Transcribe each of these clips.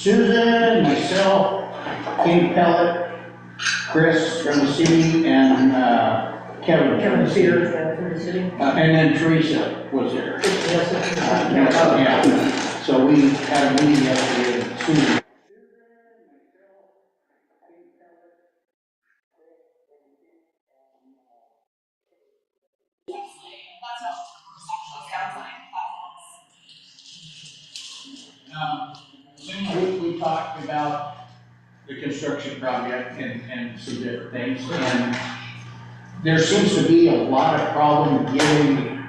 Susan, myself, Kenny Pellet, Chris from the city, and Kevin from the city. From the city. And then Teresa was there. Yeah, so we had a meeting yesterday with Susan. We talked about the construction project and some different things, and there seems to be a lot of problem getting,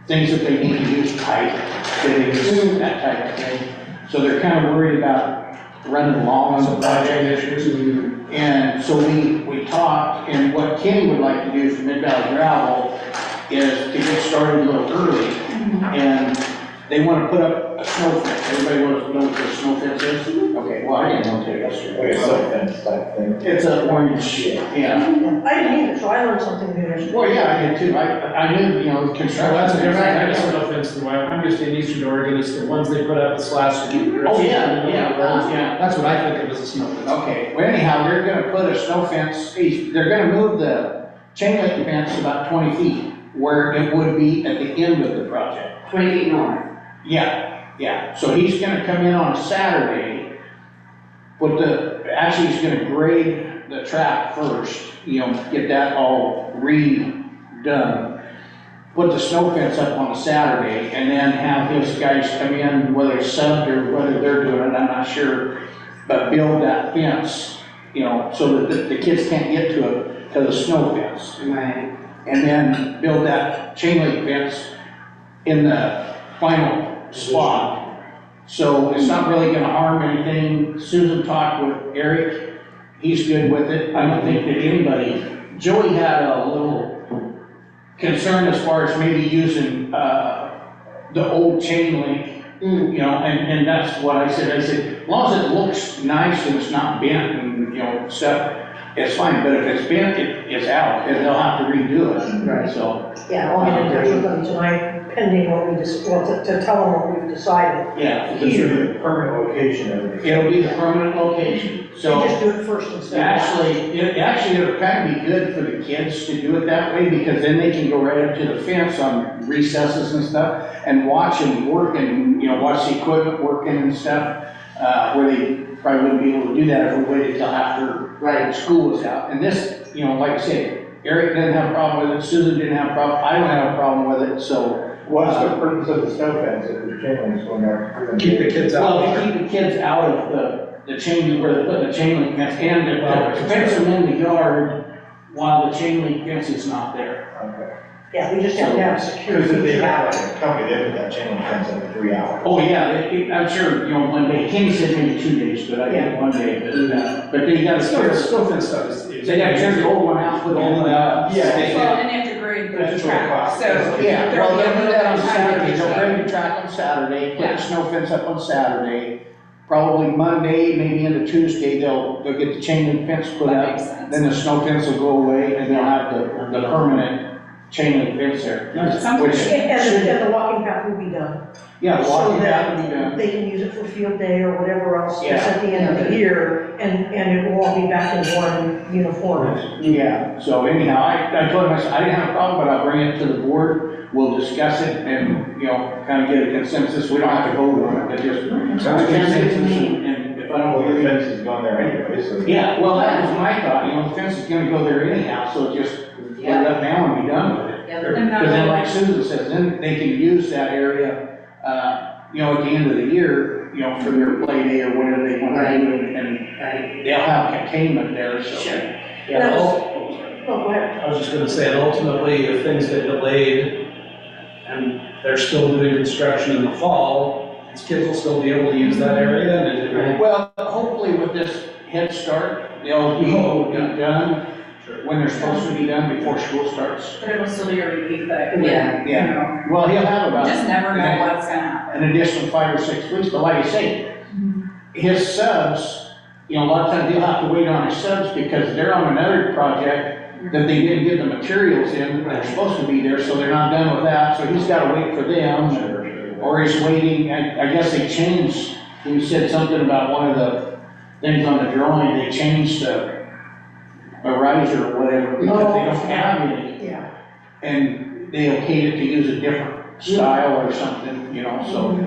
things that they need to use pipe, fittings, that type of thing. So they're kind of worried about running along on the project issues. And so we talked, and what Kenny would like to do for Mid-Valley Gravel is to get started a little early. And they want to put up a snow fence. Everybody wants to know what the snow fence is? Okay, well, I didn't know until yesterday. Like a snow fence type thing. It's a orange, yeah. I didn't either, so I learned something new yesterday. Well, yeah, I did too. I knew, construction. So that's a different kind of snow fence than what, I'm just in Eastern Oregon, it's the ones they put up with slats to keep the. Oh, yeah. That's what I think of as a snow fence. Okay, well anyhow, they're gonna put a snow fence, they're gonna move the chain link fence about 20 feet, where it would be at the end of the project. 20 feet north. Yeah, so he's gonna come in on Saturday, actually he's gonna grade the track first, get that all redone. Put the snow fence up on a Saturday, and then have his guys come in, whether it's subbed or whether they're doing it, I'm not sure, but build that fence, so that the kids can't get to the snow fence. Right. And then build that chain link fence in the final spot. So it's not really gonna harm anything. Susan talked with Eric, he's good with it. I don't think that anybody, Joey had a little concern as far as maybe using, the old chain link, and that's what I said, as long as it looks nice and it's not bent and, stuff, it's fine, but if it's bent, it's out, and they'll have to redo it. Right. So, Yeah, I'll get in touch with them tonight, pending what we to tell them what we've decided. yeah, This should be the permanent location of it. it'll be the permanent location, They so. just do it first instead of. It'll kind of be good for the kids to do it that way, because then they can go right up to the fence on recesses and stuff, and watch them work and, watch the equipment working and stuff, where they probably wouldn't be able to do that if we waited till after school was out. And this, like I said, Eric didn't have a problem with it, Susan didn't have a problem, I don't have a problem with it, so. What's the purpose of the snow fence if the chain link's going up? Keep the kids out. Well, to keep the kids out of the chain, where they're putting the chain link fence, and to fence them in the yard while the chain link fence is not there. Okay. Yeah, we just have to have a secure Because if they feature. have like a company, they put that chain link fence up in 3 hours. Oh, yeah, I'm sure, one day, Kenny said maybe 2 days, but I think one day, but they gotta Snow tear, fence stuff is. they gotta tear the old one out, put the old one up. Yeah. Well, and they have to grade the That's what it track, costs. so. Yeah, well, they'll do that on Time to Saturday, do they'll that. bring the track on Saturday, put Yeah. the snow fence up on Saturday. Probably Monday, maybe into Tuesday, they'll get the chain link fence put That up, makes sense. then the snow fence will go away, and they'll have the permanent chain link fence there. Sounds Which good. And the walking path will be done. Yeah, the So walking that path will be done. They can use it for field day or whatever else Yeah. that's at the end of the year, and it will all be back in one uniform. Yeah, so anyhow, I told him, I said, I didn't have a problem, but I'll bring it to the board, we'll discuss it and, kind of get a consensus, we don't have to vote on it, but just. Sounds good. Consensus, and if I don't Well, the agree. fence is going there anyway, so. Yeah, well, that was my thought, the fence is gonna go there anyhow, so just put it up now and be done with it. Yeah, Because and that then, way- like Susan says, then they can use that area, at the end of the year, for their play day or whatever they want to do, and they'll have containment there, so. Sure. Yeah, Now, well, Oh, go ahead. I was just gonna say, and ultimately, if things get delayed and they're still doing construction in the fall, these kids will still be able to use that area and it will. Well, hopefully with this head start, they'll be done when they're supposed to be done before school starts. But it'll still be a repeat thing. Yeah, yeah. Well, he'll have You about just never know what's gonna happen. an additional 5 or 6 weeks, but like I say, his subs, a lot of times he'll have to wait on his subs because they're on another project that they didn't get the materials in, they're supposed to be there, so they're not done with that, so he's gotta wait for them. or he's waiting, I guess they changed, he said something about one of the things on the drawing, they changed a riser or whatever, because they don't have any, Yeah. and they okayed it to use a different style or something, you know, so,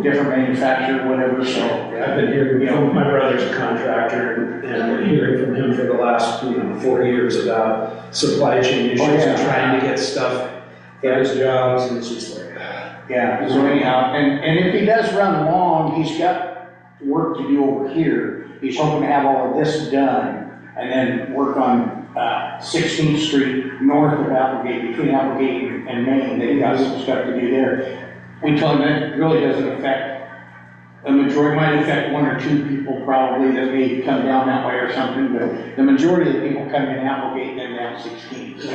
different manufacturer, whatever, so. I've been hearing, my brother's a contractor, and hearing from him for the last, 4 years about supply chain issues Oh, yeah. and trying to get stuff for his jobs, and it's just like, Yeah, so anyhow, and if he does run long, he's got work to do over here. He's hoping to have all of this done and then work on 16th Street north of Applegate, between Applegate and Main. They've got some stuff to do there. We told him that really doesn't affect, a majority, might affect 1 or 2 people probably that may come down that way or something, but the majority of the people come in Applegate and then down 16th. So,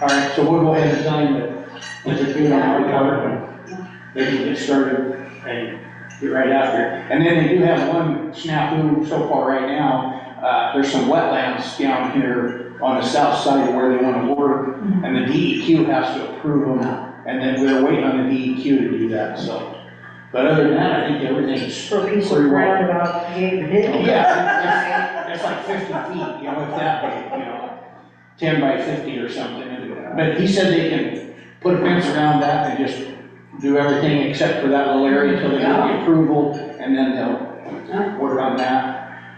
all right, so we'll go ahead and sign the execute on our report. They can get started and get right after it. And then they do have one snafu so far right now. There's some wetlands down here on the south side where they want to work, and the DEQ has to approve them. And then we're waiting on the DEQ to do that, so. But other than that, I think everything's For a piece of pretty well. ground about gate. Yeah, it's like 50 feet, you know, if that big, you know, 10 by 50 or something. But he said they can put a fence around that and just do everything except for that little area until they get the approval, and then they'll work on that.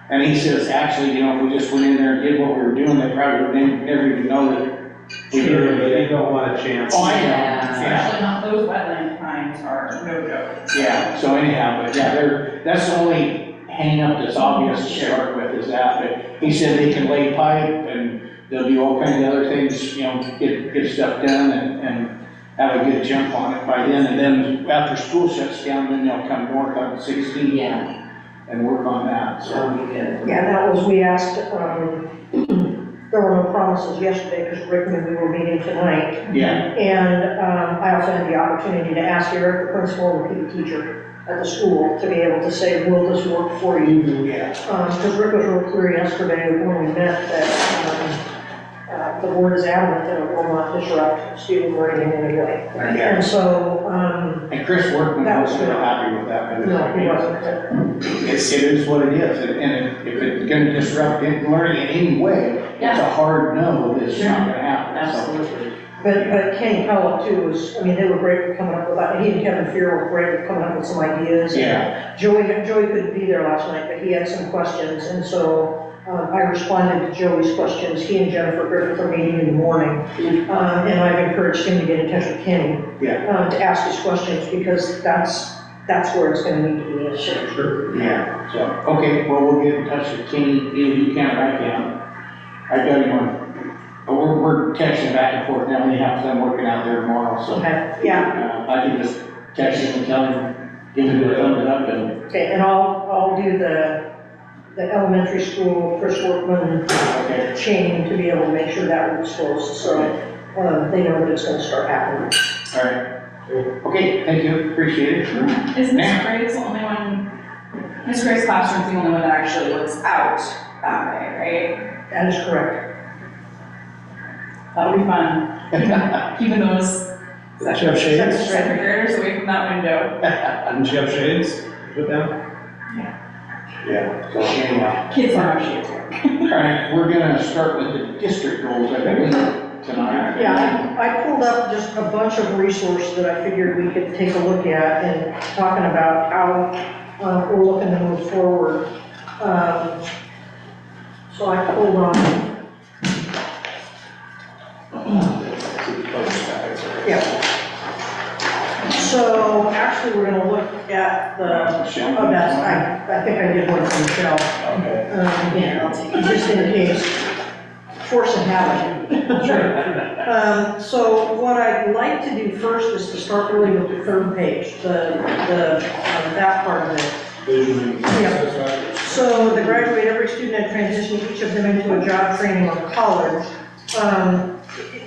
And he says, actually, you know, if we just went in there and did what we were doing, they probably would never even know that we did sure, it. they don't want a chance. Oh, I know, Yeah, yeah. especially not those wetland pines are no joke. Yeah, so anyhow, but yeah, that's the only hang up that's obvious to start with is that, but he said they can lay pipe and they'll do all kinds of other things, you know, get stuff done and have a good jump on it by then, and then after school shuts down, then they'll come north on 16 and work on that, so. Yeah, that was, we asked, there were no promises yesterday because Rick knew we were meeting tonight. Yeah, And I also had the opportunity to ask Eric, the principal and the PE teacher at the school, to be able to say, will this work for you? yeah, Because Rick was real clear yesterday when we met that the board is adamant that it will not disrupt student learning in any way. yeah. And so, And Chris Workman That was was real good. happy with that, but no, he wasn't. it is what it is, and if it's gonna disrupt learning in any way, it's a hard no, it's not gonna happen, so. But Kenny Powell too was, I mean, they were great with coming up with that. He and Kevin Fear were great with coming up with some ideas. Yeah, Joey couldn't be there last night, but he had some questions, and so I responded to Joey's questions. He and Jennifer Griffith are meeting in the morning, and I've encouraged him to get in touch with Kenny yeah, to ask his questions, because that's where it's gonna need to be answered. Sure. yeah, so, okay, well, we'll get in touch with Kenny, either you can or I can. I got him on, but we're texting back and forth now, we have them working out there tomorrow, so. Okay, yeah, I can just text him and tell him, give him the thumbs up and, okay, and I'll do the elementary school, Chris Workman okay, chain to be able to make sure that route's closed, so they know that it's gonna start happening. all right. Okay, thank you, appreciate it. Is Miss Gray's the only one, Miss Gray's classroom's the only one that actually looks out that way, right? That is correct. That'll be fun, keeping those Did you have shades? second graders away from that window. Didn't you have shades put down? Yeah, so anyhow. Kids don't have shades here. All right, we're gonna start with the district goals, I believe, tonight. Yeah, I pulled up just a bunch of resources that I figured we could take a look at and talking about how we're looking to move forward. So I pulled on, yeah. So actually, we're gonna look at the, oh, that's, I think I did one from Michelle. Okay. Yeah, I'll take it, just in case, force of habit. So what I'd like to do first is to start really with the third page, that part of it. Yeah. So the graduate, every student and transition each of them into a job, training, or college,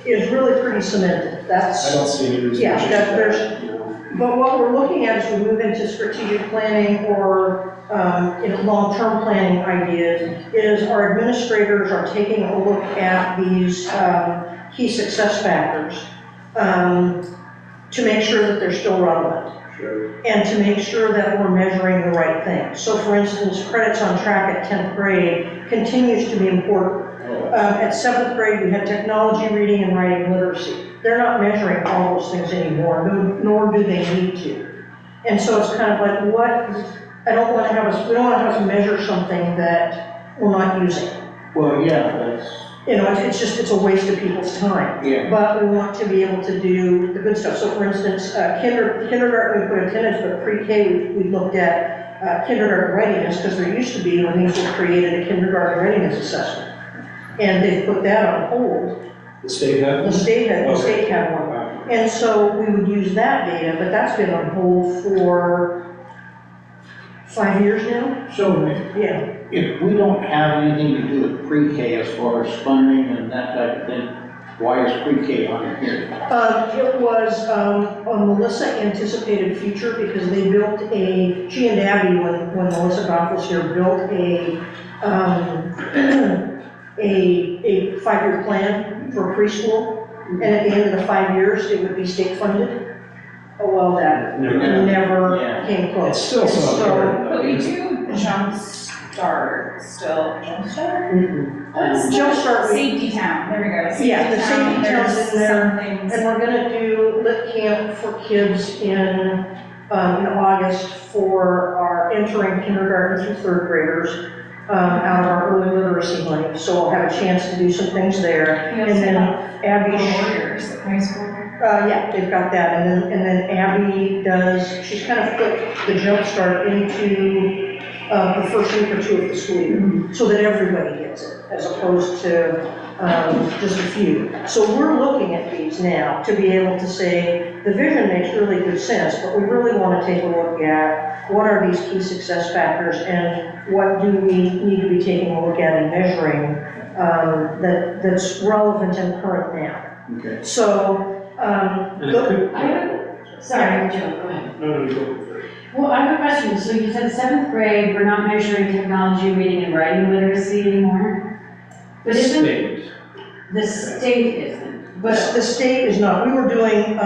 is really pretty cemented. I That's, don't see any reason. Yeah, to change that there's- but what we're looking at as we move into strategic planning or long-term planning ideas is our administrators are taking a look at these key success factors to make sure that they're still relevant. Sure. And to make sure that we're measuring the right thing. So for instance, credits on track at 10th grade continues to be important. At 7th grade, we had technology, reading, and writing literacy. They're not measuring all those things anymore, nor do they need to. And so it's kind of like, we don't want to have us measure something that we're not using. Well, yeah, that's, You know, it's a waste of people's time. yeah. But we want to be able to do the good stuff. So for instance, kindergarten, we put attendance, but pre-K, we looked at kindergarten readiness, because there used to be, when these were created, a kindergarten readiness assessment. And they put that on hold. The state had? The state had one. And so we would use that data, but that's been on hold for 5 years now? So Yeah. if we don't have anything to do with pre-K as far as funding and that type of thing, why is pre-K on here? It was on Melissa anticipated future, because they built she and Abby, when Melissa Goff was here, built a 5-year plan for preschool. And at the end of the 5 years, it would be state funded. Oh, well, that never Yeah. came close. It's still so important. But we do Jumpstart still, Jumpstart? Jumpstart, Safety Town, there we go. Yeah, the Safety Town's There's in there, some things. and we're gonna do lit camp for kids in August for our entering kindergarten through 3rd graders, out of our early literacy money. So we'll have a chance to do some things there. We And also then have Abby, Little Warriors at high school. yeah, they've got that. And then Abby she's kind of put the Jumpstart into the first week or 2 of the school year, so that everybody gets it, as opposed to just a few. So we're looking at these now to be able to say, the vision makes really good sense, but we really want to take a look at what are these key success factors and what do we need to be taking a look at and measuring that's relevant and current now. Okay. So, And it could- Sorry, Joe, go ahead. No, go. Well, I have a question. So you said 7th grade, we're not measuring technology, reading, and writing literacy anymore? But isn't, State. the state isn't, but but, the state is not. We were doing,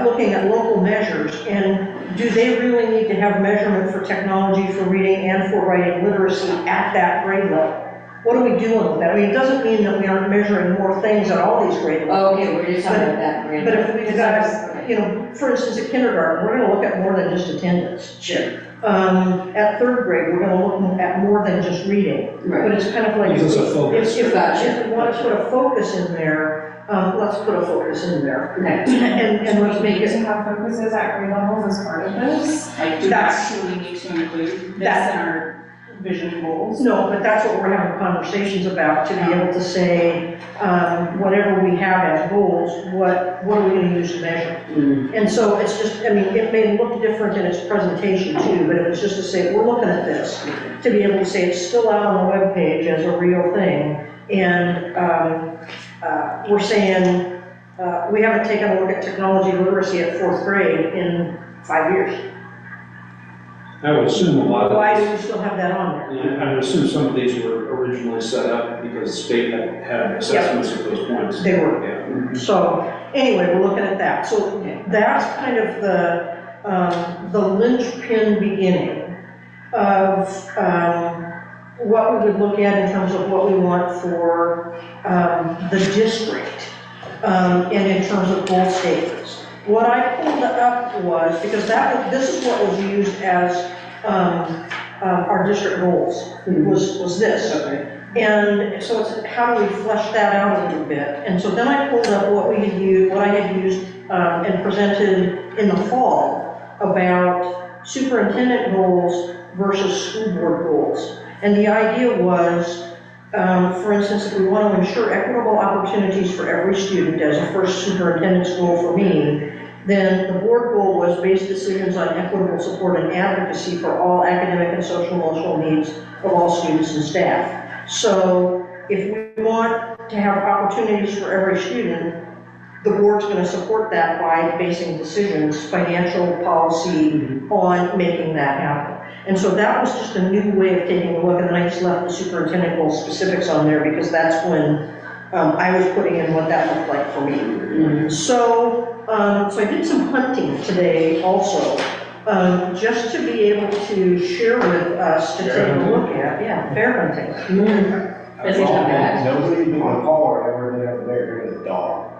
looking at local measures, and do they really need to have measurement for technology, for reading, and for writing literacy at that grade level? What are we doing with that? I mean, it doesn't mean that we aren't measuring more things at all these grade levels. okay, we're just talking about that. grade. But if we've Because got, I was- you know, for instance, at kindergarten, we're gonna look at more than just attendance. Sure, At 3rd grade, we're gonna look at more than just reading. But right. it's kind of like, Gives us a focus. if Gotcha. we want to put a focus in there, let's put a focus in there. Okay. And Do let's we make need to it, have focuses at grade levels as part of this? Like, do we That's- actually need to include this That- in our vision goals? no, but that's what we're having conversations about, to be able to say, whatever we have as goals, what are we gonna use to measure? And so it's just, I mean, it may look different in its presentation too, but it was just to say, we're looking at this, to be able to say it's still out on the webpage as a real thing. And we're saying, we haven't taken a look at technology literacy at 4th grade in 5 years. I would assume a lot of. Why do we still have that on there? Yeah, I would assume some of these were originally set up because the state had assessments of those points. They were. Yeah. So, anyway, we're looking at that. So that's kind of the linchpin beginning of what we would look at in terms of what we want for the district and in terms of goal statements. What I pulled up was, because this is what was used as our district goals, was this. Okay. And so it's, how do we flesh that out a little bit? And so then I pulled up what I had used and presented in the fall about superintendent goals versus school board goals. And the idea was, for instance, if we want to ensure equitable opportunities for every student as a first superintendent's goal for me, then the board goal was base decisions on equitable support and advocacy for all academic and social emotional needs of all students and staff. So if we want to have opportunities for every student, the board's going to support that by basing decisions, financial policy on making that happen. And so that was just a new way of taking a look, and then I just left the superintendent goal specifics on there because that's when I was putting in what that looked like for me. So so I did some hunting today also, just to be able to share with us to take a look at, bear hunting. Is it not bad? Nobody but the caller ever been over there, it was a dog.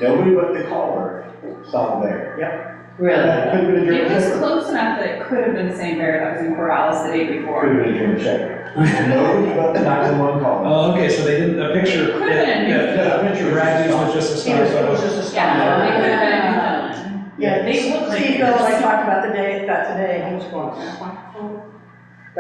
Nobody but the caller saw the bear. Really? Could have been a It German was shepherd. close enough that it could have been the same bear that was in Corvallis the day Could before. have been a German shepherd. Nobody but the 911 caller. Oh, okay, so they didn't, the picture, Could've been. the picture Raggy's was just a It stock was photo. just a Yeah, spot. they could have been in Finland. Yeah, They look like Steve Bell and I bears. talked about that today, he was going.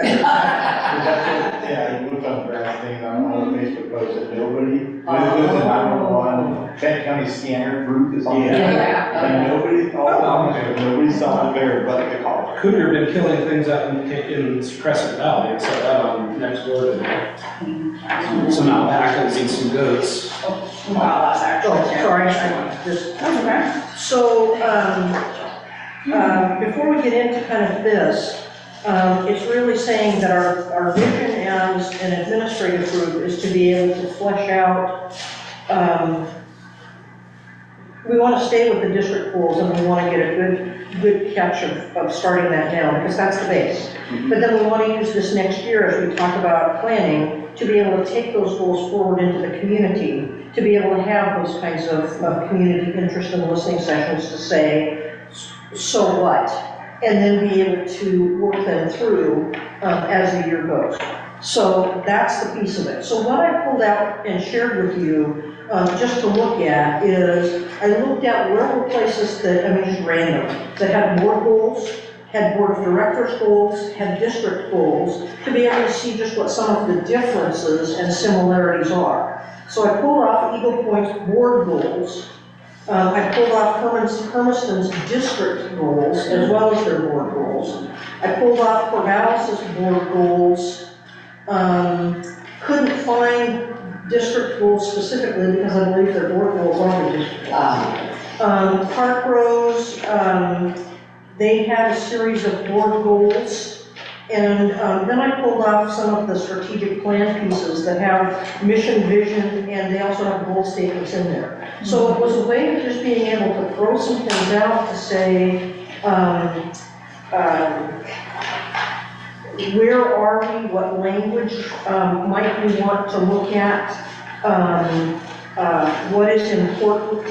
Yeah, he looked on the grass thing on the Facebook post that nobody, with the 911, Kent County scanner group is on there. And nobody, nobody saw the bear but the caller. Cougar been killing things out in Crescent Valley, I saw that on next door to some alpacas and some goats. Wow, that's actually. Oh, sorry, I just, That's okay. so, before we get into kind of this, it's really saying that our vision as an administrative group is to be able to flesh out, we want to stay with the district goals and we want to get a good catch of starting that down, because that's the base. But then we want to use this next year as we talk about planning to be able to take those goals forward into the community, to be able to have those kinds of community interest and listening sessions to say, so what? And then be able to work them through as the year goes. So that's the piece of it. So what I pulled out and shared with you, just to look at, is I looked at where were places that, I mean, just random, that had board goals, had board of directors goals, had district goals, to be able to see just what some of the differences and similarities are. So I pulled off Eagle Point's board goals. I pulled off Hermiston's district goals as well as their board goals. I pulled off Corvallis's board goals. Couldn't find district goals specifically because I believe their board goals are the district goals. Park Rose, they had a series of board goals. And then I pulled off some of the strategic plan pieces that have mission, vision, and they also have goal statements in there. So it was a way of just being able to throw some things out to say, where are we, what language might we want to look at, what is important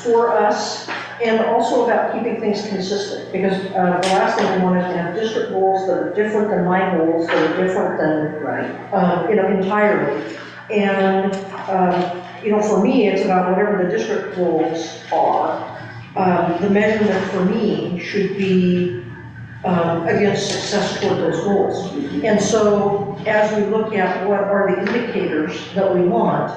for us, and also about keeping things consistent, because the last thing we want is to have district goals that are different than my goals, that are different than, entirely. And, for me, it's about whatever the district goals are. The measurement for me should be against success toward those goals. And so, as we look at what are the indicators that we want,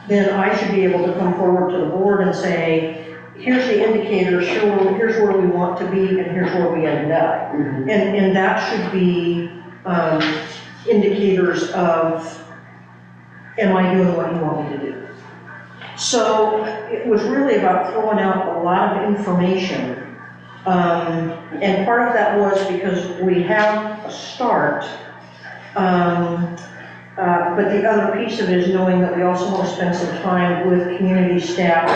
then I should be able to come forward to the board and say, here's the indicators, here's where we want to be, and here's where we ended up. And that should be indicators of, am I doing what you want me to do? So it was really about throwing out a lot of information. And part of that was because we have a start, but the other piece of it is knowing that we also want to spend some time with community staff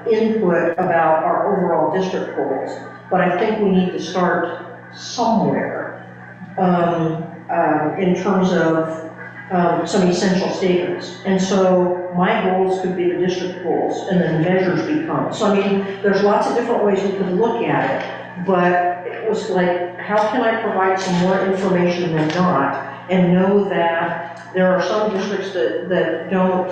input about our overall district goals. But I think we need to start somewhere in terms of some essential statements. And so my goals could be the district goals, and then measures become. So I mean, there's lots of different ways we could look at it, but it was like, how can I provide some more information than not, and know that there are some districts that don't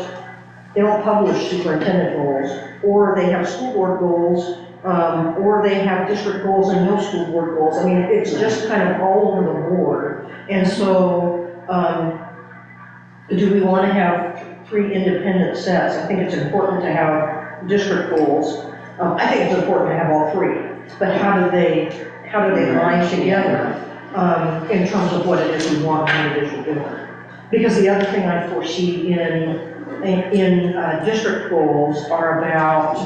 publish superintendent goals, or they have school board goals, or they have district goals and no school board goals. I mean, it's just kind of all over the board. And so, do we want to have 3 independent sets? I think it's important to have district goals. I think it's important to have all 3, but how do they line together in terms of what it is we want an individual doing? Because the other thing I foresee in district goals are about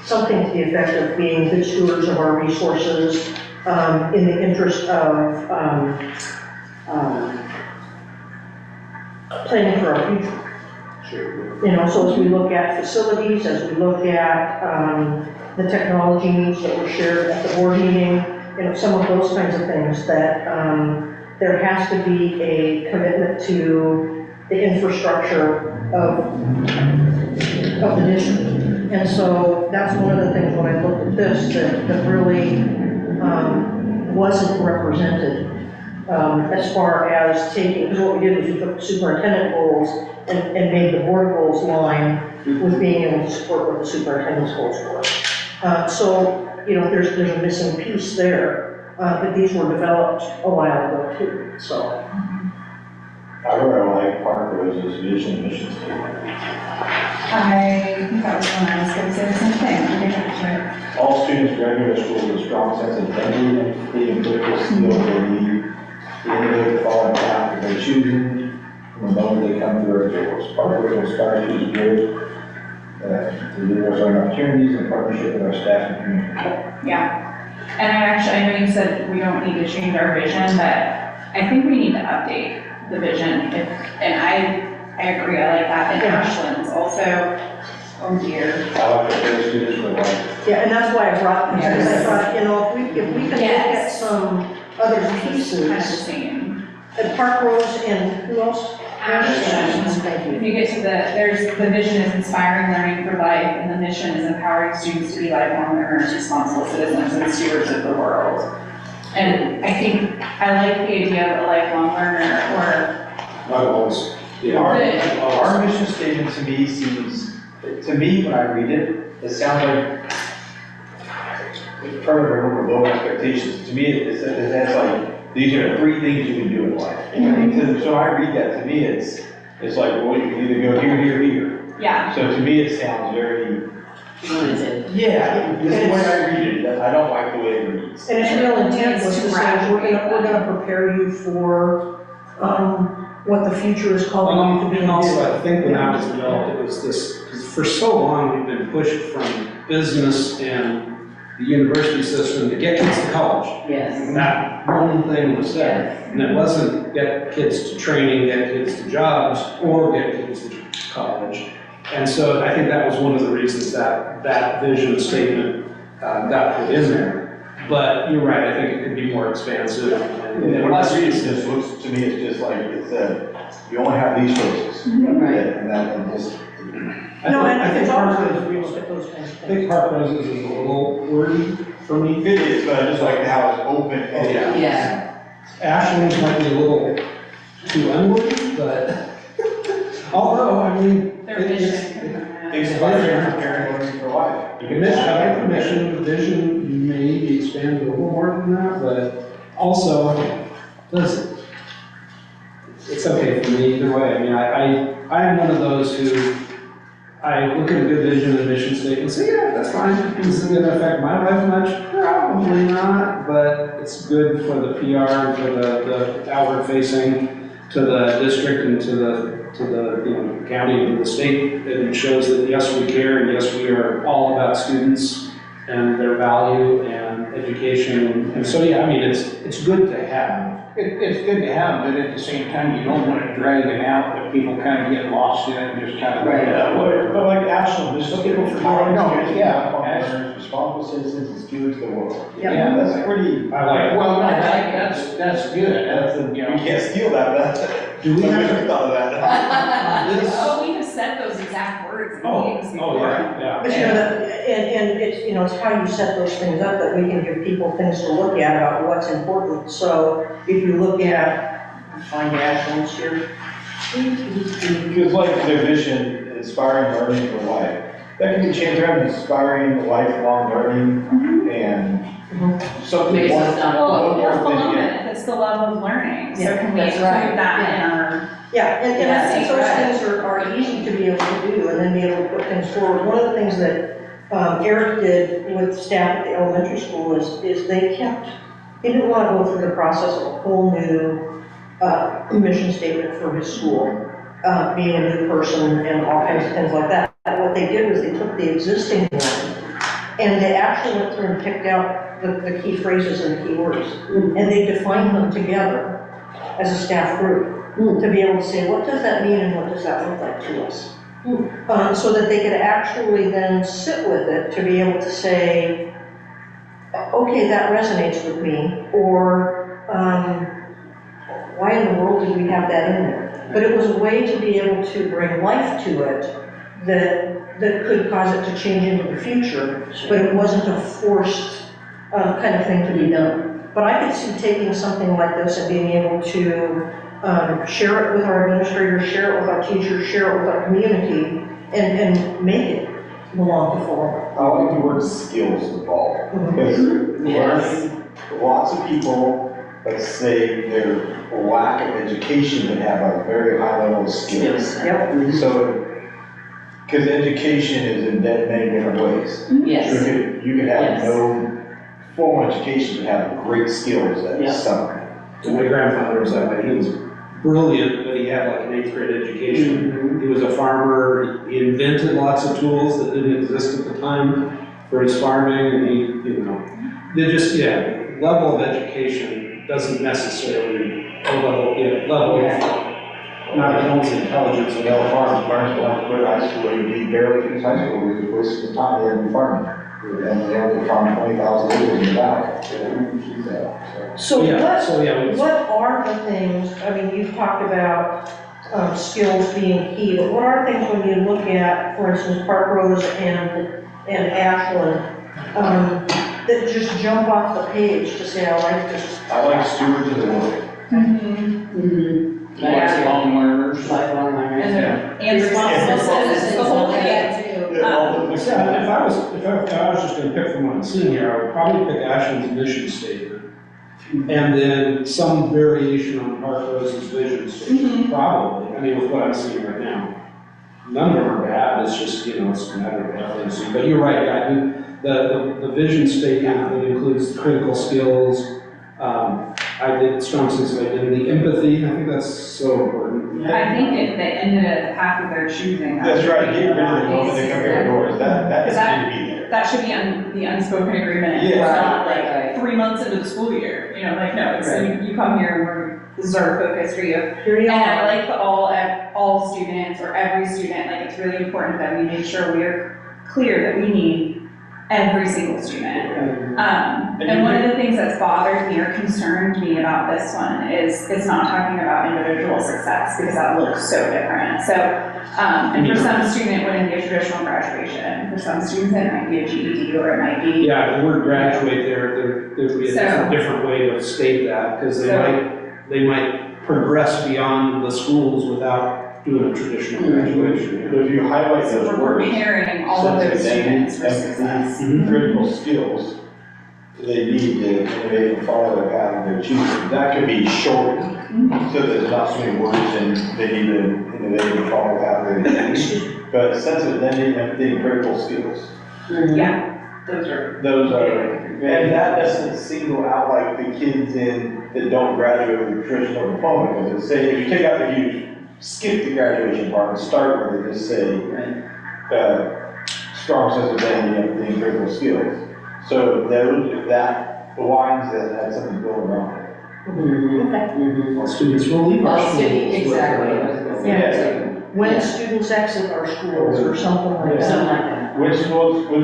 something to the effect of being good stewards of our resources in the interest of planning for our future. You know, so as we look at facilities, as we look at, the technology needs that were shared at the board meeting, you know, some of those kinds of things that, there has to be a commitment to the infrastructure of the district. And so that's one of the things when I looked at this that really wasn't represented as far as taking, because what we did was we took the superintendent goals and made the board goals line with being able to support what the superintendent's goals were. So, you know, there's a missing piece there, but these were developed a while ago too, so. I really like Park Rose's vision and mission statement. I think that was when I was gonna say the same thing, I think that's right. All students graduate school with a strong sense of identity, empathy, and critical skills they need to innovate the following path that they're choosing from the moment they come to their doors. Park Rose will inspire students to grow, to realize our opportunities in partnership with our staff and community. Yeah, and I know you said we don't need to change our vision, but I think we need to update the vision, and I agree, I like that, and Ashland's also, oh dear. I like that those students were like, Yeah, and that's why I brought this, because I Yes. thought, you know, if we can look at Yes. some other Kind of the pieces, same. at Park Rose and who else? Ashland. Thank If you. you get to the vision is inspiring learning for life, and the mission is empowering students to be lifelong learners, responsible citizens, and stewards of the world. And I think, I like the idea of a lifelong learner, or Not always. Yeah. our mission statement to me seems, to me, when I read it, it sounds like it's part of our low expectations. To me, that's like, these are the 3 things you can do in life. So when I read that, to me, it's like, well, you can either go here, here, here. yeah, So to me, it sounds very, Limited. yeah, this is the way I read it, I don't like the way it reads. And its real intent was to It's say, we're graduate. gonna prepare you for, what the future is calling you to be. And also, I think when that was developed, it was this, because for so long, we've been pushed from business and the university system to get kids to college. Yes. That one thing was said, and it wasn't get kids to training, get kids to jobs, or get kids to college. And so I think that was one of the reasons that vision statement got put in there. But you're right, I think it could be more expansive and And when less. I read it, it just looks, to me, it's just like, it said, you only have these choices. Right. And that, and just, No, and I think it's Park also, Rose, we look at those kinds of I think things. Park Roses is a little wordy for me. it is, but I just like how it's open. and- Yeah. Yeah. Ashland's might be a little too unwordy, but although, I mean, their it- vision. it's- Inspiring, preparing, learning for life. The mission, I like the mission, the vision, maybe expand a little more than that, but also, listen, it's okay for me either way. I mean, I am one of those who, I look at a good vision and mission statement and say, yeah, that's fine. Is it gonna affect my life much? Probably not, but it's good for the PR and for the outward facing to the district and to the you know, county and to the state. And it shows that yes, we care and yes, we are all about students and their value and education. And so, yeah, I mean, it's good to have. It's good to have, but at the same time, you don't want to drag it out, that people kind of get lost in it and just kind of. Right. But like Ashland, there's some people from. No, yeah. Learners, responsible citizens, and stewards of the world. Yeah. That's pretty, I like it. Well, that's good, you you know. can't steal that, but. Do we have- Somebody thought of that. Oh, we have said those exact words in meetings before. yeah. But you know, and it's, you know, it's how you set those things up that we can give people things to look at about what's important. So if you look at, find Ashland's here. Because like their vision, inspiring learning for life, that can be changed around, inspiring lifelong learning and something. Makes us not- Well, or one more thing, fulfillment, it's the love of learning, so Yeah, can we that's include right, that in yeah. our? Yeah, and I think those Right. things are easy to be able to do and then be able to put things forward. One of the things that Eric did with staff at the elementary school is they didn't want to go through the process of a whole new mission statement for his school, being a new person and all kinds of things like that. What they did was they took the existing one and they actually went through and picked out the key phrases and the key words. And they defined them together as a staff group to be able to say, what does that mean and what does that look like to us? So that they could actually then sit with it to be able to say, okay, that resonates with me, or why in the world did we have that in there? But it was a way to be able to bring life to it that could cause it to change into the future, but it wasn't a forced kind of thing to be done. But I could see taking something like this and being able to share it with our administrators, share it with our teachers, share it with our community, and make it belong to form. I like the word skills involved, because learning, lots of people, let's say their lack of education can have a very high level of skills. Yep. So, because education is in many different ways. Yes. You could have Yes. no formal education, but have great skills at Yep. something. My grandfather was that way. He was brilliant, but he had like an 8th grade education. He was a farmer. He invented lots of tools that didn't exist at the time for his farming, and they just, level of education doesn't necessarily level of, not only intelligence, You but know, farmers, want to quit high school, you'd be barely finished high school, we was wasting the time they had to farming. And they only farm 20,000 acres in the valley. So we- what are the things, I mean, you've talked about skills being key, but what are things when you look at, for instance, Park Rose and Ashland, that just jump off the page to say, I like this? I like stewards of the world. Lifelong learners. Lifelong learners. And responsible citizens, the whole thing. If I was just gonna pick from what I'm seeing here, I would probably pick Ashland's mission statement. And then some variation on Park Rose's vision statement, probably, I mean, with what I'm seeing right now. None of them are bad, it's just, it's a matter of preference. But you're right, I do, the vision statement that includes critical skills, I did strong sense of identity, empathy, I think that's so important. I think if they ended at the path of their choosing. that That's would right, be get rid of the moment they come here nice. doors, that is going to be there. That should be the unspoken agreement. It's Yeah. not Right. like 3 months into the school year, no, it's, you come here and this is our focus for you. Here you And I are. like the all students or every student, like it's really important that we make sure we're clear that we need every single student. And one of the things that's bothered me or concerned me about this one is it's not talking about individual success because that looks so different. So, and for some student, it wouldn't be a traditional graduation. For some students, it might be a GED or it might be. Yeah, the word graduate there'd be a different way to state that, because they might progress beyond the schools without doing a traditional graduation. But if you highlight So those we're words, preparing all of those students for success. critical skills, they need to innovate and follow their path of their choosing. That could be shortened, so there's not so many words and they need to innovate and follow the path of their choosing. But sense of identity, empathy, and critical skills. Yeah, those are. Those are, and that doesn't single out like the kids that don't graduate with a traditional diploma, because say, if you take out if you skip the graduation part and start where they just say, strong sense of identity, empathy, and critical skills. So that lines that had something built around it. All students will leave our All schools. students, with, exactly. I was gonna say. Yeah. When students exit our schools or something like Something that. like that. When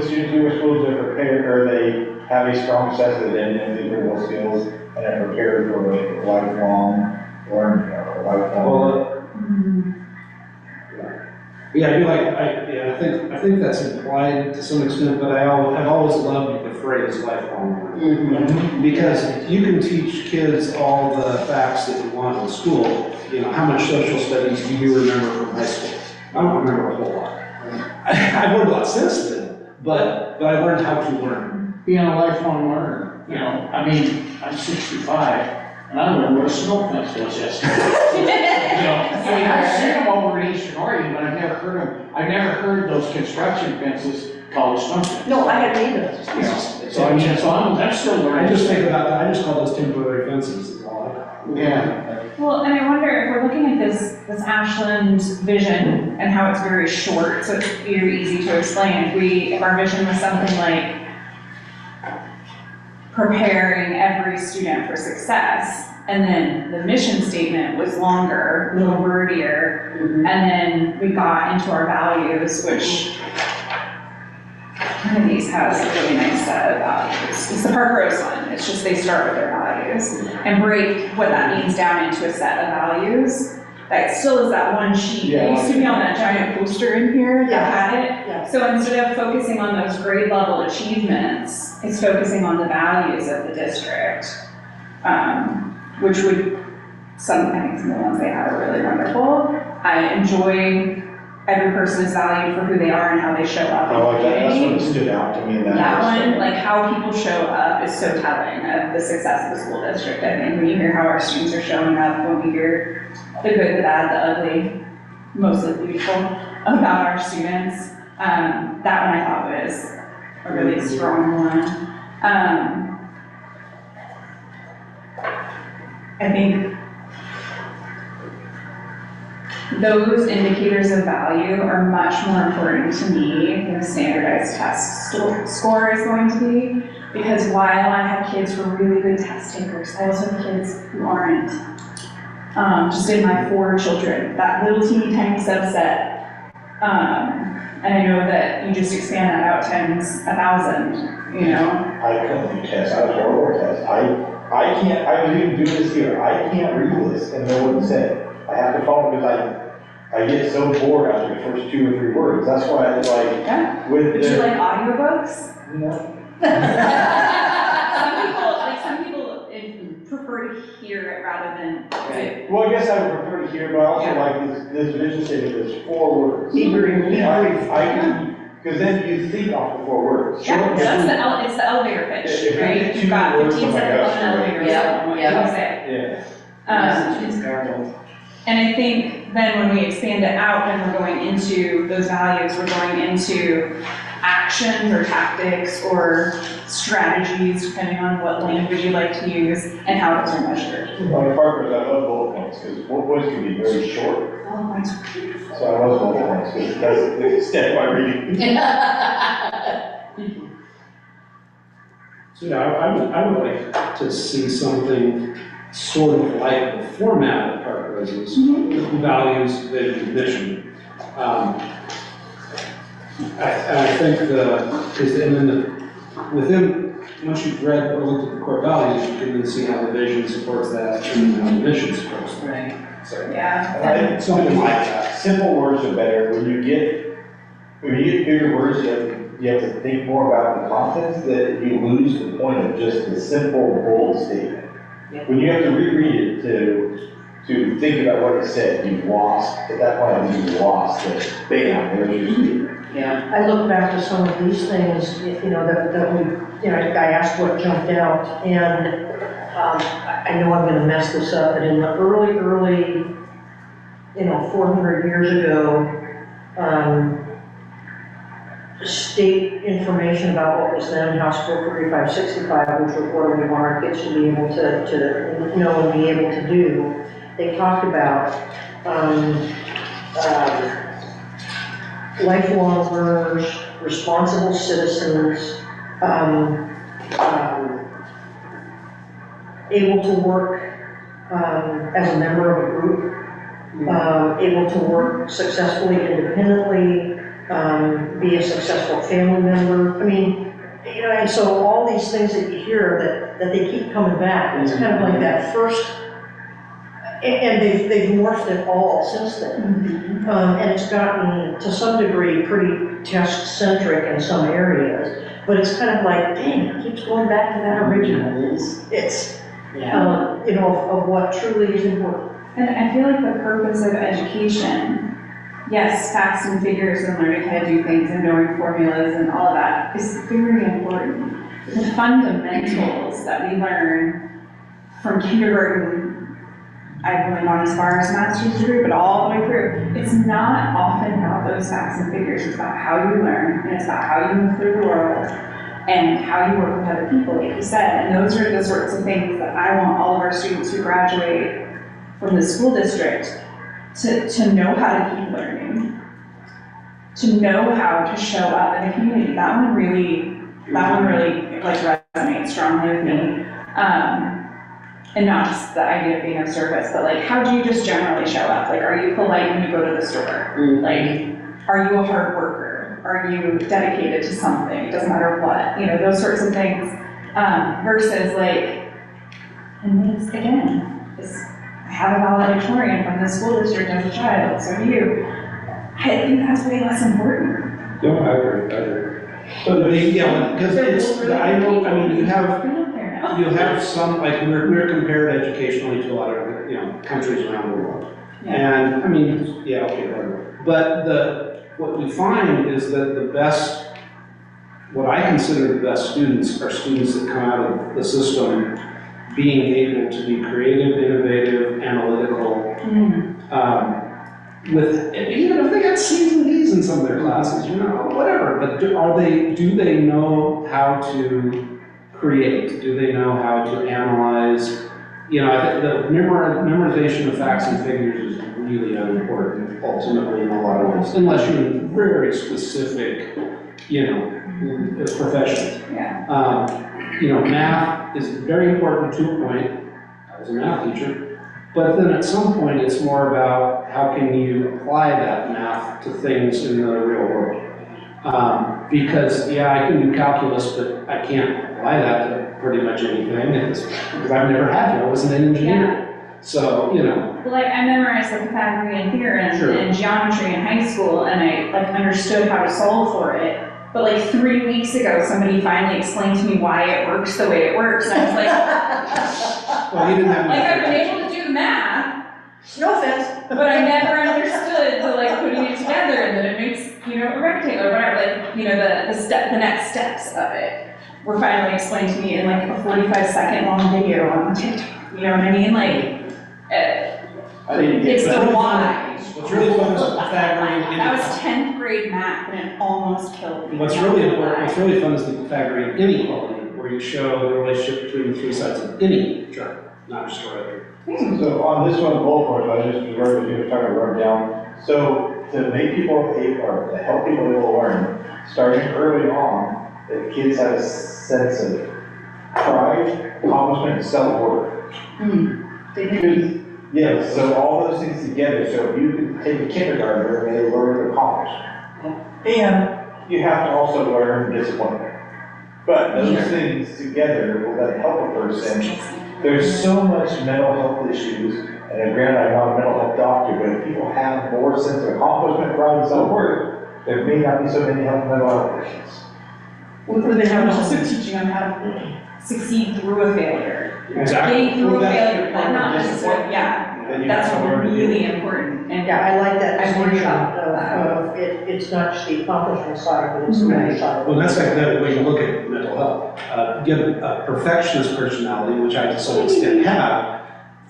students do their schools, they're prepared, or they have a strong sense of identity, empathy, critical skills, and are prepared for a lifelong learning, or lifelong. Yeah, I do I think that's implied to some extent, but I've always loved the phrase lifelong learning. Because you can teach kids all the facts that you want in school, how much social studies do you remember from high school? I don't remember a whole lot. I've learned a lot since then, but I learned how to learn. Being a lifelong learner, I mean, I'm 65, and I don't know what a snow fence was yesterday. I mean, I've seen them over in Eastern Oregon, but I've never heard those construction fences called snow fences. No, I hadn't either. So I'm still I learning. just think about that, I just call those temporary fences, is all I. Yeah. Well, and I wonder if we're looking at this Ashland vision and how it's very short, so it's very easy to explain. If our vision was something like preparing every student for success, And then the mission statement was longer, a little wordier. Mhm. And then we got into our values, which one of these has a really nice set of values. It's the Park Rose one. It's just they start with their values and break what that means down into a set of values. That still is that one sheet. It used to be on that giant poster in here that had it. Yeah. So instead of focusing on those grade level achievements, it's focusing on the values of the district. Which would, I think some of the ones they have are really wonderful. I enjoy every person is valued for who they are and how they show up. I like that, that's in the what stood out to me in that. That list. one, like how people show up is so telling of the success of the school district, I think, when you hear how our students are showing up, when we hear the good, the bad, the ugly, mostly beautiful, about our students. That one I thought was a really strong one. I think those indicators of value are much more important to me than a standardized test score is going to be. Because while I have kids who are really good test takers, I also have kids who aren't. Just in my 4 children, that little teeny tiny subset. And I know that you just expand that out times 1,000, you know? I couldn't do tests, I was horrible at tests. I can't, I was even doing this here, I can't read this and know what it said. I have to follow because I get so bored after the first 2 or 3 words. That's why I like, Yeah. with Would you like audiobooks? No. Some people prefer to hear it rather than. Well, I guess I would prefer to hear, but I also like this vision statement, there's 4 words. Because then you think off the 4 words. Yeah, that's it's the elevator pitch, If you right? get You've 2 got words, 15 oh my seconds on gosh, an elevator, yeah, so what do yeah. you say? Yeah. It's garbled. And I think then when we expand it out, then we're going into those values, we're going into actions or tactics or strategies, depending on what language you like to use, and how those are measured. On the Parkers, I love bullet points, because bullet points can be very short, Oh, mine's beautiful. so I love bullet points, because that's the extent of my reading. So yeah, I would like to see something sort of like the format of Park Roses, values, vision, mission. I think once you've read or looked at the core values, you can then see how the vision supports that and how the mission supports that. Right. So, Yeah. And I- something like that. Simple words are better, when you get bigger words, you have to think more about the contents, that you lose the point of just the simple, bold statement. Yeah. When you have to reread it to think about what it said, you've lost, at that point, you've lost it. Bam, there's your statement. Yeah. I look back to some of these things, you know, that we, you know, I asked what jumped out, and I know I'm gonna mess this up, but in the early, you know, 400 years ago, state information about what was then House Bill 4565, which was what we want our kids to be able to know and be able to do. They talked about lifelong learners, responsible citizens, able to work as a member of a group, able to work successfully independently, be a successful family member. I mean, you know, and so all these things that you hear that they keep coming back, it's kind of like that first, and they've morphed it all since then. And it's gotten, to some degree, pretty test-centric in some areas, but it's kind of like, dang, it keeps going back to that original. It's you know, of what truly is important. And I feel like the purpose of education, yes, facts and figures and learning how to do things and knowing formulas and all of that is very important. The fundamentals that we learn from kindergarten, I've only gone as far as master's degree, but all the way through, it's not often about those facts and figures. It's about how you learn, and it's about how you move through the world, and how you work with other people, like you said. And those are the sorts of things that I want all of our students who graduate from the school district to know how to keep learning, to know how to show up in a community. That one really like resonates strongly with me. and not just the idea of being of service, but like, how do you just generally show up? Like, are you polite when you go to the store? Like, are you a hard worker? Are you dedicated to something? It doesn't matter what, you know, those sorts of things. Versus like, and this again, I have a valedictorian from the school district as a child, so do you. I think that's way less important. No, I agree. But yeah, because it's, I mean, you have, you'll have some, like, we're compared educationally to a lot of, you know, countries around the world. Yeah. And, I mean, yeah, okay, whatever. But what we find is that the best, what I consider the best students are students that come out of the system being able to be creative, innovative, analytical, with, even if they got C's and D's in some of their classes, you know, whatever, but do they know how to create? Do they know how to analyze? You know, I think the memorization of facts and figures is really unimportant ultimately in a lot of ways, unless you're in very specific, you know, professions. Yeah. You know, math is very important to a point. I was a math teacher. But then at some point, it's more about how can you apply that math to things in the real world. Because, yeah, I can do calculus, but I can't apply that to pretty much anything, because I've never had to. I wasn't an engineer. So, you know. Well, like, I memorized the Pythagorean theorem in geometry in high school, and I, like, understood how to solve for it. But like 3 weeks ago, somebody finally explained to me why it works the way it works, and I was like, well, you didn't have like, I've been able to do the math, No offense. but I never understood the, like, putting it together, and then it makes, you know, a rectangle, or whatever, like, you know, the next steps of it were finally explained to me in like a 45-second long video on TikTok, you know what I mean? Like, it's the why. What's really fun is Pythagorean That was 10th grade math, and it almost killed me. What's really important, what's really fun is the Pythagorean inequality, where you show the relationship between the three sides of any chart, not just a right. So on this one, bullet points, I just wrote, you were talking about down. So to make people able, or to help people able to learn, starting early on, the kids have a sense of pride, accomplishment, and self-worth. Yeah, so all those things together, so if you can take a kindergartner and they learn to accomplish. And you have to also learn discipline. But those things together will then help a person. There's so much mental health issues, and granted, I'm not a mental health doctor, but if people have more sense of accomplishment, pride, and self-worth, there may not be so many mental health issues. Well, they're also teaching them how to succeed through a failure. Exactly. Getting through a Well, that's failure, part of not discipline. necessarily, yeah, Then you have that's to learn to do really it. important, and Yeah, I like that I worry distinction about of it's not just the accomplishment side, but it's the mental side. Well, that's like the way you look at mental health. Given a perfectionist personality, which I to some extent have,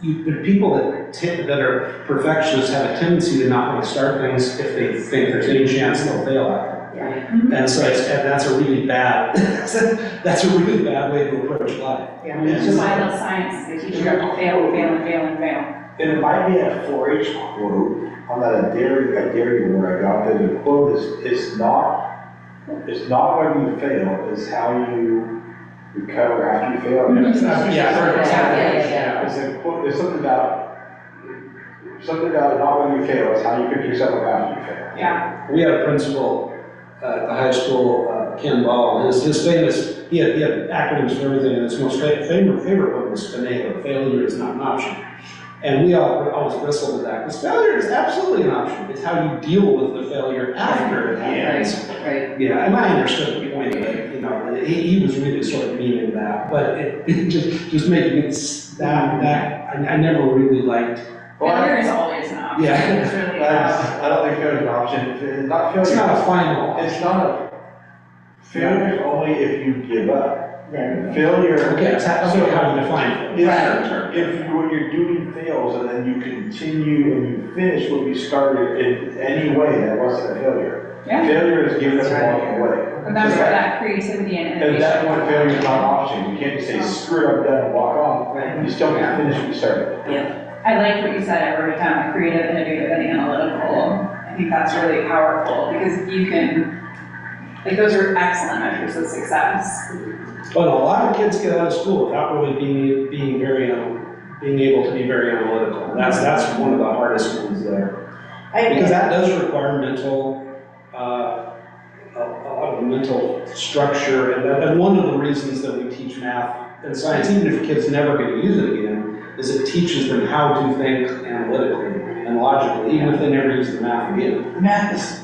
the people that are perfectionists have a tendency to not want to start things if they think there's any chance they'll fail at them. And so that's a really bad, that's a really bad way to approach life. Yeah. which is why I love science, they teach you how to fail, and fail, and fail. And it might be a 4-H quote on that, a dairy where I got that the quote is, it's not whether you fail, it's how you recover after you fail. Yeah. It's a quote, there's something about not whether you fail, it's how you pick yourself up after you fail. Yeah. We had a principal at the high school, Ken Ball, and his famous, he had acronyms for everything, and his most favorite one was FINAFA, failure is not an option. And we all always bristled with that, because failure is absolutely an option. It's how you deal with the failure after it happens. Right. Yeah, and I understood the point of it, you know, he was really sort of meaning that, but it just making it I never really liked. Failure is always an option. Yeah. It's really about. I don't think failure is an option. It's not failure. It's not a final. It's not a, failure is only if you give up. Failure. Okay, that's how you define it. What you're doing fails and then you continue and you finish what you started in any way, that wasn't a failure. Yeah. Failure is giving up and walking away. Remember that creativity and innovation. At that point, failure is not an option. You can't just say, screw it, I'm done, and walk on. You still have to finish what you started. I liked what you said, I wrote it down, creative, innovative, and analytical. I think that's really powerful, because you can, like, those are excellent measures of success. But a lot of kids get out of school without really being very being able to be very analytical. That's one of the hardest ones there. Because I, that does require mental, a lot of mental structure, and one of the reasons that we teach math and science, even if kids never get to use it again, is it teaches them how to think analytically and logically, even if they never use the math again. Math is,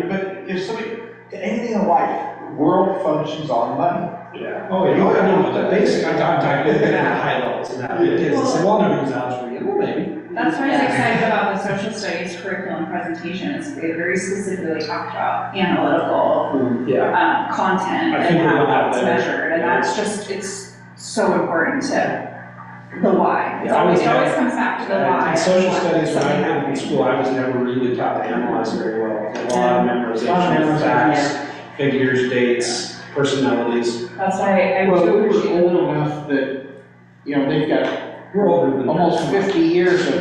but if somebody, anything in life, world functions on money. Yeah. Oh, yeah, no, the basic, I'm talking about high levels, and that, kids say, well, never use algebra again, well, maybe. That's why I was excited about the social studies curriculum presentation, is they very specifically talked about analytical content I think and we're how gonna have that's better. measured, and that's just, it's so important to the why. It Yeah, I was always never- comes back to the why. In social and studies, when something I was in happening. school, I was never really taught to analyze very well. A lot of memorization, facts, figures, dates, personalities. That's why I Well, do we were appreciate old it. enough that, you know, they've got We're older than almost that. 50 years of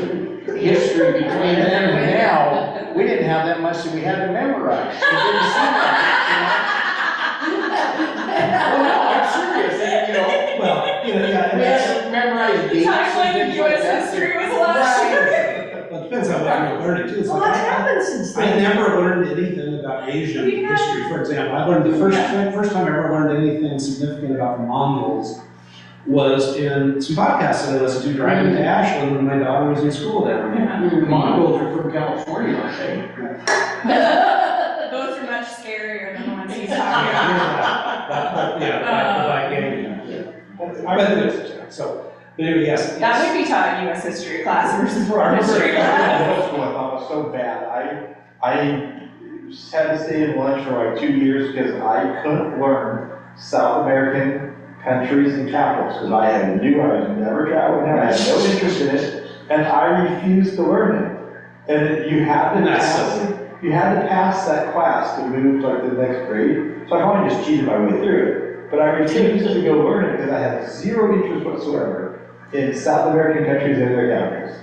history between then and now. We didn't have that much that we had to memorize. It didn't seem like it, you know? Well, no, I'm serious, and, you know, Well, yeah, we had to memorize dates Time when and things like US that. history was a lot shorter. Well, it depends on what you're learning too. It's well, like, what's happened since I then? never learned anything about Asian We have- history, for example. I learned the first time I ever learned anything significant about the Mongols was in some podcasts that I listened to driving to Ashland when my daughter was in school down there. The Mongols are from California, aren't they? Those are much scarier than the ones he's talking about. Yeah, Black Gang. I read this, so, but anyway, yes. That would be taught in US history class versus world history class. Middle school, I thought was so bad. I had to stay in lunch for like 2 years because I couldn't learn South American countries and capitals, because I knew I was never traveling there, I had no interest in it, and I refused to learn it. And you had to pass that class to move to like the next grade, so I finally just cheated my way through it. But I refused to go learn it because I had zero interest whatsoever in South American countries and their capitals.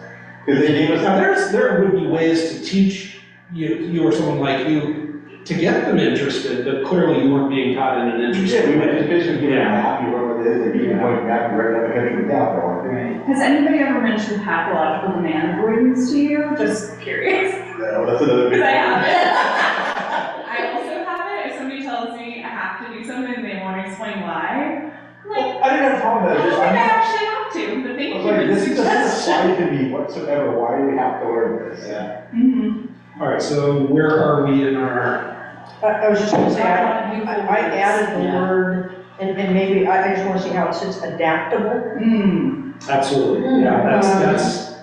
Because they gave us. Now, there would be ways to teach you or someone like you to get them interested, but clearly you weren't being taught in an Yeah, interesting we went way. to basically give them a map, you learn what it is, they give you a point map, and write down the country without going. Has anybody ever mentioned pathological demand avoidance to you? Just curious. No, that's another big. Because I have it. I also have it. If somebody tells me I have to do something and they want to explain why, I'm like, I didn't have a problem I with don't it, think I I actually have to, but thank you was for like, the this doesn't suggestion. apply to me whatsoever, why do we have to learn this? Yeah. Mhm. All right, so where are we in our, I was just gonna say, I I added the word, and maybe, I just wanna see how it sits, adaptable. absolutely, yeah,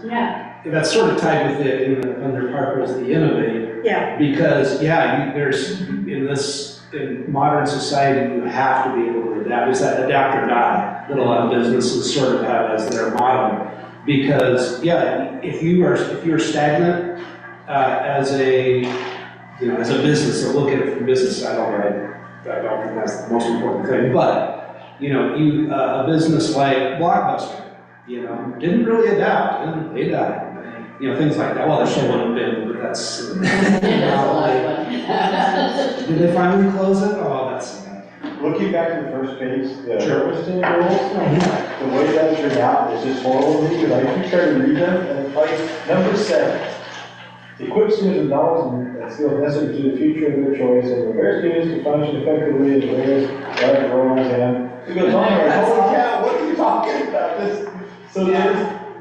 Yeah. that's sort of tied with it in the, under Harper's the innovate, Yeah, because, yeah, there's, in modern society, you have to be able to adapt. It's that adapt or die that a lot of businesses sort of have as their motto. Because, yeah, if you're stagnant, as a business, so look at it from a business side, all right, I don't think that's the most important thing, but, a business like Blockbuster, didn't really adapt, and they died. Things like that. Well, there's still one been, but that's. Did they finally close it? Oh, that's. Looking back to the first page, the Sure. purpose-driven goals, the way that turned out is just horrible to me, because I keep trying to read them, and like, number 7, equip students with knowledge and skills necessary to the future of their choice, and prepare students to function effectively in various life roles, and it goes on, like, holy cow, what are you talking about? So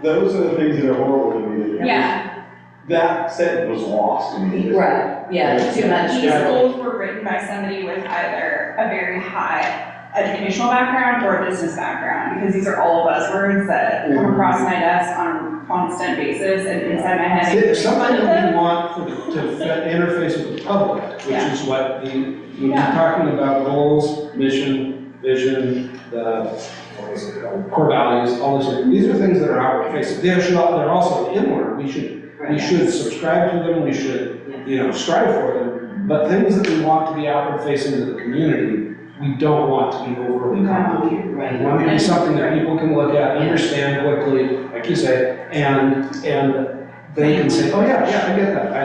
those are the things that are horrible to me. Yeah, That sentence was lost to me. Right, yeah, too much. these goals were written by somebody with either a very high educational background or a business background, because these are all buzzwords that come across my desk on a constant basis and inside my head. I It's make fun something of that them. we want to interface with the public, which Yeah. is what you're Yeah. talking about goals, mission, vision, what was it called, core values, all those things. These are things that are outward facing. They're also inward. We should subscribe to them, we should, strive for them. But things that we want to be outward facing to the community, we don't want to be overly complicated. Right. We want it to be something that people can look at, understand quickly, like you say, and they can say, oh yeah, I get that, I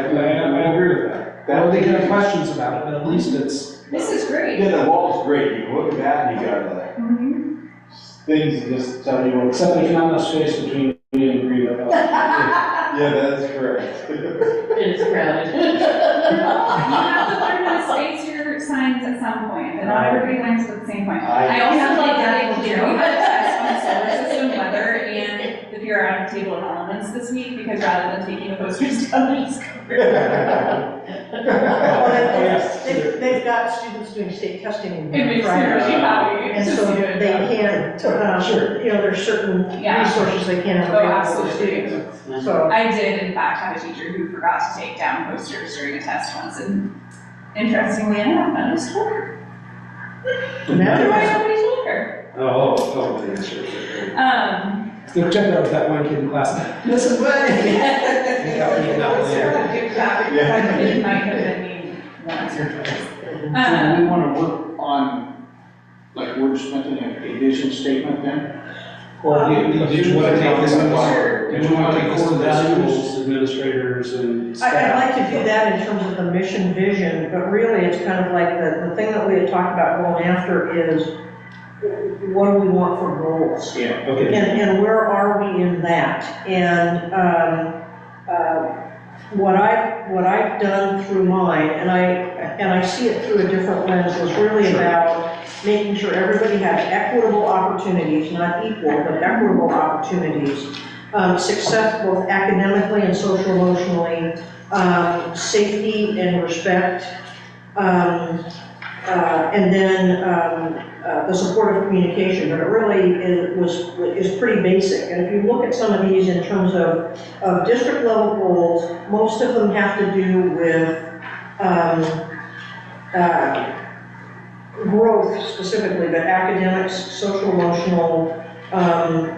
agree with that. Or they can have questions about it, but at least it's, This is great. Yeah, the wall's great, you can look at that and you gotta like, Mhm. things that just tell you what. Except there's not enough space between me and Green. Yeah, that is correct. It's crowded. You have to learn how to space your signs at some point, but not everybody learns at the same point. I also like that they do a test on solar system weather and the periodic table of elements this week, because rather than taking the posters down, we just cover it. Well, they've got students doing state testing in It makes me Friday. really happy. And so they can't, you know, there's certain Yeah. resources they can't have Oh, available to absolutely. students. So, I did in fact have a teacher who forgot to take down posters during a test once, and interestingly enough, none of us told her. Imagine Why that. nobody told her? Yeah, sure. Go check out with that one kid in class. This is what. It might have been me once or twice. So we wanna work on, like, wordsmithing a vision statement then? Or did you want to take this, Sure. did you want to take this to the schools, administrators and staff? I'd like to do that in terms of the mission vision, but really it's kind of like the thing that we had talked about going after is what do we want for goals? Yeah. Okay. And where are we in that? And, what I've done through mine, and I see it through a different lens, was really about making sure everybody had equitable opportunities, not equal, but equitable opportunities. Success both academically and social emotionally, safety and respect, and then the support of communication, but it really is pretty basic. And if you look at some of these in terms of district level goals, most of them have to do with growth specifically, but academics, social emotional,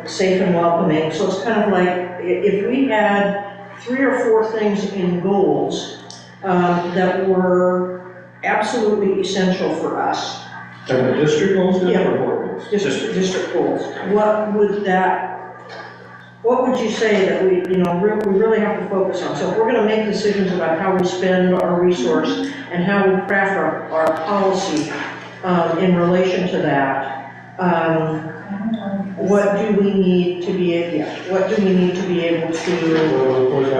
safe and welcoming. So it's kind of like if we had 3 or 4 things in goals that were absolutely essential for us. Are the district goals now Yeah. or board goals? District goals. What would you say that we really have to focus on? So if we're gonna make decisions about how we spend our resource and how we craft our policy in relation to that, what do we need to be able to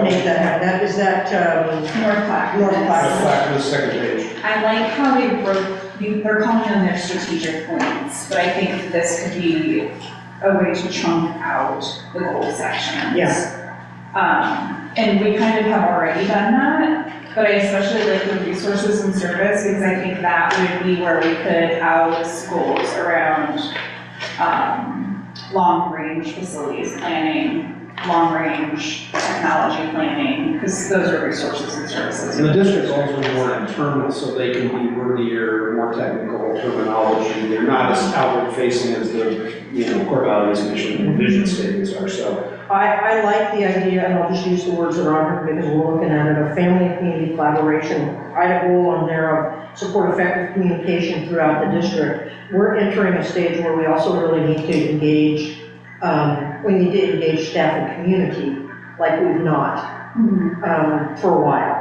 make that happen? Is that, North Platte. North Platte. Back to the second page. I like how they broke, they're calling them their strategic points, but I think that this could be a way to chunk out the goal sections. Yeah. And we kind of have already done that, but I especially like the resources and service, because I think that would be where we could house goals around, long-range facilities planning, long-range technology planning, because those are resources and services. And the district goals are more internal, so they can be wordier, more technical terminology. They're not as outward facing as the, core values, mission, and vision statements are, so. I like the idea, and I'll just use the words that are on here because we're looking at it, of family and community collaboration. I had a goal on there of support effective communication throughout the district. We're entering a stage where we also really need to engage, staff and community like we've not for a while.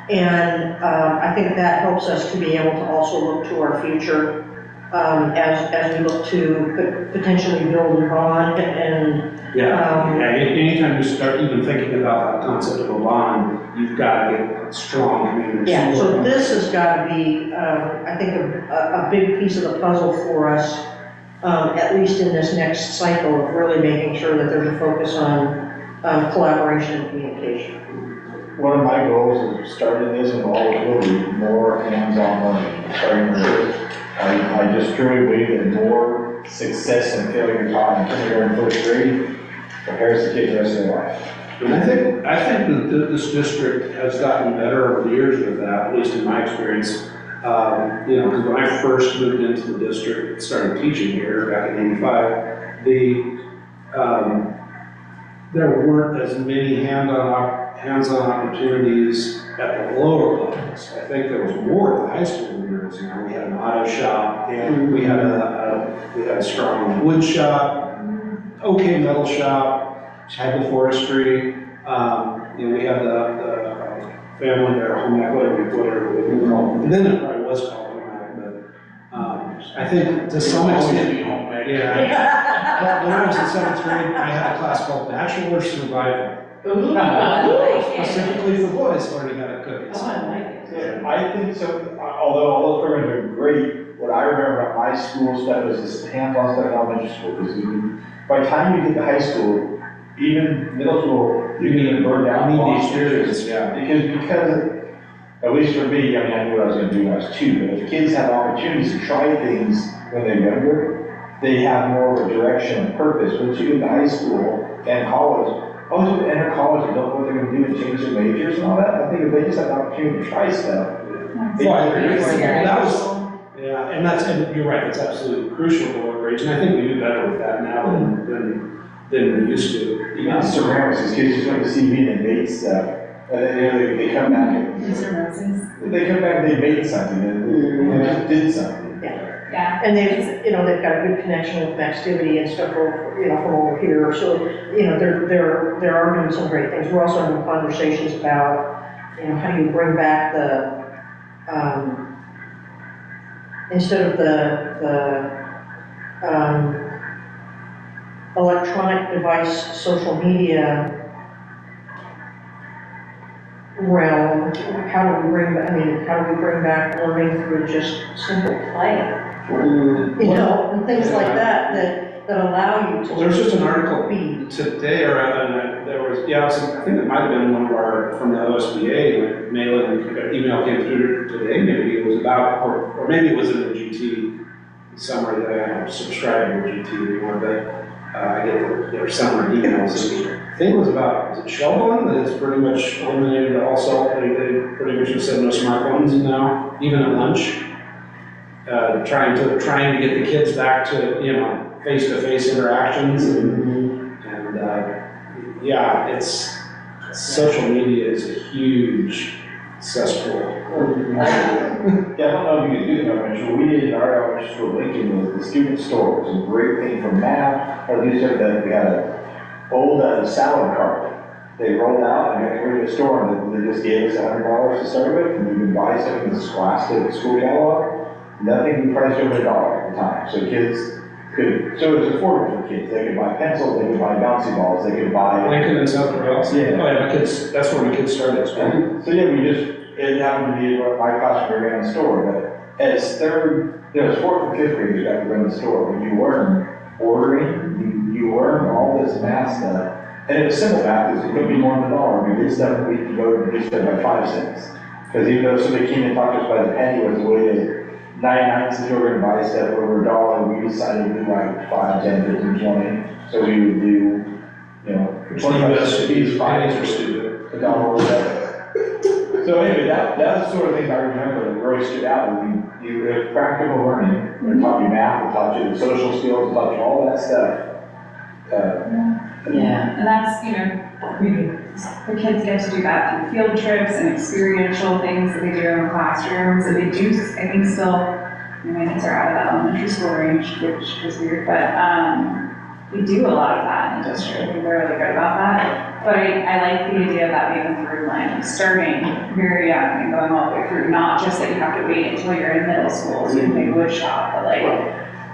And I think that helps us to be able to also look to our future as we look to potentially build and bond and Anytime you start even thinking about that concept of a bond, you've got to get strong community yeah, so support. this has got to be, I think, a big piece of the puzzle for us, at least in this next cycle of really making sure that there's a focus on collaboration and communication. One of my goals is starting this and always will be more hands-on learning, starting early. I just truly believe that more success and failure taught in kindergarten, first grade prepares the kid the rest of their life. And I think that this district has gotten better over the years with that, at least in my experience. Because when I first moved into the district and started teaching here back in '85, there weren't as many hands-on opportunities at the lower levels. I think there was more at the high school than there is now. We had an auto shop, and we had a strong wood shop, okay metal shop, had the forestry. We had the family there, home ec, whatever we call it. And then it probably was called home ec, but I think to some extent, yeah. when I was in 7th grade, I had a class called Bachelor Survival, Ooh, I like it. specifically for boys learning how to cook. Oh, I like it. Yeah, I think so, although all those programs are great, what I remember about my school stuff was this hands-on stuff in elementary school, because by the time you get to high school, even middle school, you can even burn down. You need the experience, yeah. Because, at least for me, I mean, I knew what I was gonna do when I was 2, but if kids have opportunities to try things when they're younger, they have more of a direction and purpose. Once you get to high school and college, always enter college and don't know what they're gonna do and change their majors and all that, I think if they just have the opportunity to try stuff. Well, I agree. That was, yeah, and you're right, that's absolutely crucial for what age, and I think we do better with that now than we used to. Even ceramics, these kids just went to CV and they made stuff, and then, you know, they come back and, Mr. Moses. they come back and they made something, and they just did something. Yeah. And they've, you know, they've got a good connection with Maxtivity and stuff, you know, from over here, so, you know, they're are doing some great things. We're also having conversations about, you know, how do you bring back instead of the electronic device, social media realm, how do we bring back learning through just simple play? You know, and things like that allow you to. Well, there's just an article be. today, there was, I think it might have been one of our, from the OSBA, email came through today, maybe it was about, or maybe it was in the GT summary that I subscribed to GT anymore, but I get their summary emails. And I think it was about, was it Shelburne, that has pretty much eliminated all cell, they pretty much just said no smartphones now, even at lunch. Trying to get the kids back to, you know, face-to-face interactions and yeah, social media is a huge cesspool. Yeah, I don't know if you could do that, I'm sure we did in our elementary school, Lincoln, was the student store, it was a great thing for math, or they said that we had an old salad cart. They rolled out and got rid of the store, and they just gave us $100 to start with, and you could buy something in the Scholastic school catalog. Nothing priced over $1 at the time, so kids could, so it was affordable for kids. They could buy pencils, they could buy bouncy balls, they could buy. Lincoln and South Carolina? Yeah. Oh yeah, my kids, that's where my kids started spending. So yeah, it happened to be my classroom ran the store, but as fourth and fifth graders got to run the store, when you learn ordering, you learn all this math stuff. And it was simple math, because it couldn't be more than $1. We did stuff, we could go and do stuff by 5 cents. Because even though somebody came and talked to us by the penny was the way to 99 cents, we were going to buy stuff over $1, we decided to do like 5, 10, 15, 20. So we would do, you know, 25 cents, 5 for student. $1 or whatever. So anyway, that's the sort of things I remember that really stood out. You had practical learning, it taught you math, it taught you the social skills, it taught you all that stuff. Yeah, and that's, you know, the kids get to do that through field trips and experiential things that they do in classrooms, and they do, I think, still, my kids are out of the elementary school range, which is weird, but we do a lot of that in the district, we're really good about that. But I like the idea of that being a through line, starting very young and going all the way through, not just that you have to wait until you're in middle school so you can play wood shop, but like,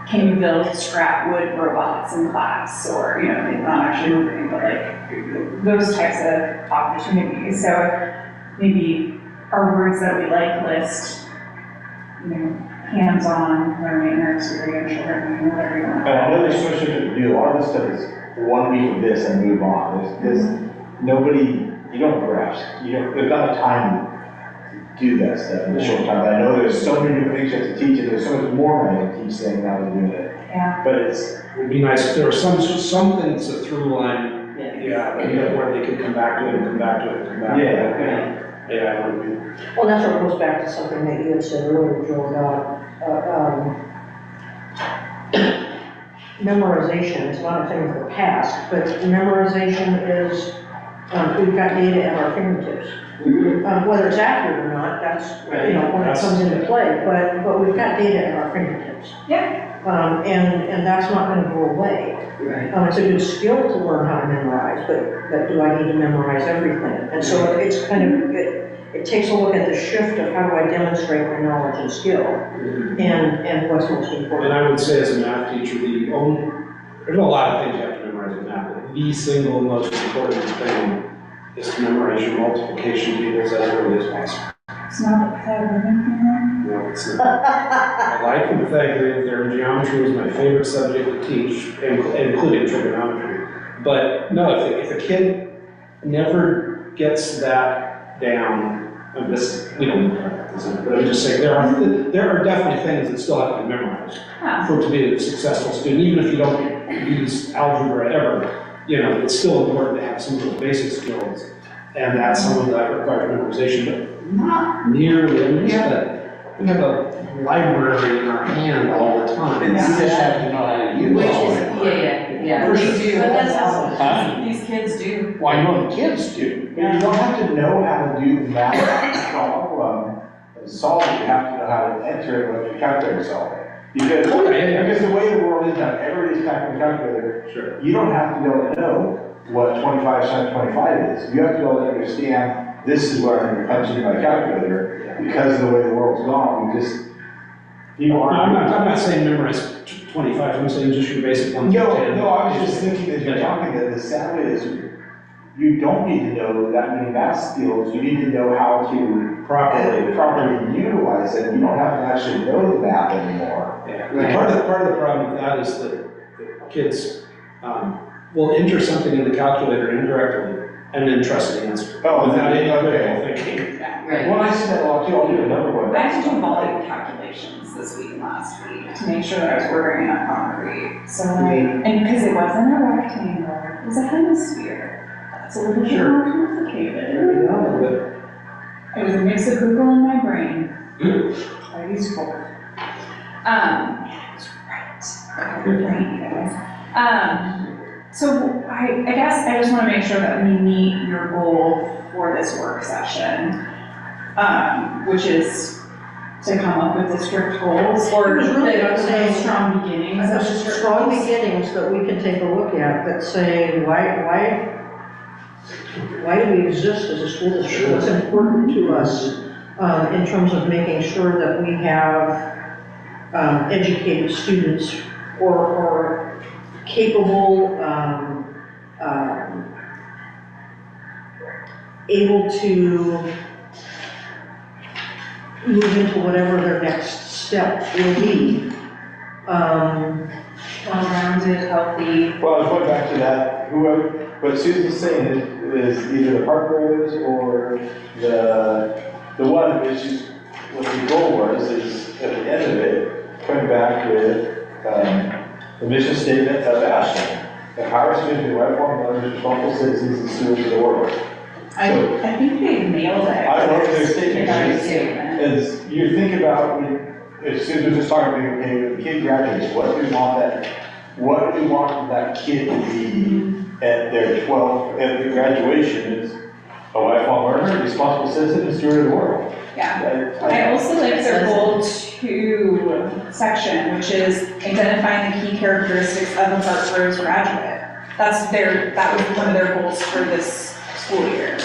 can you build scrap wood robots in class, or, you know, not actually moving, but like those types of opportunities. So maybe our words that we like list, you know, hands-on learning or experiential learning, whatever you want. And I know there's so much to do, a lot of this stuff is 1 week of this and move on. You don't grasp, there's not a time to do that stuff in a short time. But I know there's so many different things you have to teach, and there's so much more I have to teach them now than doing it. Yeah. But It would be nice if there was something that's a through line, where they could come back to it and come back to it and come back to it. Yeah, it would be. Well, that's what goes back to something that you had said earlier, Joe, about, memorization. It's not a thing of the past, but memorization is, we've got data at our fingertips. Whether it's accurate or not, that's, you know, when it comes into play, but we've got data at our fingertips. Yeah. And that's not gonna go away. Right. It's a good skill to learn how to memorize, but do I need to memorize everything? And so it's kind of, it takes a look at the shift of how do I demonstrate my knowledge and skill, and what's most important. And I would say as a math teacher, there's a lot of things you have to memorize in math, but the single most important thing is to memorize your multiplication tables as early as possible. It's not the Pythagorean theorem. No, it's not. I like the Pythagorean theorem. Geometry was my favorite subject to teach, including trigonometry. But no, if a kid never gets that down, we don't need to talk about this, but I'm just saying there are definitely things that still have to be memorized for it to be a successful student, even if you don't use algebra ever. It's still important to have some of those basic skills, and that some of that requires memorization, but not nearly. I mean, we have a library in our hand all the time. You just have to know how to use Which all is, of it. yeah, They they do. do, but that's also. Huh? These kids do. Well, I know the kids do. But you don't have to know how to do the math problem and solve it, you have to know how to enter it with your calculator solve it. Because, because the way the world is now, everybody's typing a calculator, Sure. you don't have to be able to know what 25 times 25 is. You have to be able to understand, this is what I'm going to punch into my calculator, because of the way the world's gone, people No, aren't. I'm not saying memorize 25, I'm saying just your basic ones. No, I was just thinking as you're talking that the sad way is, you don't need to know that many math skills, you need to know how to properly utilize it, you don't have to actually know the math anymore. Yeah. Part of the problem with that is that kids will enter something in the calculator incorrectly and then trust the answer. Oh, without any okay. critical thinking. Right. Well, I see that a lot too, I'll do another one. I had to do volume calculations this week and last week to make sure that I was ordering enough concrete. So, and because it wasn't a rectangle, it was a hemisphere. That's a little bit more complicated. It was a mix of Google and my brain. I used both. That's right. Good brain, you guys. So I guess I just want to make sure that we meet your goal for this work session, which is to come up with district goals or It was really about the saying- strong beginnings of district Strong goals. beginnings that we can take a look at that say, why do we exist as a school district? What's important to us in terms of making sure that we have educated students or capable, able to move into whatever their next step will be. Well-rounded, healthy. Well, I was going back to that, what Susan's saying is either the park roads or the one which is, what the goal was, is at the end of it, coming back with, the mission statement of Ashland. Empower students to be lifelong learners, responsible citizens, and stewards of the world. I think they nailed it. I love their statement. Their statement. As you think about, as Susan was just talking about, okay, when the kid graduates, what do we want that kid to be at their 12th, at their graduation is a lifelong learner, responsible citizen, and steward of the world. Yeah. I also like their goal 2 section, which is identifying the key characteristics of a Park Rose graduate. That was one of their goals for this school year.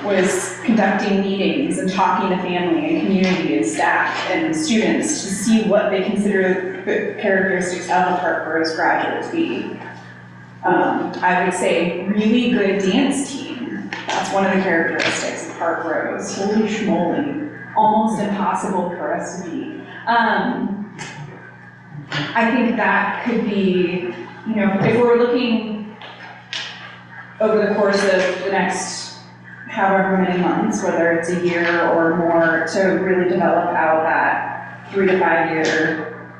Was conducting meetings and talking to family and community and staff and students to see what they consider the characteristics of a Park Rose graduate to be. I would say really good dance team. That's one of the characteristics of Park Rose. Holy schmoly, almost impossible for us to be. I think that could be, if we're looking over the course of the next however many months, whether it's a year or more, to really develop out that 3 to 5 year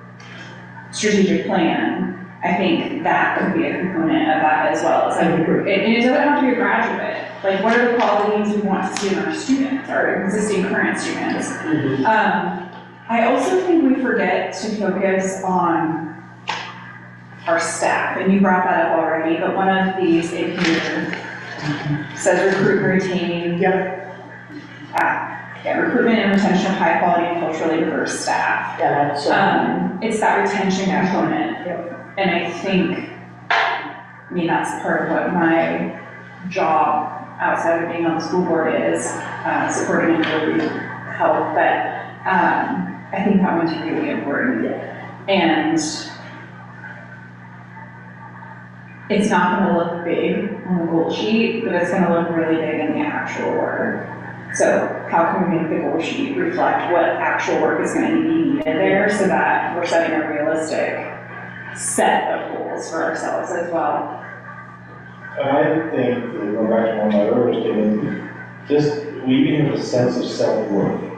strategic plan. I think that could be a component of that as well. It's like, it doesn't have to be a graduate. Like, what are the qualities we want to see in our students, our existing current students? I also think we forget to focus on our staff, and you brought that up already, but one of these in here says recruit and retain. Recruitment and retention of high quality and culturally diverse staff. Yeah, that's. It's that retention component. And I think, that's part of what my job outside of being on the school board is, supporting employee health, but I think that one's really important. And it's not gonna look big on the goal sheet, but it's gonna look really big in the actual work. So how can we make the goal sheet reflect what actual work is gonna be needed there so that we're setting a realistic set of goals for ourselves as well? And I think, going back to one of my earlier statements, just weaving a sense of self-worth.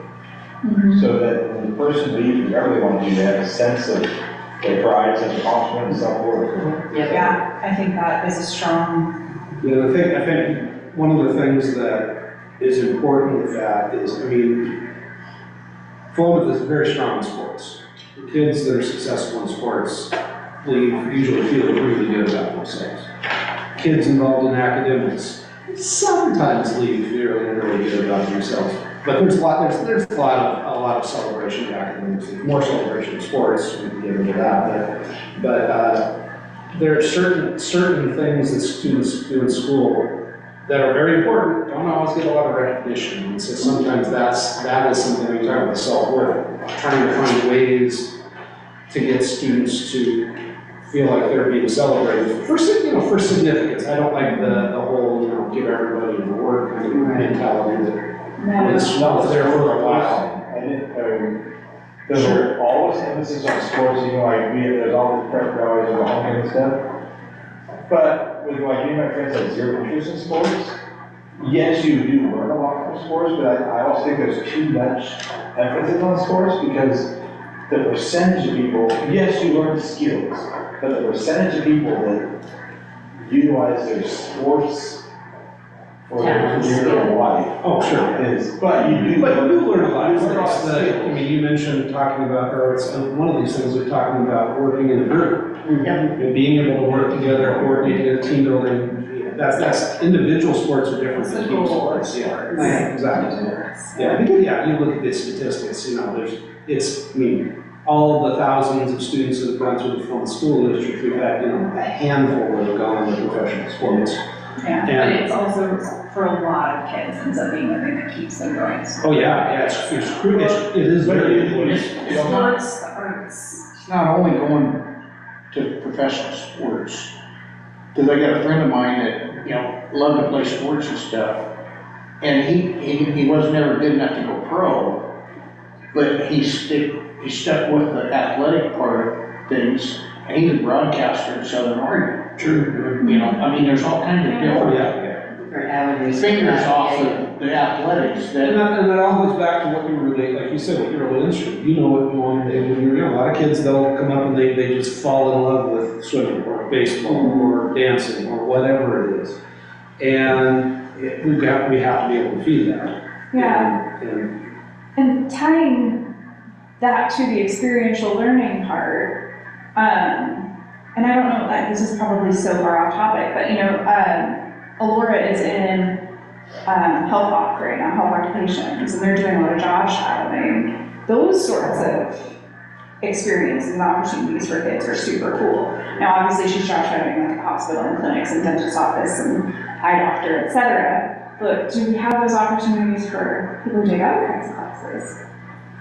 So that when the person leaves, wherever they want to do, they have a sense of their pride, sense of accomplishment, and self-worth. Yeah, I think that is a strong, Yeah, I think one of the things that is important with that is, I mean, Philomath is very strong in sports. The kids that are successful in sports usually feel really good about themselves. Kids involved in academics sometimes leave feeling really good about themselves. But there's a lot of celebration in academics, more celebration in sports, we can get into that, but there are certain things that students do in school that are very important, don't always get a lot of recognition. And so sometimes that is something we talk about self-worth, trying to find ways to get students to feel like they're being celebrated for significance. I don't like the whole, give everybody an award kind of mentality that is there for a while. There's always emphasis on sports, there's all this prep rallies and all kind of stuff. But with me and my friends have zero interest in sports, yes, you do learn a lot from sports, but I also think there's too much emphasis on sports because the percentage of people, yes, you learn skills, but the percentage of people that utilize their sports for their career or life. Oh, sure. Is, but you do learn a lot of things. You mentioned talking about, or it's one of these things we're talking about, working in a group. Being able to work together, coordinating, team building. That's individual sports are different than team sports. Yeah, right. Exactly. Yeah, because you look at the statistics. All of the thousands of students that have gone through the Philomath School District, we've had, a handful that have gone into professional sports. yeah, but it's also, for a lot of kids, ends up being the thing that keeps them going. Oh, yeah, it is very important. Sports, the arts. It's not only going to professional sports, because I got a friend of mine that, loved to play sports and stuff, and he was never good enough to go pro, but he stuck with the athletic part of things, and he's a broadcaster in Southern Oregon. True. There's all kinds of different fingers off of the athletics that. And that all goes back to what you relate, like you said, what you're really interested in. You know what you want to do when you're young. A lot of kids, they'll come up and they just fall in love with swimming or baseball or dancing or whatever it is. And we have to be able to feed that. Yeah. And tying that to the experiential learning part, and I don't know, this is probably so far off topic, but Alora is in health oc right now, health occupations, and they're doing a lot of job shadowing. Those sorts of experiences and opportunities for kids are super cool. Now, obviously, she's job shadowing like a hospital and clinics and dentist office and eye doctor, et cetera. But do we have those opportunities for people who take other kinds of classes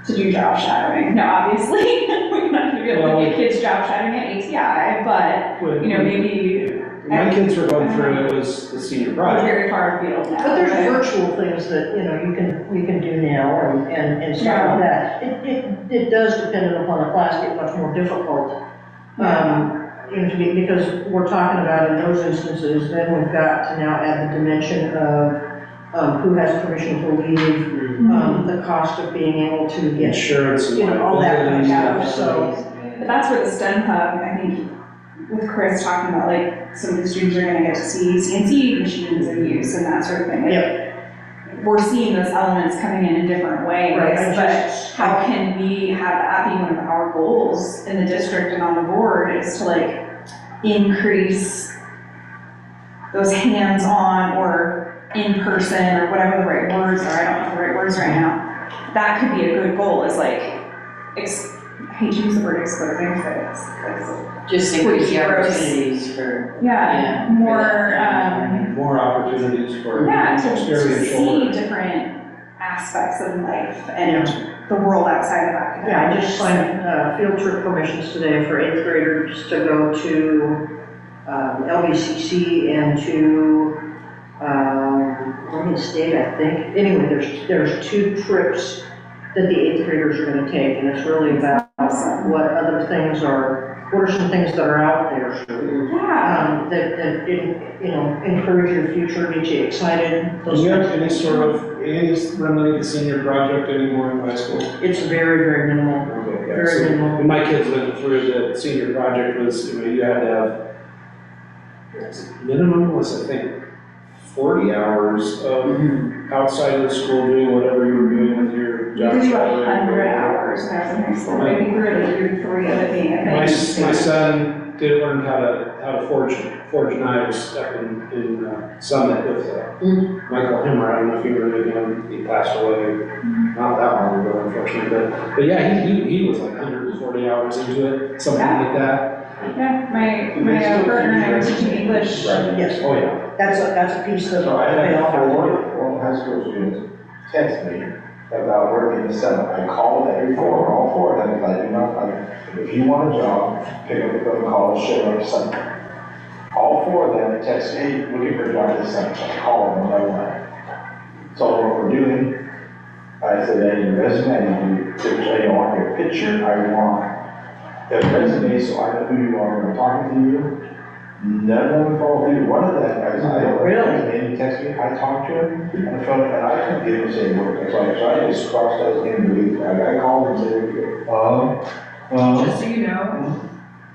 to do job shadowing? Now, obviously, we're not going to be able to get kids job shadowing at ATI, but maybe. My kids were going through, it was the senior project. Very far afield now. But there's virtual things that, you can do now and stuff like that. It does, depending upon the class, get much more difficult. Because we're talking about in those instances, then we've got to now add the dimension of who has permission to leave, the cost of being able to get insurance, all that kind of stuff, so. But that's where the STEM Hub, I think, with Chris talking about, like, some of the students are gonna get to see CNC machines in use and that sort of thing. We're seeing those elements coming in different ways, but how can we have that be one of our goals in the district and on the board is to, like, increase those hands-on or in-person or whatever the right words are, I don't know the right words right now. That could be a good goal, is like, I hate to use the word exposing, but it's Just increase the opportunities for. more opportunities for to experiential see learning. different aspects of life and the world outside of academics. Yeah, I just signed field trip permissions today for 8th graders to go to LVCC and to, Oregon State, I think. Anyway, there's 2 trips that the 8th graders are gonna take, and it's really about what other things what are some things that are out there Yeah. that you know, encourage your future, get you excited. Do you have any sort of, any remedy the senior project anymore in high school? It's very, very minimal, Okay, yeah, very so minimal. when my kids went through the senior project was, you know, you had to have, minimum was, I think, 40 hours of outside of the school doing whatever you were doing with your We job. could do 100 hours when I was in high school, maybe we were able to do 3 of it being a My thing. son did learn how to forge knives up in Summit with Michael Hemmer. I don't know if you remember him, he passed away not that long ago, unfortunately, but yeah, he was like 140 hours into it, something like that. Yeah, my partner and I were teaching English. Yes, Oh, yeah. that's a piece that So I they had all have to do. 4 high school students text me about working the summer. I called all 4 of them, because I do not, if you want a job, pick up the phone, call, show up Sunday. All 4 of them text me, hey, looking for a job this summer. I call them, no one. So what we're doing, I said, I need a resume, I need your picture, I want your picture, I want a resume, so I know who you are when I'm talking to you. None of them fall through. One of them, Really? he texted me, I talked to him on the phone, and I couldn't get him to say what it's like, so I just crossed those in the week. I called him and said, Just so you know,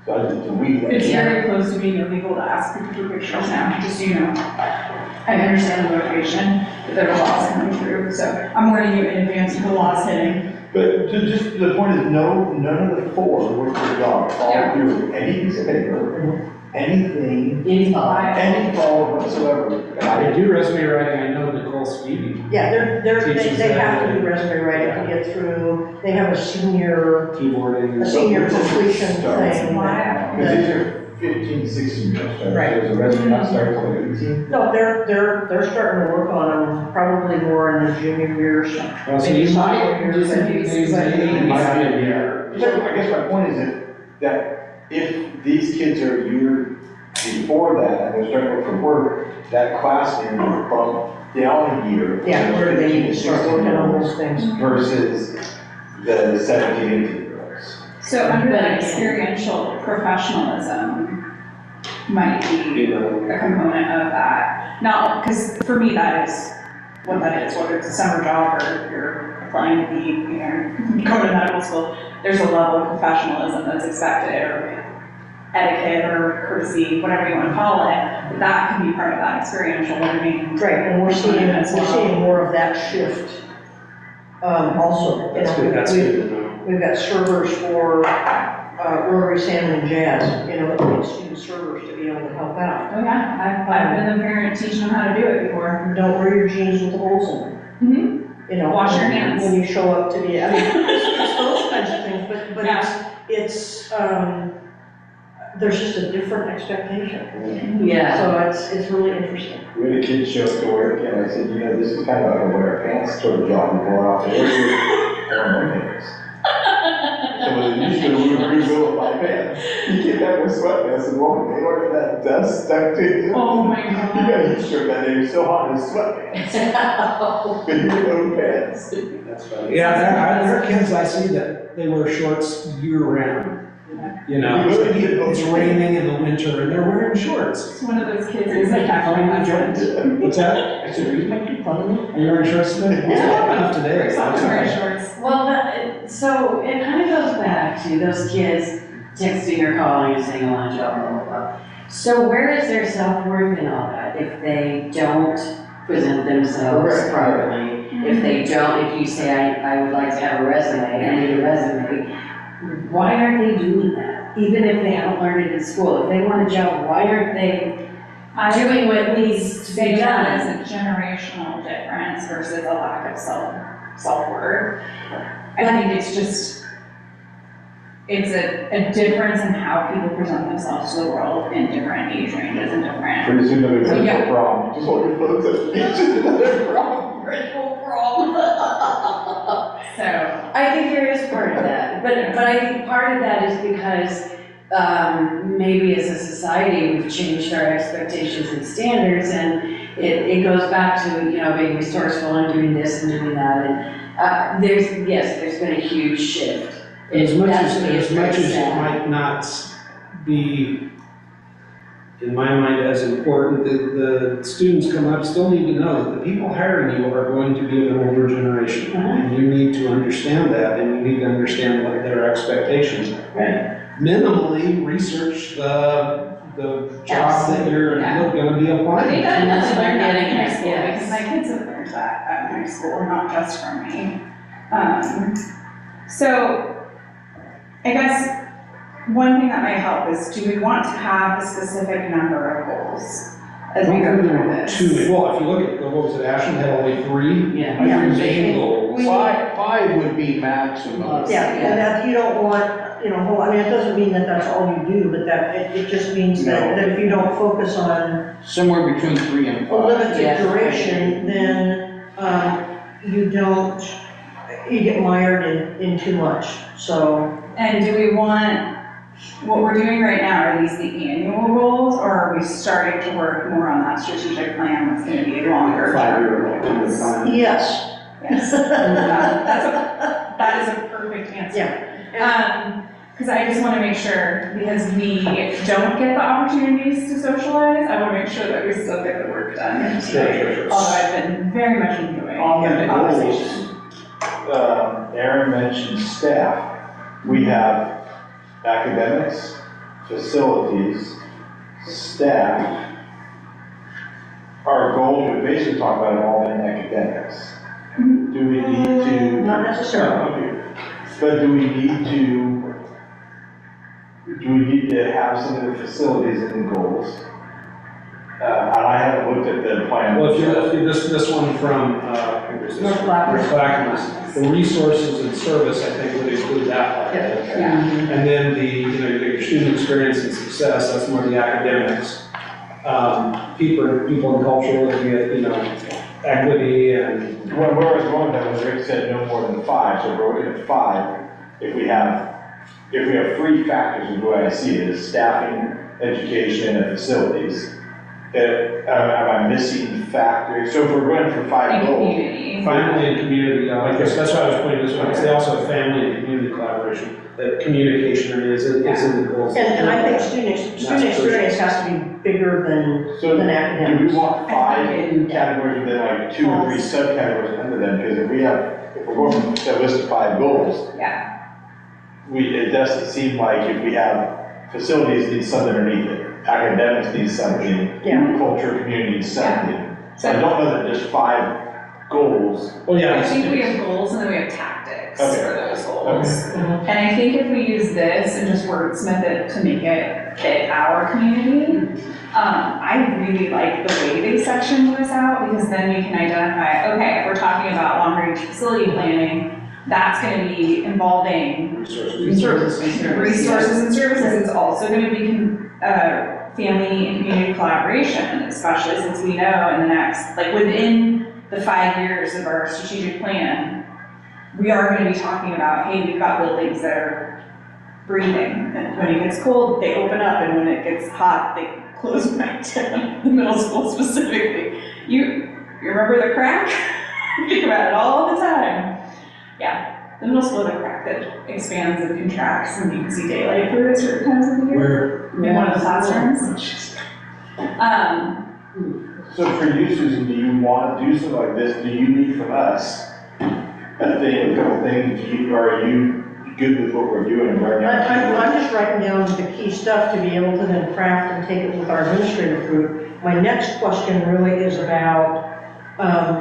so I just delete that. it's very close to being illegal to ask people for pictures now, just so you know. I understand the motivation, but there are laws coming through, so I'm warning you in advance of the laws hitting. But just, the point is, none of the 4 work for the job, all through any piece of paper, anything, any fall whatsoever. And I do resume writing, I know Nicole Stevie. Yeah, they Teaches have to that. do resume writing to get through, they have a senior Keyboarding. completion thing. Wow. Because these are 15, 16 years old, so Right. there's a resume not starting until 18. No, they're starting to work on them probably more in the junior years. Well, so you might do some things that It might be a you year. So I guess my point is that if these kids are a year before that, and they're starting to look for work, that class name will bump down a year. Yeah, where they need to start working on those things. Versus the 17, 18-year-olds. So under that experiential professionalism might be a component of that. Not, because for me, that is what that is, whether it's a summer job or you're applying to be, you know, go to medical school, there's a level of professionalism that's expected, or etiquette or courtesy, whatever you want to call it, that can be part of that experiential learning. Right, and we're seeing more of that shift, also. You That's know, good, that's good to know. We've got servers for, Rotary Salmon and Jazz, you know, it needs student servers to be able to help out. Oh yeah, I've been the parent teaching them how to do it before. Don't wear your jeans with the holes in them. Mm-hmm. You know. Wash your hands. When you show up to be, I mean, it's those kinds of things, but Yeah. it's, there's just a different expectation. Yeah. So it's really interesting. We had a kid show up to work, and I said, you know, this is kind of like a wear pants sort of job, you pull it off, and wear pants. So when you should rebuild my pants, you came back with sweatpants and walking, they look at that dust stuck to you. Oh my You got God. heat stroke that day, you're so hot in sweatpants. But your own pants. That's funny. Yeah, there are kids I see that they wear shorts year round. You know, it's raining in the winter and they're wearing shorts. It's one of those kids who's like tackling my friend. What's that? I said, are you making fun of me? Are you wearing shorts today? Yeah. Enough today. Someone's wearing shorts. Well, so it kind of goes back to those kids texting or calling and saying, I want a job, blah, blah, blah. So where is their self-worth in all that if they don't present themselves Correct. properly? If they don't, if you say, I would like to have a resume, I need a resume, why aren't they doing that? Even if they haven't learned it in school, if they want a job, why aren't they doing what needs to Say be that done? as a generational difference versus a lack of self-worth. I think it's just, it's a difference in how people present themselves to the world in different age ranges and different. Pretty soon there'll be So, yeah. a problem, just hold your phones at the beach and another problem. So, I think there is part of that, but I think part of that is because maybe as a society, we've changed our expectations and standards, and it goes back to, being resourceful and doing this and doing that, and, there's been a huge shift. As much That's as, me, it's as much very as it sad. might not be, in my mind, as important, the students come up still need to know that the people hiring you are going to be an older generation. And you need to understand that, and you need to understand what their expectations are. Right. Minimally research the job that you're Yeah. gonna be But applying they to. definitely learn that in Yes. high school, because my kids have learned that at high school, not just from me. So, I guess, one thing that might help is, do we want to have a specific number of goals as we go through this? Well, if you look at, what was it, Ashland had only 3 Yeah. main goals. Five would be maximum. Yeah, and that you don't want, it doesn't mean that that's all you do, but that, it just means that, No. that if you don't focus on Somewhere between 3 and a 5. limited Yeah. duration, then, you get mired in too much, so. And do we want, what we're doing right now, are these the annual goals, or are we starting to work more on that strategic plan that's gonna be longer? 5-year goals. Yes. Yes. That is a perfect answer. Because I just want to make sure, because we don't get the opportunities to socialize, I want to make sure that we still get the work done. Sure. Although I've been very much enjoying On the the conversation. goals, Aaron mentioned staff. We have academics, facilities, staff. Our goal, we basically talk about it all in academics. Do we need to? Not necessarily. But do we need to have some of the facilities in the goals? And I haven't looked at the plan. Well, if you look at this one from, North Clackamas. Clackamas, the resources and service, I think, would include that part. Yeah. And then your student experience and success, that's more the academics. People and culture, looking at, equity and. Where I was going with that was Rick said no more than 5, so if we're looking at 5, if we have 3 factors is the way I see it, is staffing, education, and facilities. Am I missing factors? So if we're going for 5 And goals. community. Family and community, like this, that's why I was putting this one, because they also have family and community collaboration, that communication is in the goals. And I think student experience has to be bigger So than do academics. we want 5 categories and then like 2 or 3 subcategories under them? Because if we're going from a list of 5 goals, Yeah. it doesn't seem like if we have facilities need something underneath it, academics need something, Yeah. culture, community needs something. So I So don't know that just 5 goals. Oh, yeah. I think we have goals and then we have tactics Okay. for those goals. Mhm. And I think if we use this and just wordsmith it to make it fit our community, I really like the way they sectioned this out, because then we can identify, okay, if we're talking about long-range facility planning, that's gonna be involving resources and services. It's also gonna be, family and community collaboration, especially since we know in the next, like within the 5 years of our strategic plan, we are gonna be talking about, hey, we've got buildings that are breathing, and when it gets cold, they open up, and when it gets hot, they close back down, the middle school specifically. You remember the crack? Think about it all the time. Yeah, the middle school had a crack that expands and contracts, and you can see daylight for certain times of the year. In one of the classrooms. So for you, Susan, do you want to do something like this? Do you need from us a couple things? Are you good with what we're doing and learning? I'm just writing down the key stuff to be able to then craft and take it with our administrative group. My next question really is about,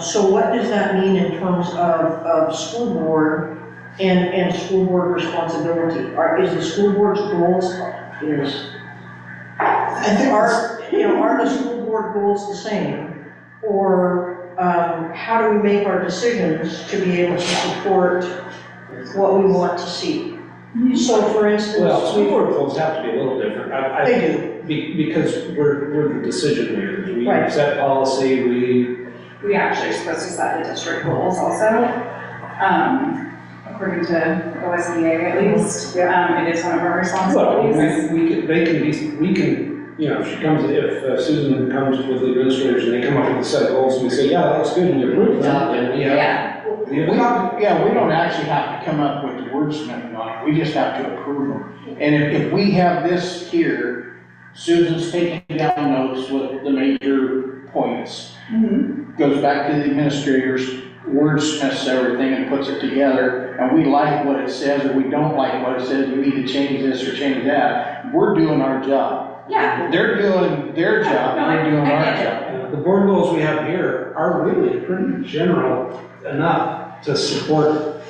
so what does that mean in terms of school board and school board responsibility? Is the school board's goals, are the school board goals the same? Or how do we make our decisions to be able to support what we want to see? So for instance, Well, school board goals have to be a little different. they do. Because we're the decision makers. We Right. set We actually are supposed to set the district goals also. according to OSBA at least. It is one of our Well, responsibilities. we can, you know, if she comes, if Susan comes with the administrators and they come up with a set of goals, and we say, yeah, that looks good, and you approve them, and we have. Yeah, We don't actually have to come up with the wordsmithing on it, we just have to approve them. And if we have this here, Susan's taking down notes with the major points. Goes back to the administrators, wordsmiths everything and puts it together, and we like what it says, or we don't like what it says, we need to change this or change that. We're doing our job. Yeah. They're doing their job, No, we're doing I our get it. job. The board goals we have here are really pretty general enough to support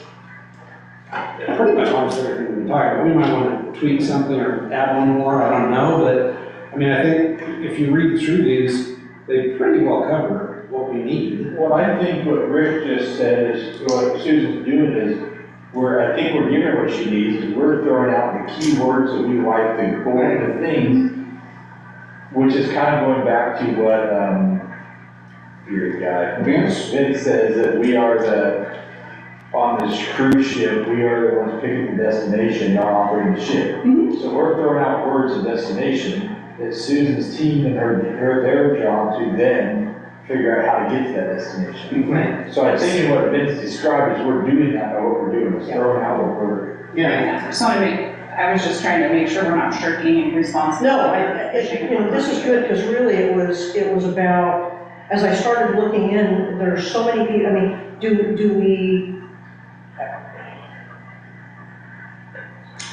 pretty much almost everything we talk about. We might want to tweak something or add one more, I don't know, but, I mean, I think if you read through these, they pretty well cover what we need. Well, I think what Rick just said is, what Susan's doing is, I think we're giving her what she needs, is we're throwing out the key words that we like, the goal, the things, which is kind of going back to what, your guy, Vince says, that we are on this cruise ship, we are the ones picking the destination, not operating the ship. So we're throwing out words of destination, it's Susan's team and their job to then figure out how to get to that destination. Right. So I think what Vince described is we're doing that by what we're doing, is throwing out what we're. Yeah. So I was just trying to make sure we're not shirking any responsibility. No, you know, this is good, because really it was about, as I started looking in, there's so many people, I mean, do we,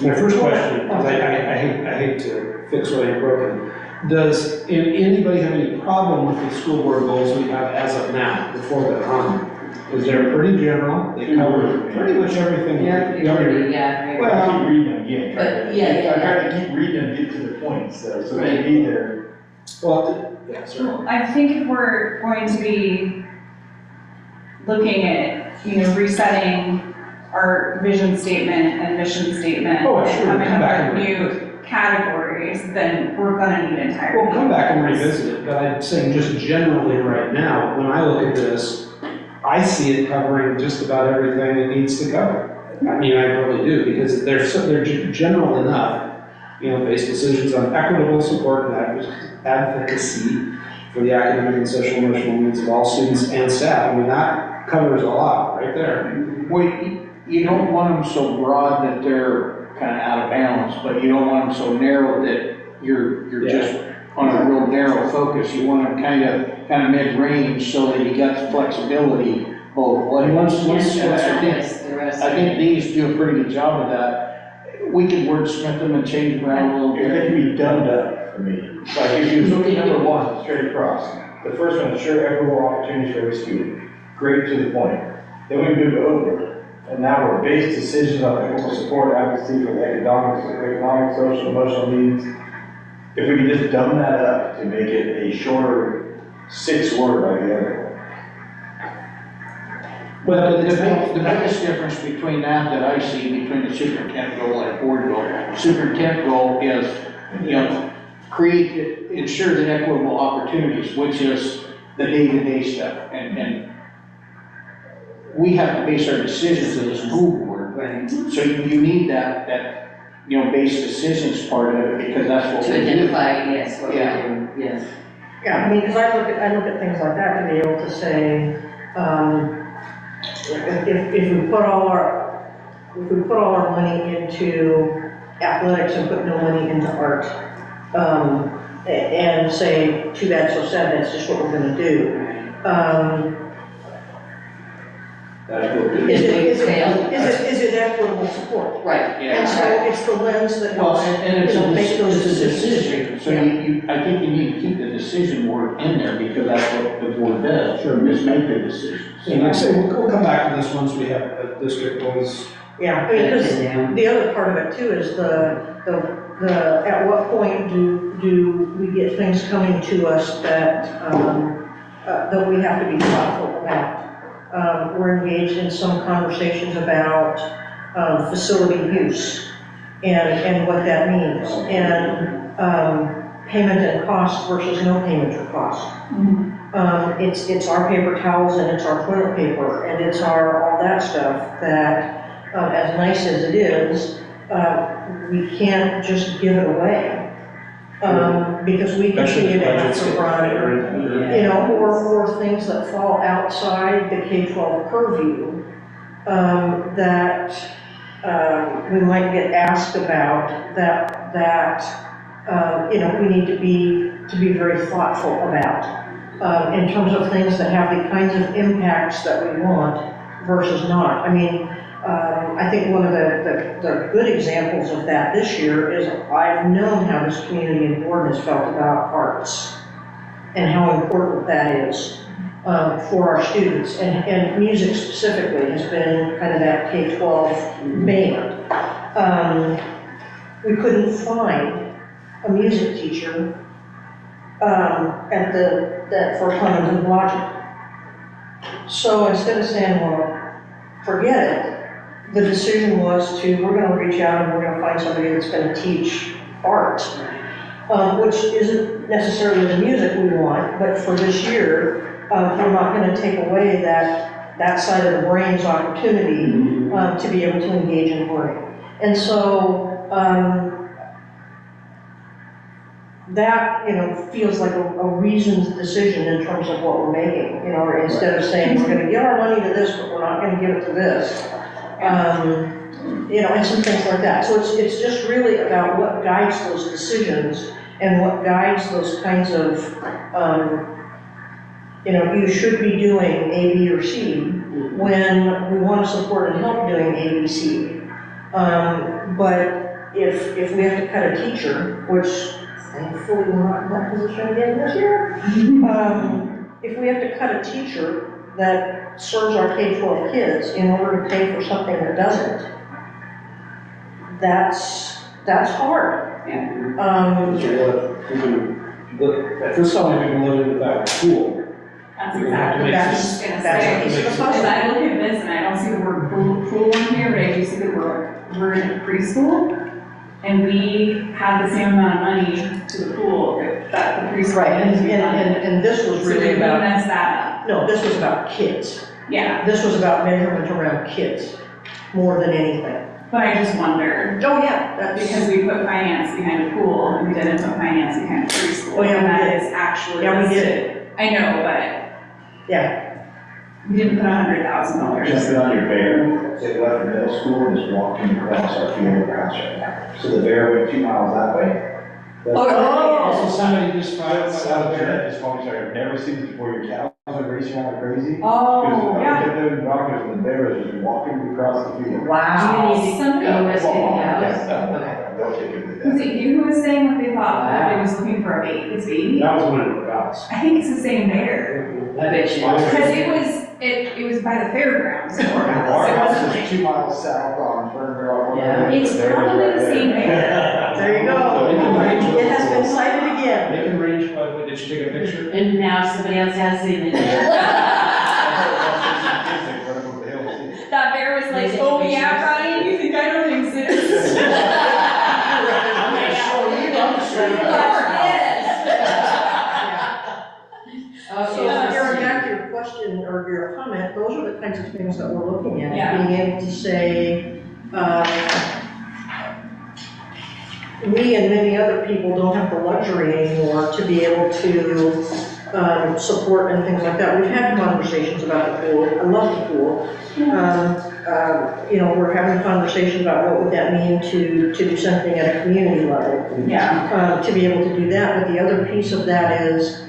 My first question, because I hate to fix what ain't broken, does anybody have any problem with the school board goals we have as of now, before the comment? Because they're pretty general, they cover pretty much everything. yeah, yeah. Well, I keep reading them again, But, yeah. I try to keep reading them, get to the points, though, so they need their. Well, yeah, certainly. I think if we're going to be looking at, you know, resetting our vision statement and mission statement. Oh, sure, and coming come back up with and new categories, then we're gonna need entire. We'll come back and revisit it, but I'm saying just generally right now, when I look at this, I see it covering just about everything it needs to cover. I mean, I really do, because they're general enough, you know, based decisions on equitable support and advocacy for the academic and social emotional needs of all students and staff. I mean, that covers a lot right there. Well, you don't want them so broad that they're kind of out of balance, but you don't want them so narrow that you're just on a real narrow focus. You want them kind of mid-range so that you got the flexibility both ways. I think these do a pretty good job of that. We can wordsmith them and change them around a little If bit. they can be dumbed up for me, like if you look at number one, straight across, the first one, ensure equitable opportunities for every student, great to the point. Then we move over, and now we're based decisions on equitable support, advocacy for the economic, social, emotional needs. If we could just dumb that up to make it a shorter 6-word like the other one. But the biggest difference between that I see between the superintendent goal and board goal, superintendent goal is, you know, ensure the equitable opportunities, which is the day-to-day stuff. And we have to base our decisions as a school board. Right. So you need that, you know, base decisions part of it, because that's what To we do. identify, yes, what Yeah. we're doing, yes. yeah, I mean, because I look at things like that to be able to say, if we put all our money into athletics and put no money into art, and say, too bad, so sad, that's just what we're gonna do. Is it equitable support? Right. And so it's the lens that Well, helps, and it's you know, make those it's a decisions. decision, so I think you need to keep the decision word in there, because that's what the board does, is make the decisions. And like I say, we'll come back to this once we have a district goals. Yeah, I mean, because the other part of it too is at what point do we get things coming to us that we have to be thoughtful about? We're engaged in some conversations about facility use and what that means, and payment and cost versus no payment or cost. It's our paper towels and it's our toilet paper and it's all that stuff that as nice as it is, we can't just give it away. Because we continue to have to run, you know, or things that fall outside the K-12 purview, that, we might get asked about, that, you know, we need to be very thoughtful about, in terms of things that have the kinds of impacts that we want versus not. I mean, I think one of the good examples of that this year is I've known how this community and board has felt about arts and how important that is for our students. And music specifically has been kind of that K-12 band. We couldn't find a music teacher for Clemens and Blodgett. So instead of saying, well, forget it, the decision was we're gonna reach out and we're gonna find somebody that's gonna teach art, which isn't necessarily the music we want, but for this year, we're not gonna take away that side of the brain's opportunity to be able to engage in learning. And so, that, you know, feels like a reasoned decision in terms of what we're making, you know, or instead of saying, we're gonna give our money to this, but we're not gonna give it to this. You know, and some things like that. So it's just really about what guides those decisions and what guides those kinds of, you know, you should be doing A, B, or C when we want to support and help doing A, B, C. But if we have to cut a teacher, which thankfully we're not in that position again this year, if we have to cut a teacher that serves our K-12 kids in order to pay for something that doesn't, that's hard. Yeah. At first, time we've been living without a pool. That's We're gonna have to exactly make what I was some- just gonna that's say. a piece of the Because puzzle. I look at this and I don't see the word pool in here, but I do see the word, we're in preschool. And we have the same amount of money to the pool that the preschool. Right, is. and this was So really we about, mess that no, this was about kids. up. Yeah, This was about measurement around kids, more than anything. but I just wonder, Oh, yeah, that's. because we put finance behind a pool and we didn't put finance behind a preschool. Oh, yeah, And we that did. is actually. Yeah, we listed. did. I know, but Yeah, we didn't put $100,000. Just on your bear, say left from middle school and just walking across our field of grass right now. So the bear went 2 miles that way. Also, somebody just filed That's out out there. there, just want to, I've never seen this before, your cows are racing around like crazy. Oh, yeah. Because the Broncos and the bear is just walking across the field. Do you need to Somebody go rescue the cows? Don't take it to Was that. it you who was saying what they thought that it was looking for his baby? That was one of the cows. I think it's the same bear. I bet you. Because it was by the fairgrounds. And It our house wasn't is like- 2 miles south on Fernville. Yeah. It's probably the same bear. there you go. It has been cited again. They can range by, did you take a picture? And now somebody else has seen it. That bear was like, They take oh pictures. yeah, Brian, you think I don't exist? I'm gonna show you, I'm gonna show you. So, Karen, back to your question or your comment, those are the kinds of things that we're looking at. Yeah. Being able to say, we and many other people don't have the luxury anymore to be able to support and things like that. We've had conversations about the pool. I love the pool. You know, we're having conversations about what would that mean to do something at a community level. Yeah, To be able to do that, but the other piece of that is,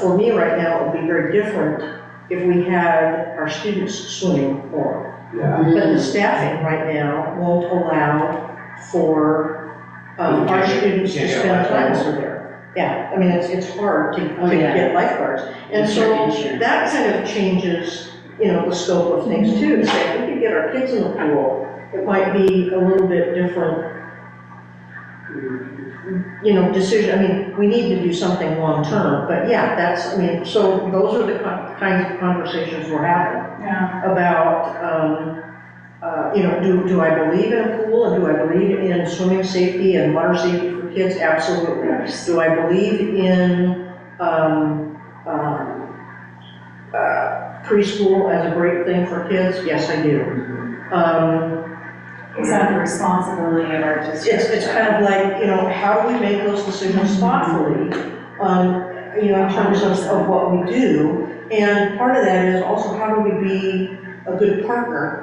for me right now, it would be very different if we had our students swimming more. Yeah. But the staffing right now won't allow for our students to spend time over there. Yeah, I mean, it's hard to Oh, yeah. get lifeguards. And so Insurance. that kind of changes, you know, the scope of things too. To say, if we could get our kids in the pool, it might be a little bit different, you know, decision. I mean, we need to do something long-term, but yeah, that's, I mean, so those are the kinds of conversations we're having yeah. about, you know, do I believe in a pool and do I believe in swimming safety and water safety for kids? Absolutely. Do I believe in preschool as a great thing for kids? Yes, I do. Is that the responsibility of our district? It's kind of like, you know, how do we make those decisions thoughtfully, you know, in terms of what we do? And part of that is also how do we be a good partner?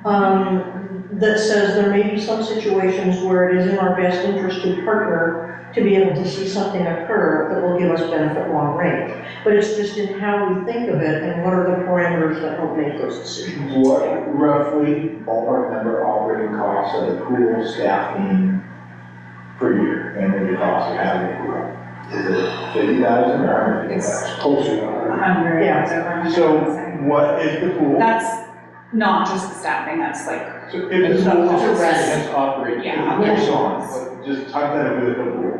That says there may be some situations where it is in our best interest to partner to be able to see something occur that will give us benefit long range. But it's just in how we think of it and what are the parameters that help make those decisions. What roughly ballpark number operating costs of the pool staffing per year, and the cost of having a pool? Is it 50,000 or 150,000? It's Closer to 100. 100. Yeah. So what if the pool? That's not just the staffing, that's like, So if It's the not, pool it's a is residence operating. Yeah. Next on, but just hypothetically with the pool,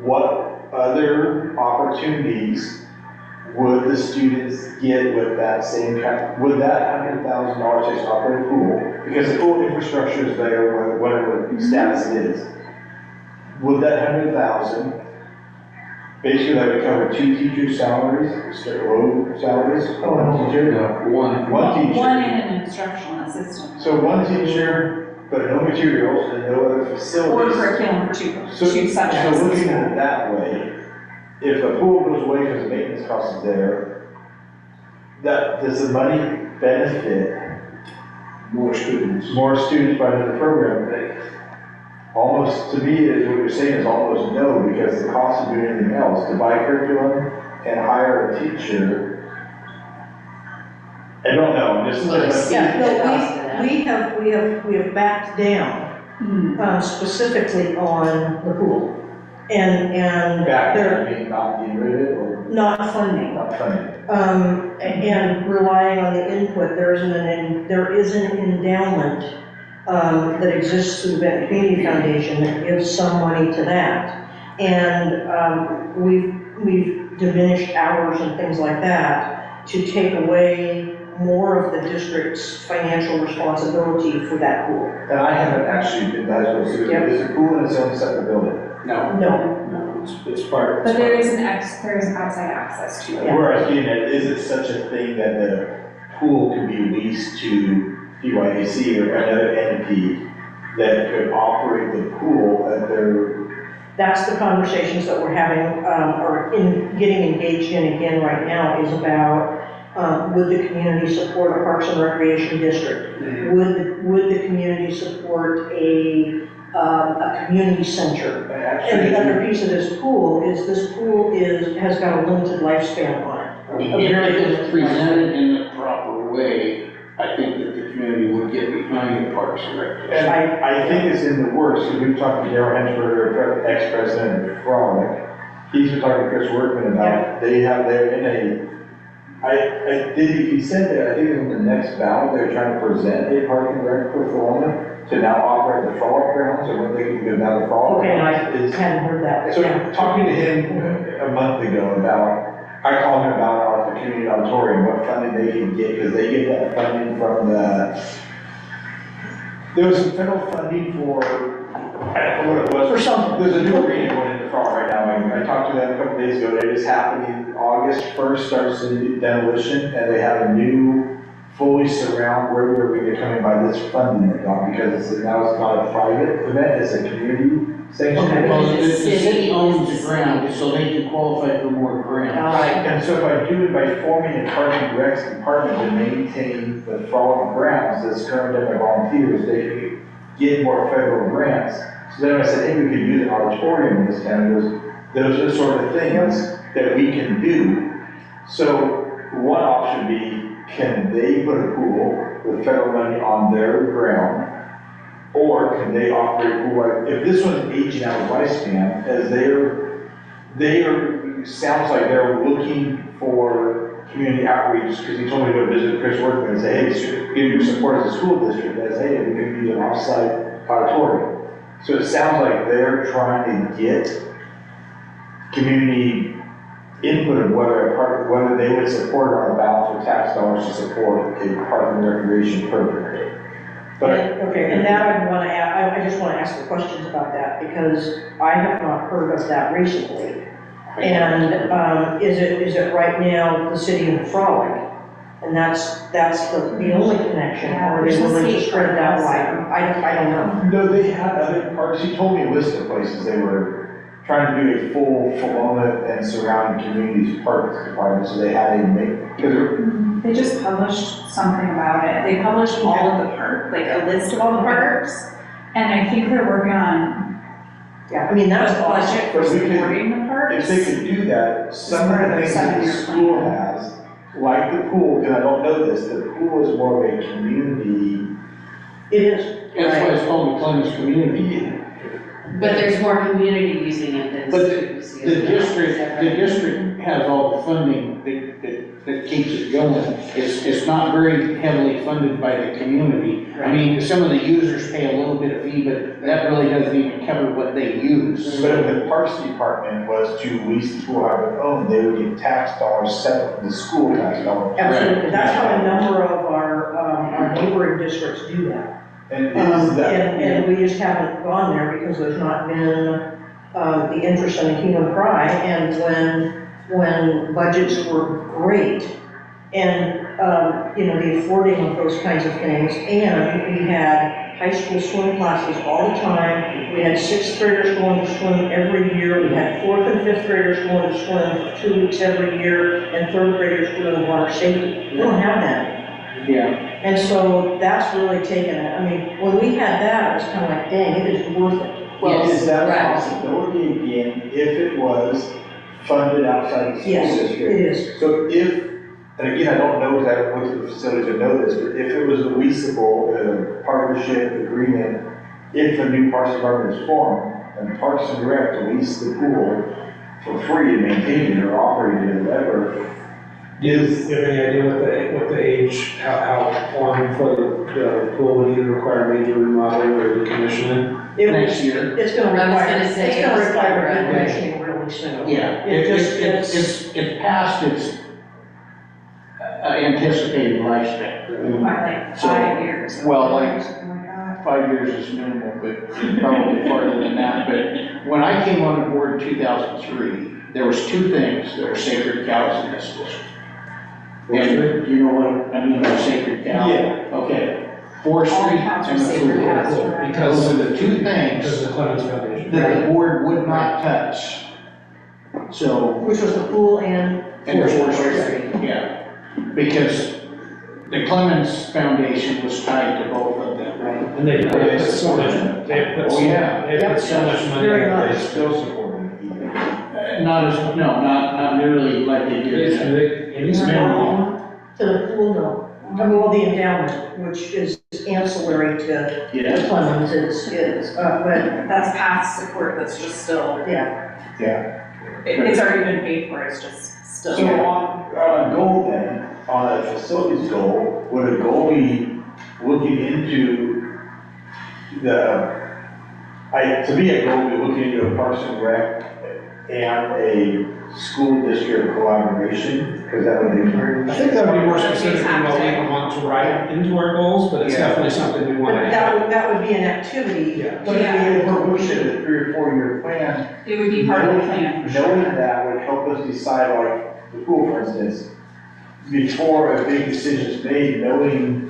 what other opportunities would the students get with that same kind, would that $100,000 just operate a pool? Because the pool infrastructure is there, whatever status it is. Would that 100,000, basically that would cover 2 teachers' salaries, low salaries, one teacher? No, one. One teacher. one in an instructional assistant. So one teacher, but no materials and no other Or facilities. curriculum for two So subjects. looking at it that way, if a pool goes away because the maintenance cost is there, does the money benefit More students. more students by the program? Almost, to me, is what you're saying is almost no, because the cost of doing anything else, to buy curriculum and hire a teacher, I don't know, I'm just. Yeah, The cost of that. no, we have backed down, Hmm. specifically on the pool. And Back, they're I mean, not getting rid of it or not funding. not funding. And relying on the input, there is an endowment, that exists through the Benton Community Foundation that gives some money to that. And, we've diminished hours and things like that to take away more of the district's financial responsibility for that pool. And I haven't actually been that close to it. Yep. Is the pool in its own separate building? No, No, no, it's part. But there is there is outside access to it. Yeah. Where I was getting at, is it such a thing that the pool could be leased to PYAC or another entity that could operate the pool at their, that's the conversations that we're having, or getting engaged in again right now is about, would the community support a Parks and Recreation district? Would the community support a community center? And the other piece of this pool has got a limited lifespan on it. A very If limited it's presented in the proper way, I think that the community would get behind the Parks and Recreation. and I think it's in the works, because we've talked to Darrell Hensberger, ex-president of Frolic. He's been talking to Chris Workman about, they're in a, he said that, I think in the next ballot, they're trying to present a park and rec for Frolic to now operate the Frolic grounds, or what they can do now the Frolic. Okay, and I grounds is- hadn't heard that. So, Yeah. talking to him a month ago about, I called him about the community auditorium, what funding they can get, because they get that funding from there was some federal funding for, I don't know what it was. For something. There's a new arena going into Frog right now, I talked to them a couple days ago, it is happening, August 1st starts the demolition, and they have a new fully surround, where we're going to come in by this funding they got, because now it's not a private event, it's a community section. Okay. Well, the City city owns is the the ground, so they can qualify for more grants. Right. And so if I do it by forming a Park and Recs department to maintain the Frolic grounds that's currently done by volunteers, they could get more federal grants. So then I said, hey, we could use an auditorium in this town, those are the sort of things that we can do. So one option would be, can they put a pool with federal money on their ground? Or can they operate a pool, like, if this one's aging out of lifespan, as sounds like they're looking for community outreach, because he told me to go visit Chris Workman and say, hey, give your support as a school district, as, hey, we can use an off-site auditorium. So it sounds like they're trying to get community input of whether they would support on the ballot for tax dollars to support a park and recreation program. But Okay, and that I just want to ask the questions about that, because I have not heard of that recently. And, is it right now the city of Frolic And that's the only connection, or are they willing to spread that wide? I don't know. No, they had other parks, he told me a list of places they were trying to do a full Pomona and surrounding communities parks department, so they had a make, because They just published something about it. They published all of the park, like a list of all the parks. And I think they're working on Yeah, I mean, that's the awesome. budget for But we could- supporting the if parks. they could do that, some of part of the their things that the 7-year school plan. has, like the pool, because I don't know this, the pool is more of a community. It is. That's why it's called the Clemens Community. But there's more community using it than But students. The district has all the funding that keeps it going. It's not very heavily funded by the community. I mean, some of the users pay a little bit of fee, but that really doesn't even cover what they use. But if the parks department was to lease the pool out of their own, they would get tax dollars separate from the school tax dollars. Absolutely, that's how a number of our neighboring districts do that. And is that? And we just haven't gone there because there's not been, the interest and the hue and cry, and when budgets were great, and, the affording of those kinds of things, and we had high school swim classes all the time, we had sixth graders going to swim every year, we had fourth and fifth graders going to swim for 2 weeks every year, and third graders doing water safety. We don't have that. Yeah. And so that's really taken it. I mean, when we had that, it was kind of like, dang, it is worth it. Well, Yes, is that a right. possibility again, if it was funded outside the school Yes, district? it is. So if, and again, I don't know, because I haven't went to the facility to know this, but if it was a leasable, partnership agreement, if a new Parks Department is formed, and Parks and Rec to lease the pool for free and maintain it or operate it or whatever, Do you have any idea what the age, how long before the pool would either require major remodeling or decommissioning? Next year. It's gonna I was require, gonna say, it's gonna it's require like, decommissioning really soon. Yeah, it's past its anticipated lifespan. Like So, 5 years. well, like- Something like that. 5 years is minimal, but probably farther than that. But when I came on board in 2003, there was 2 things that were sacred cows in this district. And you know what I mean by sacred cow? Yeah. Okay. Forestry All cows are and the sacred food. cows. Those are the 2 Because things of the Clemens Foundation. that the board would not touch. So, Which was the pool and. and the forestry, yeah. Because the Clemens Foundation was tied to both of them. Right. And they put so much, Oh, yeah. they put so much money. Very into much. it's this. still supporting it. Not as, no, not nearly like they It's did. big, and it's minimal. To the pool, no. I mean, well, the endowment, which is ancillary to Yeah. the Clemens, but, That's past support, that's just still, yeah. it's already been paid for, it's just So still. on a goal then, on a facilities goal, would a goal be looking into to me, a goal would be looking into a Parks and Rec and a school district collaboration, because that would be. I think that would be more specific than what we want to write into our goals, but it's Yeah. definitely something we want But to that have. that would be an activity. Yeah. But if we're pushing a 3 or 4 year plan, It would be part of the plan for knowing sure. that would help us decide, like the pool, for instance, before a big decision's made, knowing,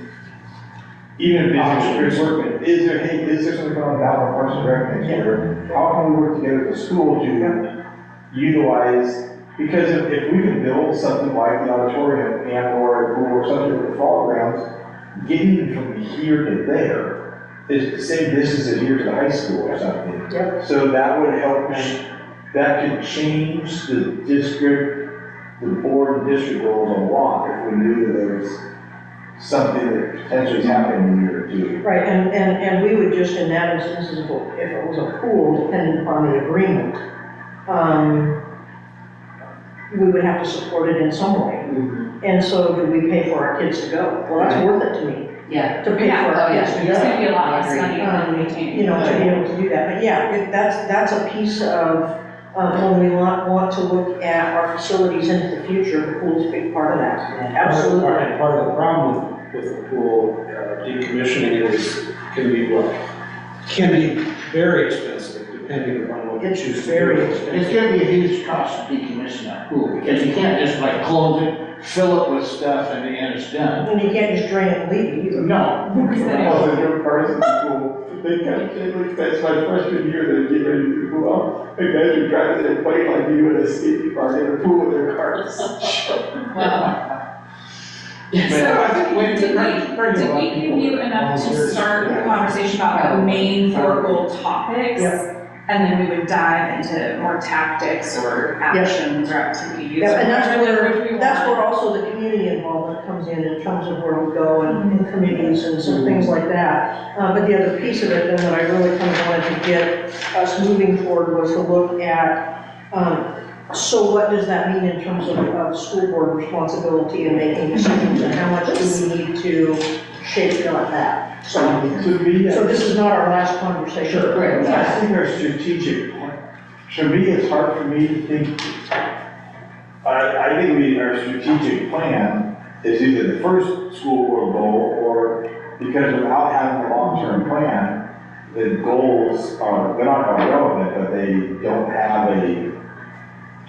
even if it's working, is there something going on down in Parks and Rec next year? How can we work together with the school to utilize, because if we can build something like the auditorium and or a pool or something with the fall grounds, getting from here to there is the same distance as here to the high school or something. Yep. So that would help, that could change the district, the board and district goals a lot if we knew that there was something that potentially is happening in a year or 2. Right, and we would just, in that instance, if it was a pool, depending upon the agreement, we would have to support it in some way. And so do we pay for our kids to go? Well, that's worth it to me, Yeah. to pay for Yeah, our oh, kids yeah. to It's go. gonna be a lot less I agree. money than maintaining. To be able to do that, but yeah, that's a piece of, when we want to look at our facilities into the future, the pool's a big part of that. Absolutely. And part of the problem with the pool decommissioning is, can be very expensive, depending upon what you It's choose to very do. expensive. It's gonna be a huge cost to decommission that pool, because you can't just like close it, fill it with stuff, and it's done. And you can't just drain it and leave it either. No. Well, the different parts of the pool, they kind of, that's my freshman year, they get ready to do the pool out. The guys are driving their plane like you do at a skate park, in a pool with their cars. Wow. But I think when- Did we give you enough to start a conversation about the main four goal topics? Yeah. And then we would dive into more tactics or actions or activities. Yeah, and that's or whatever we that's want. where also the community involvement comes in terms of where we go and committees and some things like that. But the other piece of it then that I really kind of wanted to get us moving forward was to look at, so what does that mean in terms of school board responsibility and making decisions, and how much do we need to shape that? So To me, so this is not our last conversation. I think our strategic, to me, it's hard for me to think, I think our strategic plan is either the first school board goal, or because without having a long-term plan, the goals are, they're not irrelevant, but they don't have a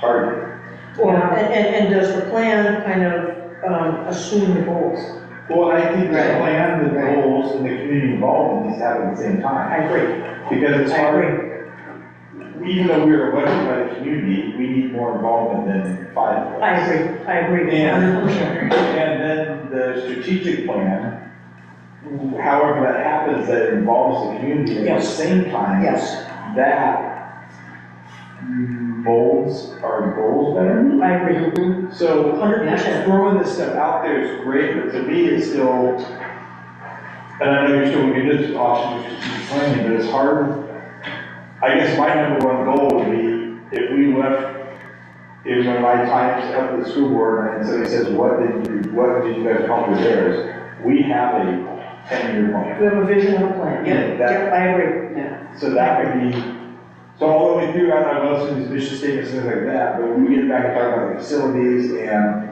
target. Well, and does the plan kind of assume the goals? Well, I think the plan, the goals, and the community involvement needs to happen at the same time. I agree. Because it's I hard, agree. even though we're elected by the community, we need more involvement than 5 of us. I agree, And, 100%. and then the strategic plan, however that happens, that involves the community at the Yes. same time. Yes, That molds our goals better. I agree, So 100%. throwing this stuff out there is great, but to me, it's still, and I know you're still looking at this option of strategic planning, but it's hard. I guess my number one goal would be, if we left, if one of my times up at the school board and somebody says, what did you guys accomplish theirs? We have a 10-year plan. We have a vision and a plan, Yeah, yeah, that- yeah, I agree. So that would be, so all the way through, I know most of these mission statements and things like that, but when we get back and talk about the facilities, and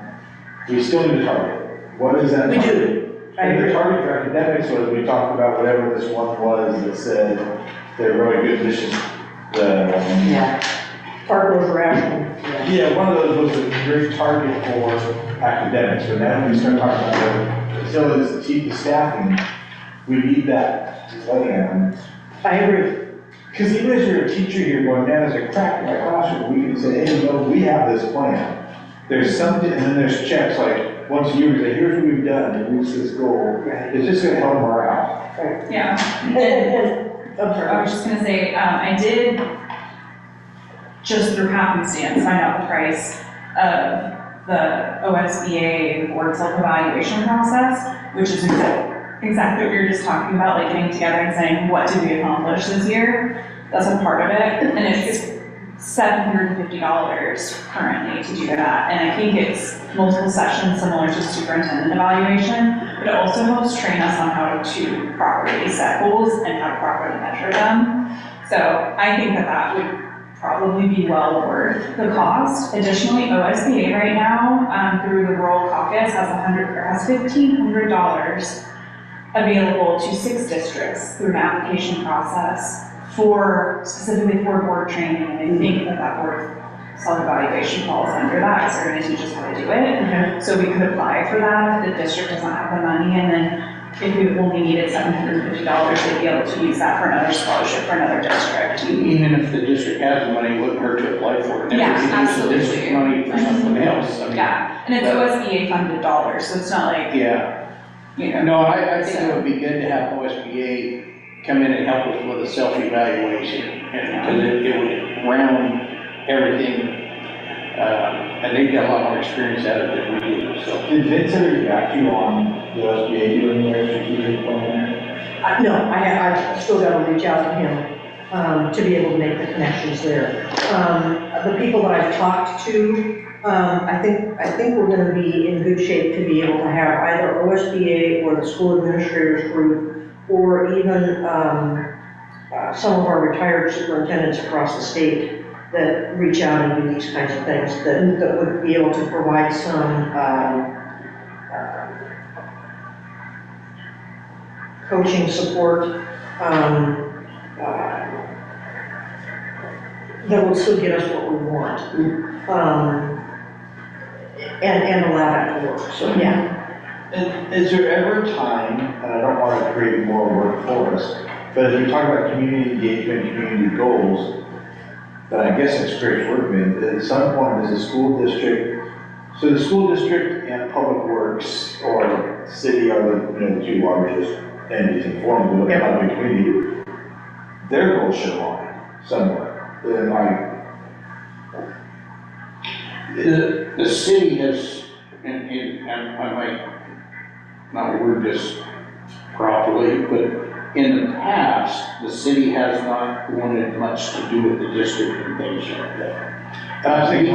we still need a target. What is that We do. target? I And the agree. target for academics was, we talked about whatever this one was that said they're really good mission, Yeah. Part was rational. yeah, one of those was a great target for academics, but then when we start talking about the facilities, the staffing, we need that plan. I agree. Because even as you're a teacher here going, man, there's a crack in my classroom, we can say, hey, no, we have this plan. There's something, and then there's checks, like, once a year, we say, here's what we've done to reach this goal. It's just gonna help morale. Yeah. And, I'm I sorry. was just gonna say, I did, just through happenstance, find out the price of the OSBA board self-evaluation process, which is exactly what you're just talking about, like getting together and saying, what did we accomplish this year? That's a part of it, and it's $750 currently to do that, and I think it's multiple sessions similar to superintendent evaluation, but it also helps train us on how to properly set goals and how to properly measure them. So I think that would probably be well worth the cost. Additionally, OSBA right now, through the Rural Caucus, has $1,500 available to 6 districts through an application process specifically for board training, and I think that board self-evaluation falls under that, so they're gonna teach us how to do it. So we could apply for that if the district doesn't have the money, and then if we only needed $750, they'd be able to use that for another scholarship for another district. Even if the district has the money, it wouldn't hurt to apply for it. And Yeah, we could use the district absolutely. money for something else, I mean. Yeah, and it's OSBA funded dollars, so it's not like, Yeah, you know. no, I think it would be good to have OSBA come in and help us with a self-evaluation, and, because it would round everything, and they've got a lot more experience at it than we do, so. Did Vince ever get back to you on the OSBA doing their strategic plan? No, I've still got to reach out to him, to be able to make the connections there. The people that I've talked to, I think we're gonna be in good shape to be able to have either OSBA or the school administrators group, or even, some of our retired superintendents across the state that reach out and do these kinds of things, that would be able to provide some, coaching support, that will still get us what we want. And allow that to work, so, yeah. And is there ever a time, and I don't want to create more work for us, but as we talk about community engagement, community goals, that I guess it's Chris Workman, that at some point does the school district, so the school district and public works or city are the two largest entities in form of the community, their goals should align somewhere. The city has, and I might not word this properly, but in the past, the city has not wanted much to do with the district and things like that. And I think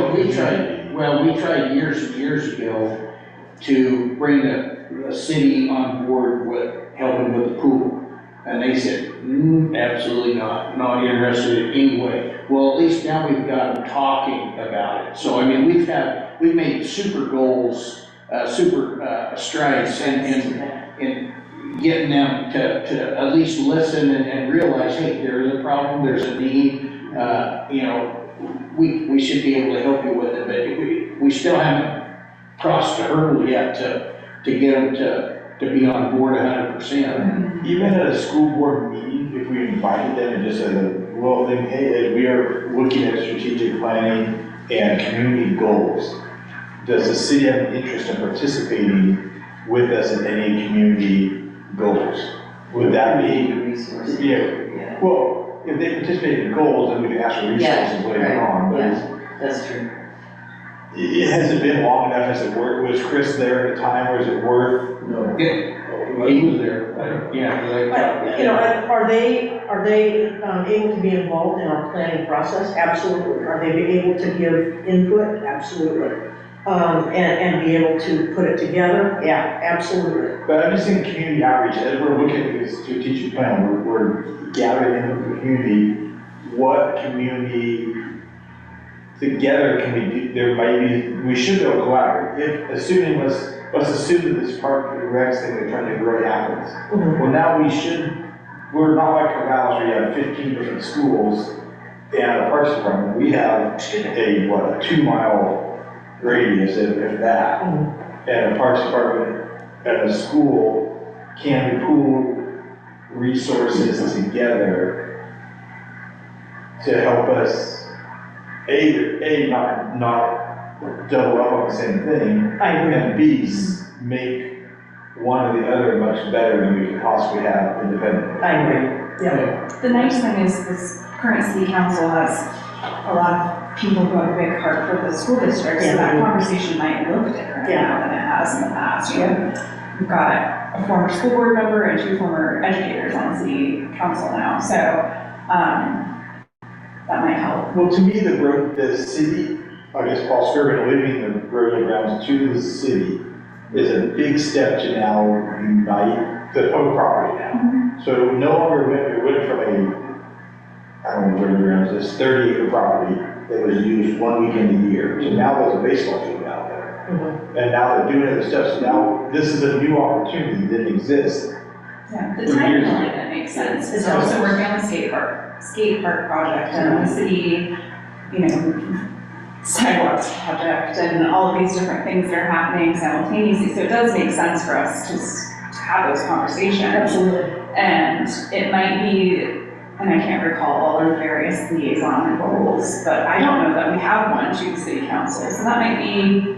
We tried years and years ago to bring the city on board with helping with the pool. And they said, absolutely not interested anyway. Well, at least now we've got them talking about it. So, I mean, we've made super goals, super strides in getting them to at least listen and realize, hey, there's a problem, there's a need, we should be able to help you with it, but we still haven't crossed the hurdle yet to get them to be on board 100%. Even at a school board meeting, if we invited them and just said a little thing, hey, as we are looking at strategic planning and community goals, does the city have an interest in participating with us in any community goals? Would that be? Resources. Yeah, well, if they participate in goals, then we can ask for resources later on, but That's true. has it been long enough, has it worked, was Chris there at the time, or is it worth? No. He was there, yeah. Are they able to be involved in our planning process? Absolutely. Are they able to give input? Absolutely. And be able to put it together? Yeah, absolutely. But I'm just thinking community outreach, as we're looking at this strategic plan, we're gathering in the community, what community together can we do, there might be, we should be able to collaborate. Let's assume that this park and rec thing they're trying to do really happens. Well, now we're not like Corvallis where you have 15 different schools and a parks department. We have a 2-mile radius, if that. And a parks department and a school can pool resources together to help us, not double up on the same thing. I agree. And B, make one or the other much better than we could possibly have independently. I agree. Yeah. The nice thing is this current city council has a lot of people who have a big heart for the school district, so that conversation might look different now than it has in the past. We've got a former school board member and 2 former educators on city council now, so that might help. Well, to me, the city, I guess Paul Skirvin leaving the burial grounds to the city is a big step to now unite the public property now. So it no longer went from I don't know where the grounds is, 30-acre property that was used 1 weekend a year. So now there's a baseball field out there. And now they're doing other stuff. So now this is a new opportunity that exists. Yeah, the timing alignment makes sense. It's also working on the skate park project and the city, sidewalks project and all of these different things that are happening simultaneously. So it does make sense for us to have those conversations. Absolutely. And it might be, and I can't recall all our various liaison roles, but I don't know that we have one to the city council. So that might be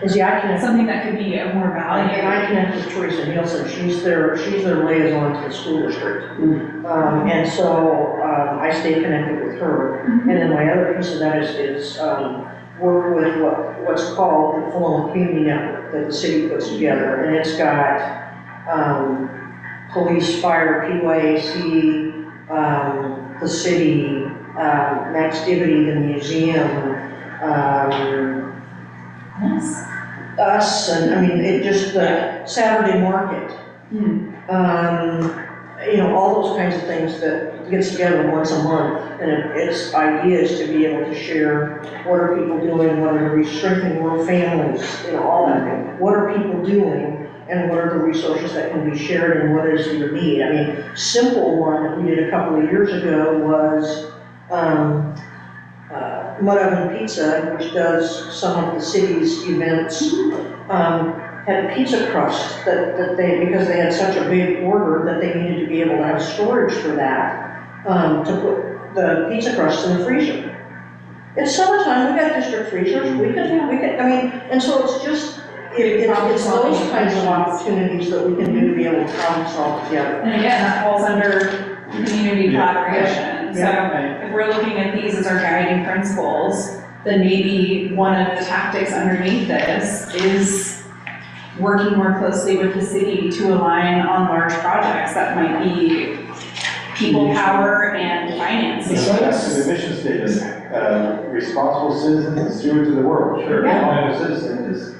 something that could be of more value. And I connect with Teresa Nielsen. She's their liaison to the school district. And so I stay connected with her. And then my other piece of that is work with what's called the Fulham Community Network that the city puts together. And it's got police, fire, PYAC, the city, Max Divity, the museum, Yes. us, and I mean, the Saturday market. All those kinds of things that gets together once a month, and its idea is to be able to share what are people doing, what are we strengthening rural families, all that thing. What are people doing, and what are the resources that can be shared, and what is your need? I mean, simple one that we did a couple of years ago was Mud Oven Pizza, which does some of the city's events, had pizza crust that they, because they had such a big order that they needed to be able to have storage for that, to put the pizza crust in the freezer. It's summertime, we got district freezers, we can, I mean, and so it's just, it's those kinds of opportunities that we can do to be able to problem solve together. And again, that falls under community collaboration. So if we're looking at these as our guiding principles, then maybe one of the tactics underneath this is working more closely with the city to align on large projects that might be people power and finances. That's the mission statement, responsible citizens and stewards of the world. Sure. Responsible citizen is.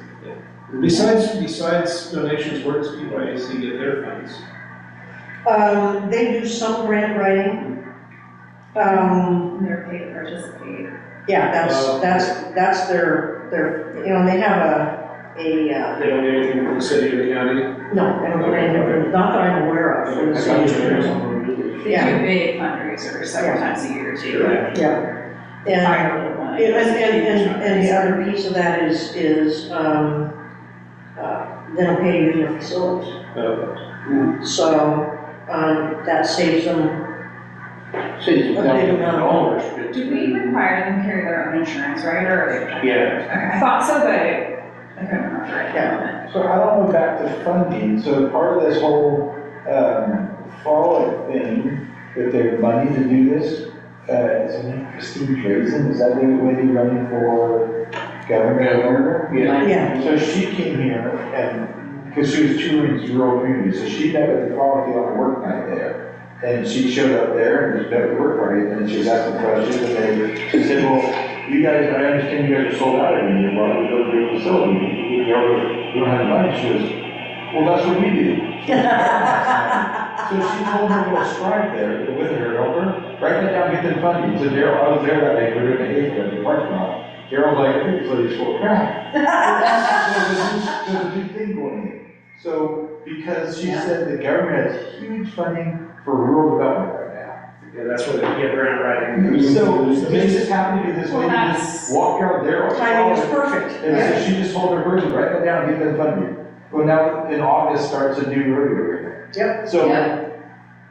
Besides donations, where does PYAC get their funds? They do some grant writing. They're paid to participate. Yeah, that's their, you know, they have They don't get anything from the city or the county? no, they don't get anything, not that I'm aware of. from the city. They do big fundraisers several times a year too. Yeah. And, Firework one. and the other piece of that is, they don't pay to use their facilities. So, that saves them Saves a big amount of dollars. Do we require them to carry their own insurance, right, or are they? Yeah. Okay, I thought so, but I couldn't remember at the moment. So I don't know, back to funding, so part of this whole, fall thing, that they have money to do this, is her name Christine Drazen, is that the lady running for governor? Yeah. Yeah, So she came here and, because she was touring rural communities, so she met with the quality on a work night there. And she showed up there and met with the work party, and she was asking questions, and she said, well, you guys, I understand you guys are sold out every year, why don't we build a big facility? You don't have the money. She goes, well, that's what we do. So she told her to go strike there with her helper, write that down, get them funding. So Daryl, I was there that day, we were doing a hayfield in the parking lot. Daryl's like, I think facility's full of crap. There's a big thing going in. So, because she said the government has huge funding for rural development right now. Yeah, that's where they get grant writing. So, this just happened to be this Well, lady that's- just walked out there. timing is perfect. And so she just told her person, write that down, get them funding. Well, now in August starts a new road agreement. Yep. So,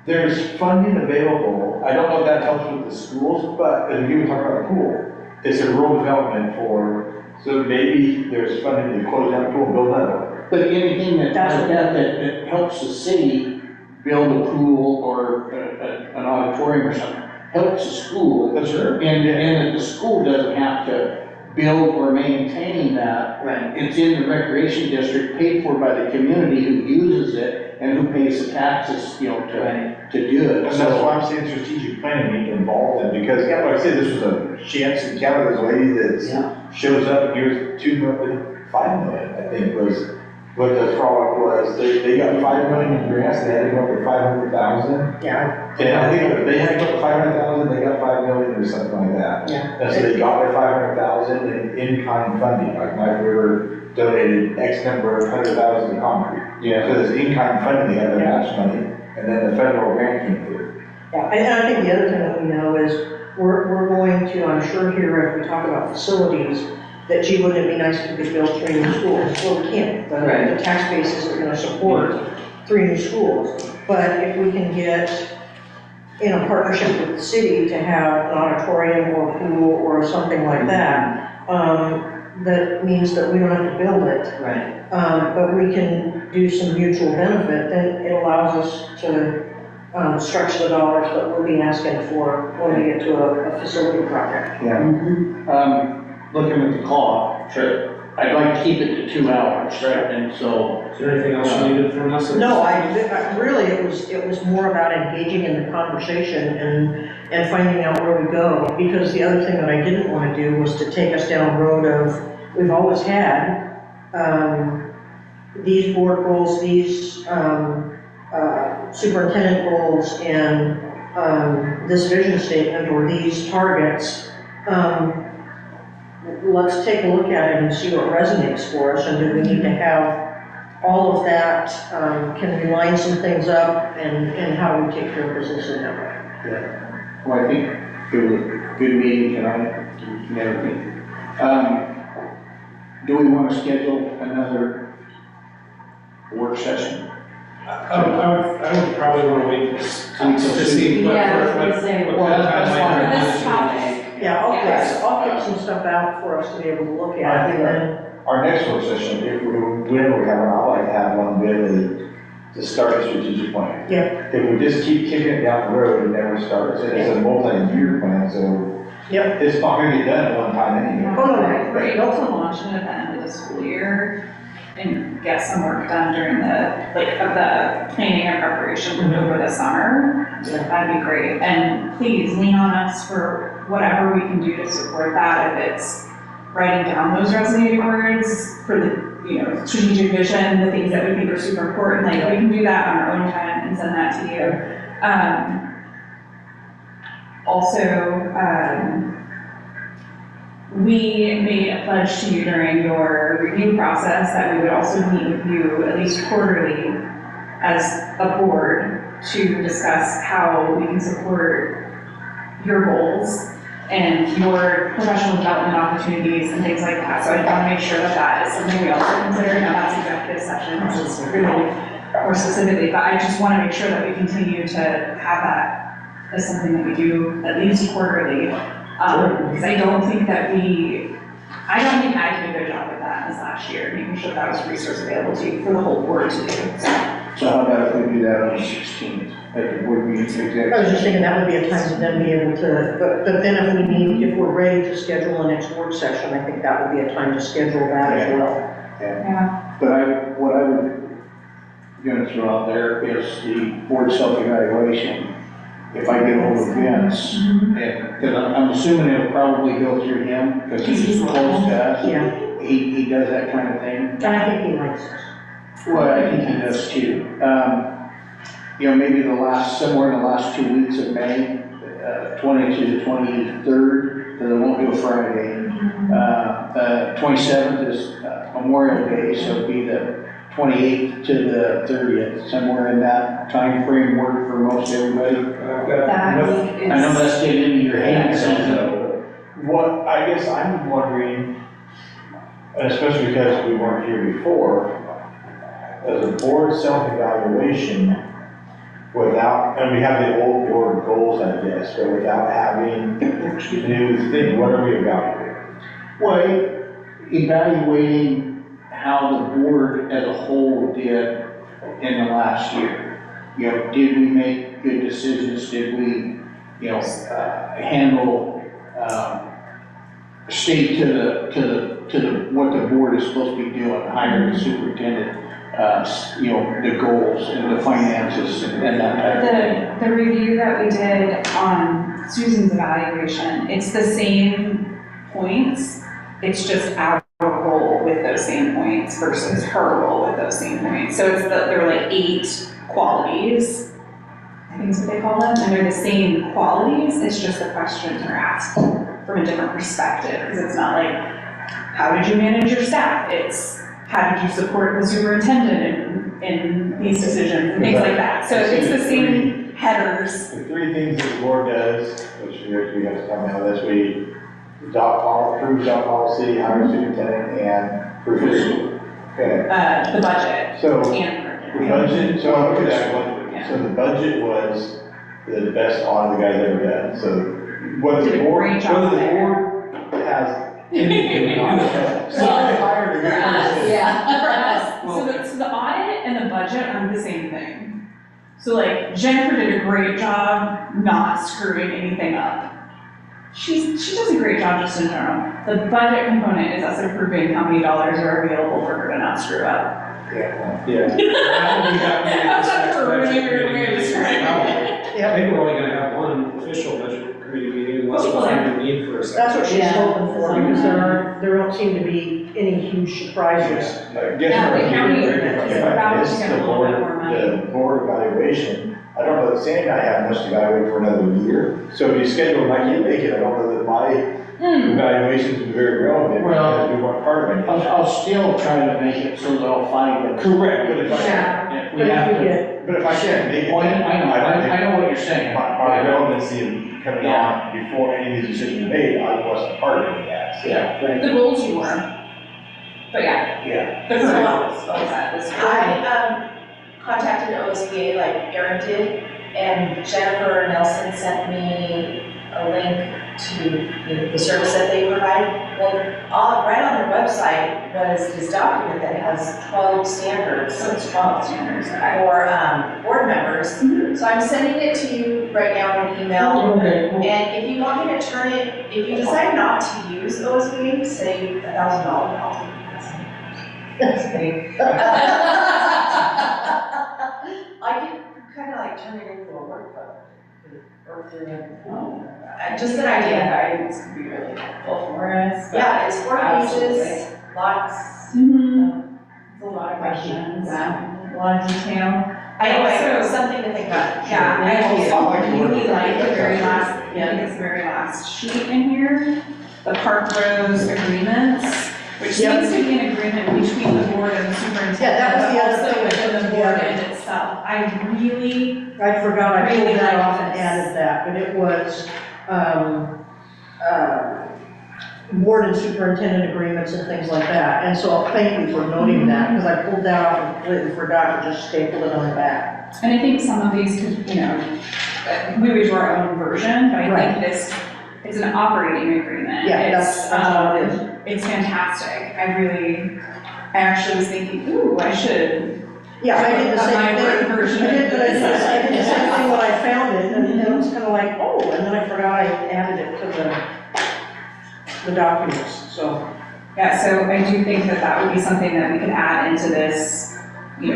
there's funding available. I don't know if that helps with the schools, but as we were talking about the pool, it's a rural development for, so maybe there's funding to close down the pool and build another one. But anything that, That's like that helps the city build a pool or an auditorium or something, helps the school. That's sure. And that the school doesn't have to build or maintain that. Right. It's in the recreation district, paid for by the community who uses it and who pays the taxes, you know, to do it. And that's why I'm saying strategic planning need to involve them, because like I said, this was a chance encounter, this lady that shows up and gives $5 million, I think was what the frolic was. They got $5 million in grants, they had to go up to 500,000. Yeah. And I think if they had to go up to 500,000, they got $5 million or something like that. Yeah. And so they got their 500,000 in-kind funding, like Mike River donated X number of 100,000 in concrete. Yeah. So this in-kind funding, they got their match money, and then the federal grant came through. Yeah, and I think the other thing that we know is, we're going to, I'm sure here, as we talk about facilities, that gee, wouldn't it be nice if we could build 3 new schools? Well, we can't, the tax base isn't gonna support 3 new schools. But if we can get in a partnership with the city to have an auditorium or pool or something like that, that means that we don't have to build it. Right. But we can do some mutual benefit, then it allows us to stretch the dollars that we'll be asking for when we get to a facility project. Yeah. Looking at the clock, sure, I'd like to keep it to 2 hours, right? And so, Is there anything else you needed from us? No, really, it was more about engaging in the conversation and finding out where we go. Because the other thing that I didn't want to do was to take us down a road of, we've always had, these board goals, these, superintendent goals, and, this vision statement, or these targets. Let's take a look at it and see what resonates for us, and do we need to have all of that, can we line some things up, and how do we take care of business in that way? well, I think it was a good meeting tonight. and everything. Do we want to schedule another work session? I would probably want to wait to see what, Yeah, I was what, gonna say, what well, kind of that's timeline For they're this using. topic, Yeah, Yes. I'll pick some stuff out for us to be able to look I at, think and then, our next work session, if we, whenever we have one, I'd like to have one really to start a strategic plan. yeah, If we just keep kicking it down the road and never starts, it's a multi-year plan, so yep. it's not gonna get done at one time anyway. Oh, no, we're able to launch it at the end of the school year and get some work done during the, of the planning and preparation over the summer. That'd be great, and please lean on us for whatever we can do to support that, if it's writing down those resonating words for the, strategic vision, the things that we think are super important, like, we can do that on our own time and send that to you. We made a pledge to you during your review process that we would also meet with you at least quarterly as a board to discuss how we can support your goals and your professional development opportunities and things like that. So I want to make sure that that is something we also consider. Now that's executive session, this is really more specifically, but I just want to make sure that we continue to have that as something that we do at least quarterly. Because I don't think I did a good job with that this last year, making sure that was a resource available to you for the whole board to do. So how about if we do that on the 16th, at the board meeting executive? I was just thinking that would be a time to then be able to, but then if we're ready to schedule the next work session, I think that would be a time to schedule that as well. Yeah. But what I would gonna throw out there is the board self-evaluation. If I get hold of Vince, and, because I'm assuming it'll probably go through him, because he's close to us. Yeah, He does that kind of thing. and I think he likes us. Well, I think he does too. Maybe somewhere in the last 2 weeks of May, 20 to the 23rd, because I won't do a Friday. 27th is Memorial Day, so it'll be the 28th to the 30th, somewhere in that time frame work for most everybody. That week is. I know that's getting into your hands. What, I guess I'm wondering, and especially because we weren't here before, as a board self-evaluation, without, and we have the old board goals, I guess, but without having new thing, what are we evaluating? Well, evaluating how the board as a whole did in the last year. Did we make good decisions? Did we, handle, state to the, what the board is supposed to be doing, hiring the superintendent, the goals and the finances and that type of thing. The review that we did on Susan's evaluation, it's the same points, it's just our role with those same points versus her role with those same points. So there were like 8 qualities, I think is what they call them, and they're the same qualities, it's just the questions are asked from a different perspective, because it's not like, how did you manage your staff? It's, how did you support the superintendent in these decisions and things like that. So it's the same headers. The 3 things that the board does, which we have to come out of this, we approve job policy, hire superintendent, and approve the school. Okay, The budget so and the budget, so I look at that Yeah. one, so the budget was the best audit the guy's ever done, so what Did the a board, great job whether the there. board has anything on it. So I hired a good person. Yeah. For us, so the audit and the budget aren't the same thing. So like Jennifer did a great job not screwing anything up. She does a great job just in general. The budget component is us approving how many dollars are available for her to not screw up. Yeah. That's not for really weird way to describe it. I think we're only gonna have one official budget committee meeting unless we find a need for a second. That's what she's Yeah. hoping for, because there don't seem to be any huge surprises. I guess Yeah, the county is if I about to missed get the a little board, bit more money. the board evaluation, I don't know that Sandy and I have much to evaluate for another year. So if you schedule, and I can't make it, I don't know that my Evaluations is very relevant, Well, because we weren't part of it. I'll still try to make it so that all five of us. Correct, but if I, Yeah. We have to. but if I can't make it. Well, I know what you're saying. My relevancy of coming on before any of these decisions were made, I wasn't part of any of that. Yeah. The goals you were. But yeah, Yeah. the hurdles, all that is. I contacted OSBA like Aaron did, and Jennifer Nelson sent me a link to the service that they provide. Well, right on their website was this document that has 12 standards. So it's 12 standards. For board members. So I'm sending it to you right now in an email. Okay. And if you want me to turn it, if you decide not to use OSBA, save $1,000, I'll take it. I could kind of like turn it into a workbook. Just an idea. Guidance could be really helpful for us. Yeah, it's 4 Absolutely. pages, lots. Mm-hmm. It's a lot of questions, a lot of detail. Anyway, something to think about. Yeah, I really like the very Yeah. last, I think it's the very last sheet in here, the Park Rose agreements, which Yep. needs to be an agreement between the board and the superintendent. Yeah, that was the but other also thing that within the put board together. and itself. I really, I forgot, I Really pulled that like off and this. added that, but it was, board and superintendent agreements and things like that. And so thank you for noting that, because I pulled that off and completely forgot to just staple it on the back. and I think some of these could, we would do our own version, but I Right. think this, it's an operating agreement. Yeah, that's all it is. It's fantastic. I actually was thinking, ooh, I should. Yeah, I did the put same my thing. word version I did, of but I did this. the same thing when I found it, and it was kind of like, oh, and then I forgot I added it to the documents, so. Yeah, so I do think that that would be something that we could add into this,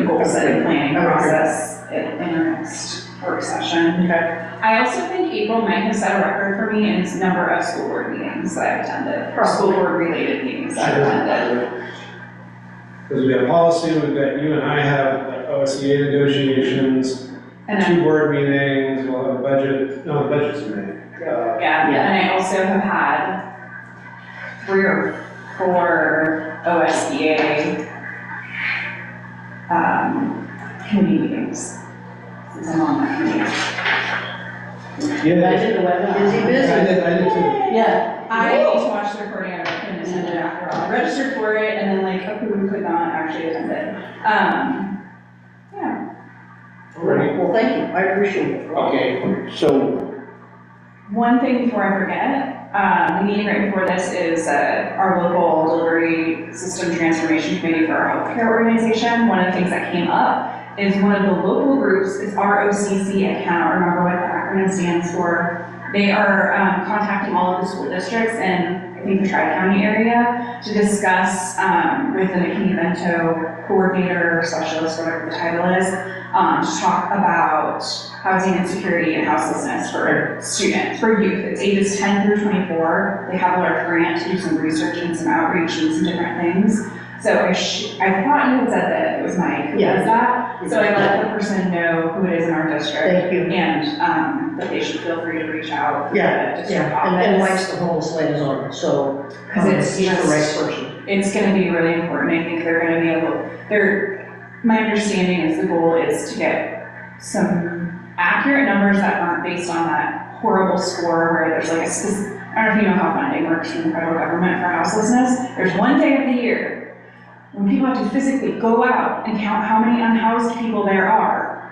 goal setting planning Okay. process in our next work session. Okay. I also think April might have set a record for me in its number of school board meetings that I've attended, or school board related meetings that I've attended. Because we have policy, we've got, you and I have OSEA negotiations, And then, 2 board meetings, we'll have a budget, no, the budget's May. yeah, and I also have had 3 or 4 OSBA committee meetings since I'm on that committee. Yeah. Busy. I did too. Yeah. I need to watch the recording, I couldn't attend it after all. I registered for it and then who could not actually attend it. Yeah. Well, thank you, I appreciate it. Okay, so, One thing before I forget, the meeting right before this is our local delivery system transformation committee for our healthcare organization. One of the things that came up is one of the local groups is ROCC, I cannot remember what the acronym stands for. They are contacting all of the school districts in, I think, the Tri-County area to discuss with the McKinney-Vento coordinator, specialist, whatever the title is, to talk about housing insecurity and houselessness for students, for youth. It's ages 10 through 24. They have a large grant to do some research and some outreach and some different things. So I thought you had said that it was Mike who does that. So I let the person know who it is in our district. Thank you. And that they should feel free to reach out. to the district Yeah, and office. Mike's the homeless liaison, so. 'Cause it's he's the just- right person. It's gonna be really important, I think they're gonna be able, my understanding is the goal is to get some accurate numbers that aren't based on that horrible score where there's like I don't know if you know how funding works from the federal government for houselessness. There's one day of the year when people have to physically go out and count how many unhoused people there are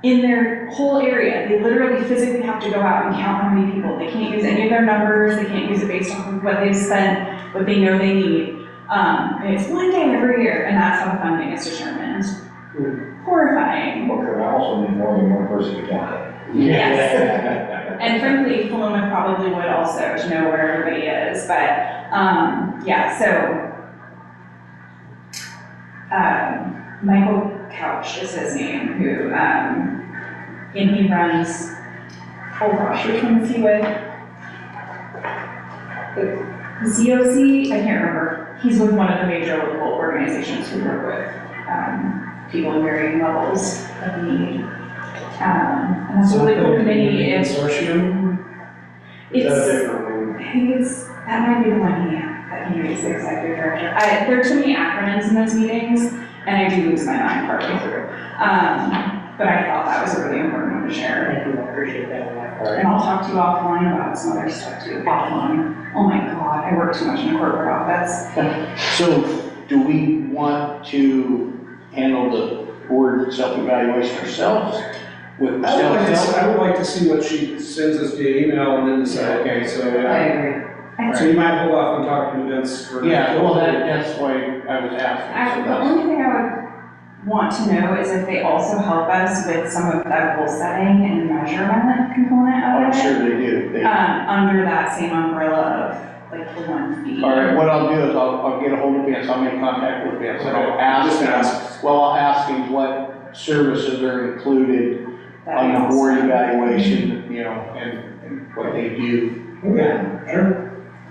in their whole area. They literally physically have to go out and count how many people. They can't use any of their numbers, they can't use it based off of what they've spent, what they know they need. And it's one day every year, and that's how the funding is determined. Horrifying. Well, could I also need more than one person to count it? Yes. And frankly, Philomath probably would also to know where everybody is, but, yeah, so. Michael Couch is his name, who, and he runs, oh gosh, which one is he with? The ZOC, I can't remember. He's with one of the major local organizations who work with, people in varying levels of need. And that's a really cool committee. Consortium? Is that a It's, different one? That might be the one that he is the executive director. There are too many acronyms in those meetings, and I do lose my mind partway through. But I thought that was a really important one to share. Thank you, I appreciate that. And I'll talk to you offline about some other stuff too, offline. Oh my God, I work too much in the corporate office. So do we want to handle the board self-evaluation ourselves with I would like to see what she sends us via email and then decide, okay, so, I agree. so you might hold off on talking to Vince for. Yeah, well, that's why I was asking. So The only thing I would want to know is if they also help us with some of that goal setting and measurement component I'm of it. sure they do. Under that same umbrella of like the 1 fee. All right, what I'll do is I'll get a hold of Vince, I'll make contact with Vince, and I'll ask him, I'll ask him what services are included on the board evaluation, you know, and what they do. Okay, sure.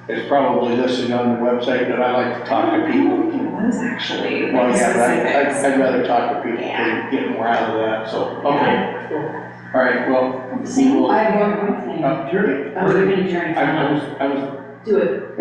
It's probably listed on the website, but I like to talk to people. It was actually. Well, yeah, but specifics. I'd rather talk to people Yeah. and get more out of that, so, okay. All right, well, we will. I have one more thing. Sure. I'm going to turn it I was, Do it.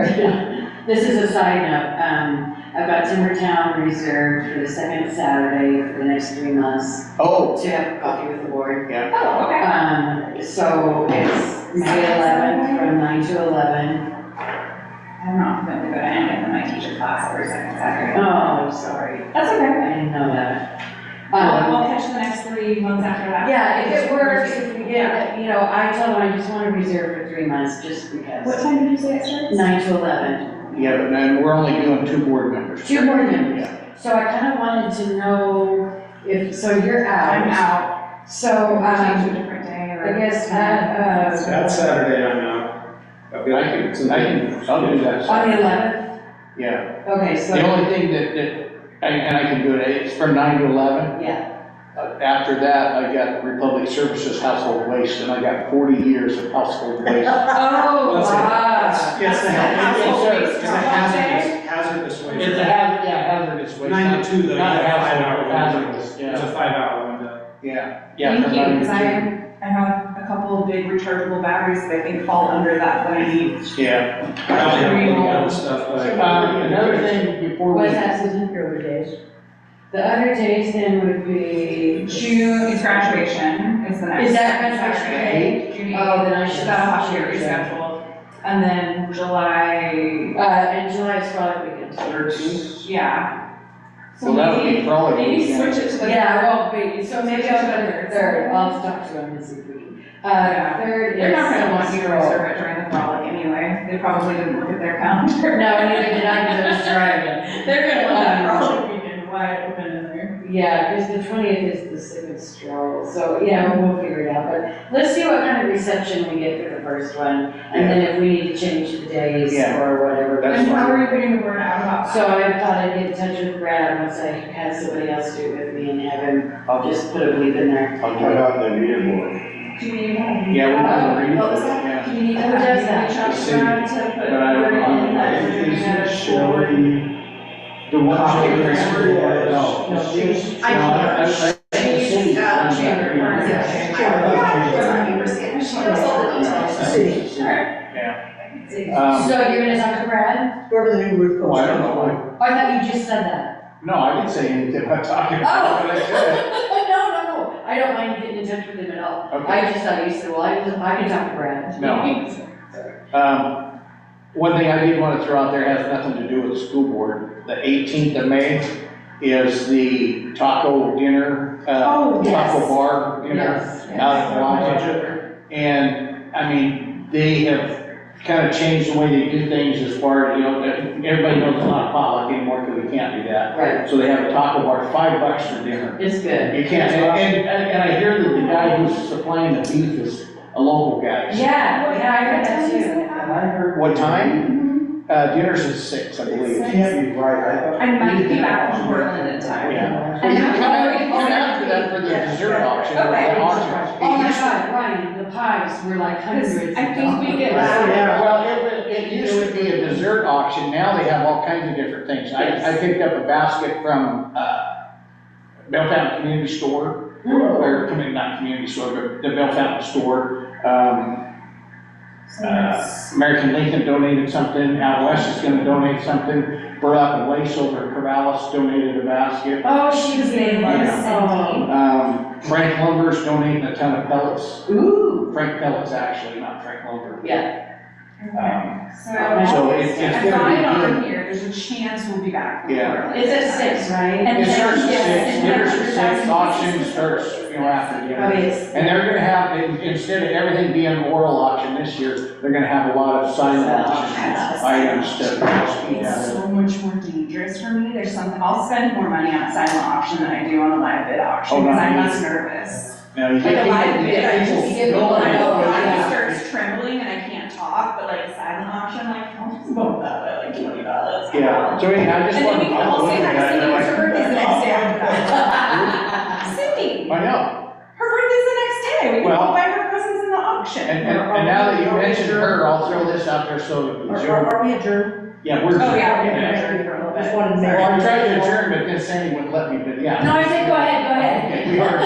This is a side note, I've got Timbertown reserved for the second Saturday for the next 3 months oh, to have coffee with the board. yeah, Oh, okay. So it's May 11th from 9 to 11. I'm not going to go to any of my teacher class every second Saturday. Oh, I'm sorry. That's okay. I didn't know that. We'll catch the next 3 months after that. Yeah, if it works, if we get, you know, I told them I just want to reserve for 3 months just What because. time did you say it starts? 9 to 11. yeah, but then we're only doing 2 board members. 2 board members. Yeah. So I kind of wanted to know if, so you're out. I'm out. So, Change to a different day or. I guess that, That Saturday I'm out. I can, I'll do that. on the 11th? Yeah, Okay, so, the only thing and I can do it, it's from 9 to 11. yeah. After that, I got Republic Services Household Waste, and I got 40 years of household waste. Oh, That's it. wow. Yes, That's it's a hazardous waste. It's a hazardous waste. 9 to 2 though, Not yeah, hazardous, 5 hour. hazardous, It's yeah, a 5 hour window. yeah. Thank you, from because 9 to 2. I have a couple of big rechargeable batteries that I think fall under that I need. Yeah. I don't have any other stuff, but. Another thing before we. What's that, Susan? Your other days. The other days then would be. June is graduation, is the next. Is that graduation Saturday, June Oh, then I 8th, should. so that'll have to get rescheduled. And then July, And July is probably weekend. 13th, yeah. So Well, that would be maybe, probably. maybe switch it to the. Yeah, well, wait, so maybe I'll go to Third. the 3rd, I'll have to talk to them and see if we can. Yeah. 3rd is. They're not gonna want you to Central. reserve it during the frolic anyway, they probably didn't look at their calendar. No, neither did I, because I was driving. They're gonna want that frolic weekend wide open in there. Yeah, because the 20th is the second stroll, so yeah, we'll figure it out, but let's see what kind of reception we get for the first one, and then if we need to change the days Yeah. or whatever. That's And how fine. are you putting the word out about that? So I thought I'd get in touch with Brad once I had somebody else do it with me and have him I'll just put a bleep in there. I'll cut out the meter board. Do you need? Yeah, we can read it, What was that? yeah. Do you need Who to does that? reach out to Brad to put But I don't word know. in that we're doing that as a board? The one. No, she's. I can't. She's, chamber. City, Yeah. So you're gonna talk to Brad? whoever the new roof goes. Oh, I don't know. I thought you just said that. No, I didn't say anything about talking about it, but I said. No, I don't mind getting in touch with him at all. Okay. I just thought you said, well, I can talk to Brad. No. One thing I did want to throw out there has nothing to do with the school board. The 18th of May is the taco dinner, Oh, yes. taco bar dinner Yes. out at Washington. And, I mean, they have kind of changed the way they do things as far as, you know, everybody knows it's not a potluck anymore because we can't do that. Right, So they have a taco bar, $5 for dinner. it's good. You can't, and I hear that the guy who's supplying the beef is a local guy. Yeah, I heard that too. And I heard. What time? Dinner's at 6, I believe. You can't be right, I thought. I might be back from Portland in time. Yeah. Well, you can come after that for the dessert auction or Okay. the auction. Oh my God, Ryan, the pies were like hundreds of I think we get dollars. Yeah, well, it used to be a dessert auction, now they have all kinds of different things. I picked up a basket from, Bell Fountain Community Store, or, not community store, but the Bell Fountain Store. American Legion donated something, Out West is gonna donate something, Burlap and Waste over at Corvallis donated a basket. Oh, she was named Cindy. Frank Lumber's donating a ton of pellets, Ooh, Frank Pellets actually, not Frank Lumber. yeah. So it's I gonna got it be on good. here, there's a chance we'll be back. for Yeah. more. It's at 6, right? And It starts at then, yes, 6, and dinners then at 6, 100,000 auction pieces. starts, after the I end. mean, it's. And they're gonna have, instead of everything being oral auction this year, they're gonna have a lot of silent auction items to speed It's out. so much more dangerous for me, there's something, I'll spend more money on a silent auction than I do on a live bid auction, Oh, because I'm nice. less nervous. Now, you Like get a live people, bid, I just get, no, I know, no, my no, body starts trembling and I can't talk, but like a silent auction, like, I'll just vote that way, like $20. Yeah, so anyhow, I just And then want we to. can all say hi to Cindy, because her birthday's the next day after that. Cindy, I know, her birthday's the next day, we can Well- all buy her presents in the auction. and now that you mentioned her, I'll throw this out there, so. Are we adjourned? Yeah, we're. Oh, yeah, Okay, okay, okay. adjourned for a little bit. Just wanted to make Well, I tried to adjourn, but then Sandy wouldn't let me, but yeah. No, I said, go ahead, go ahead. Okay, we are.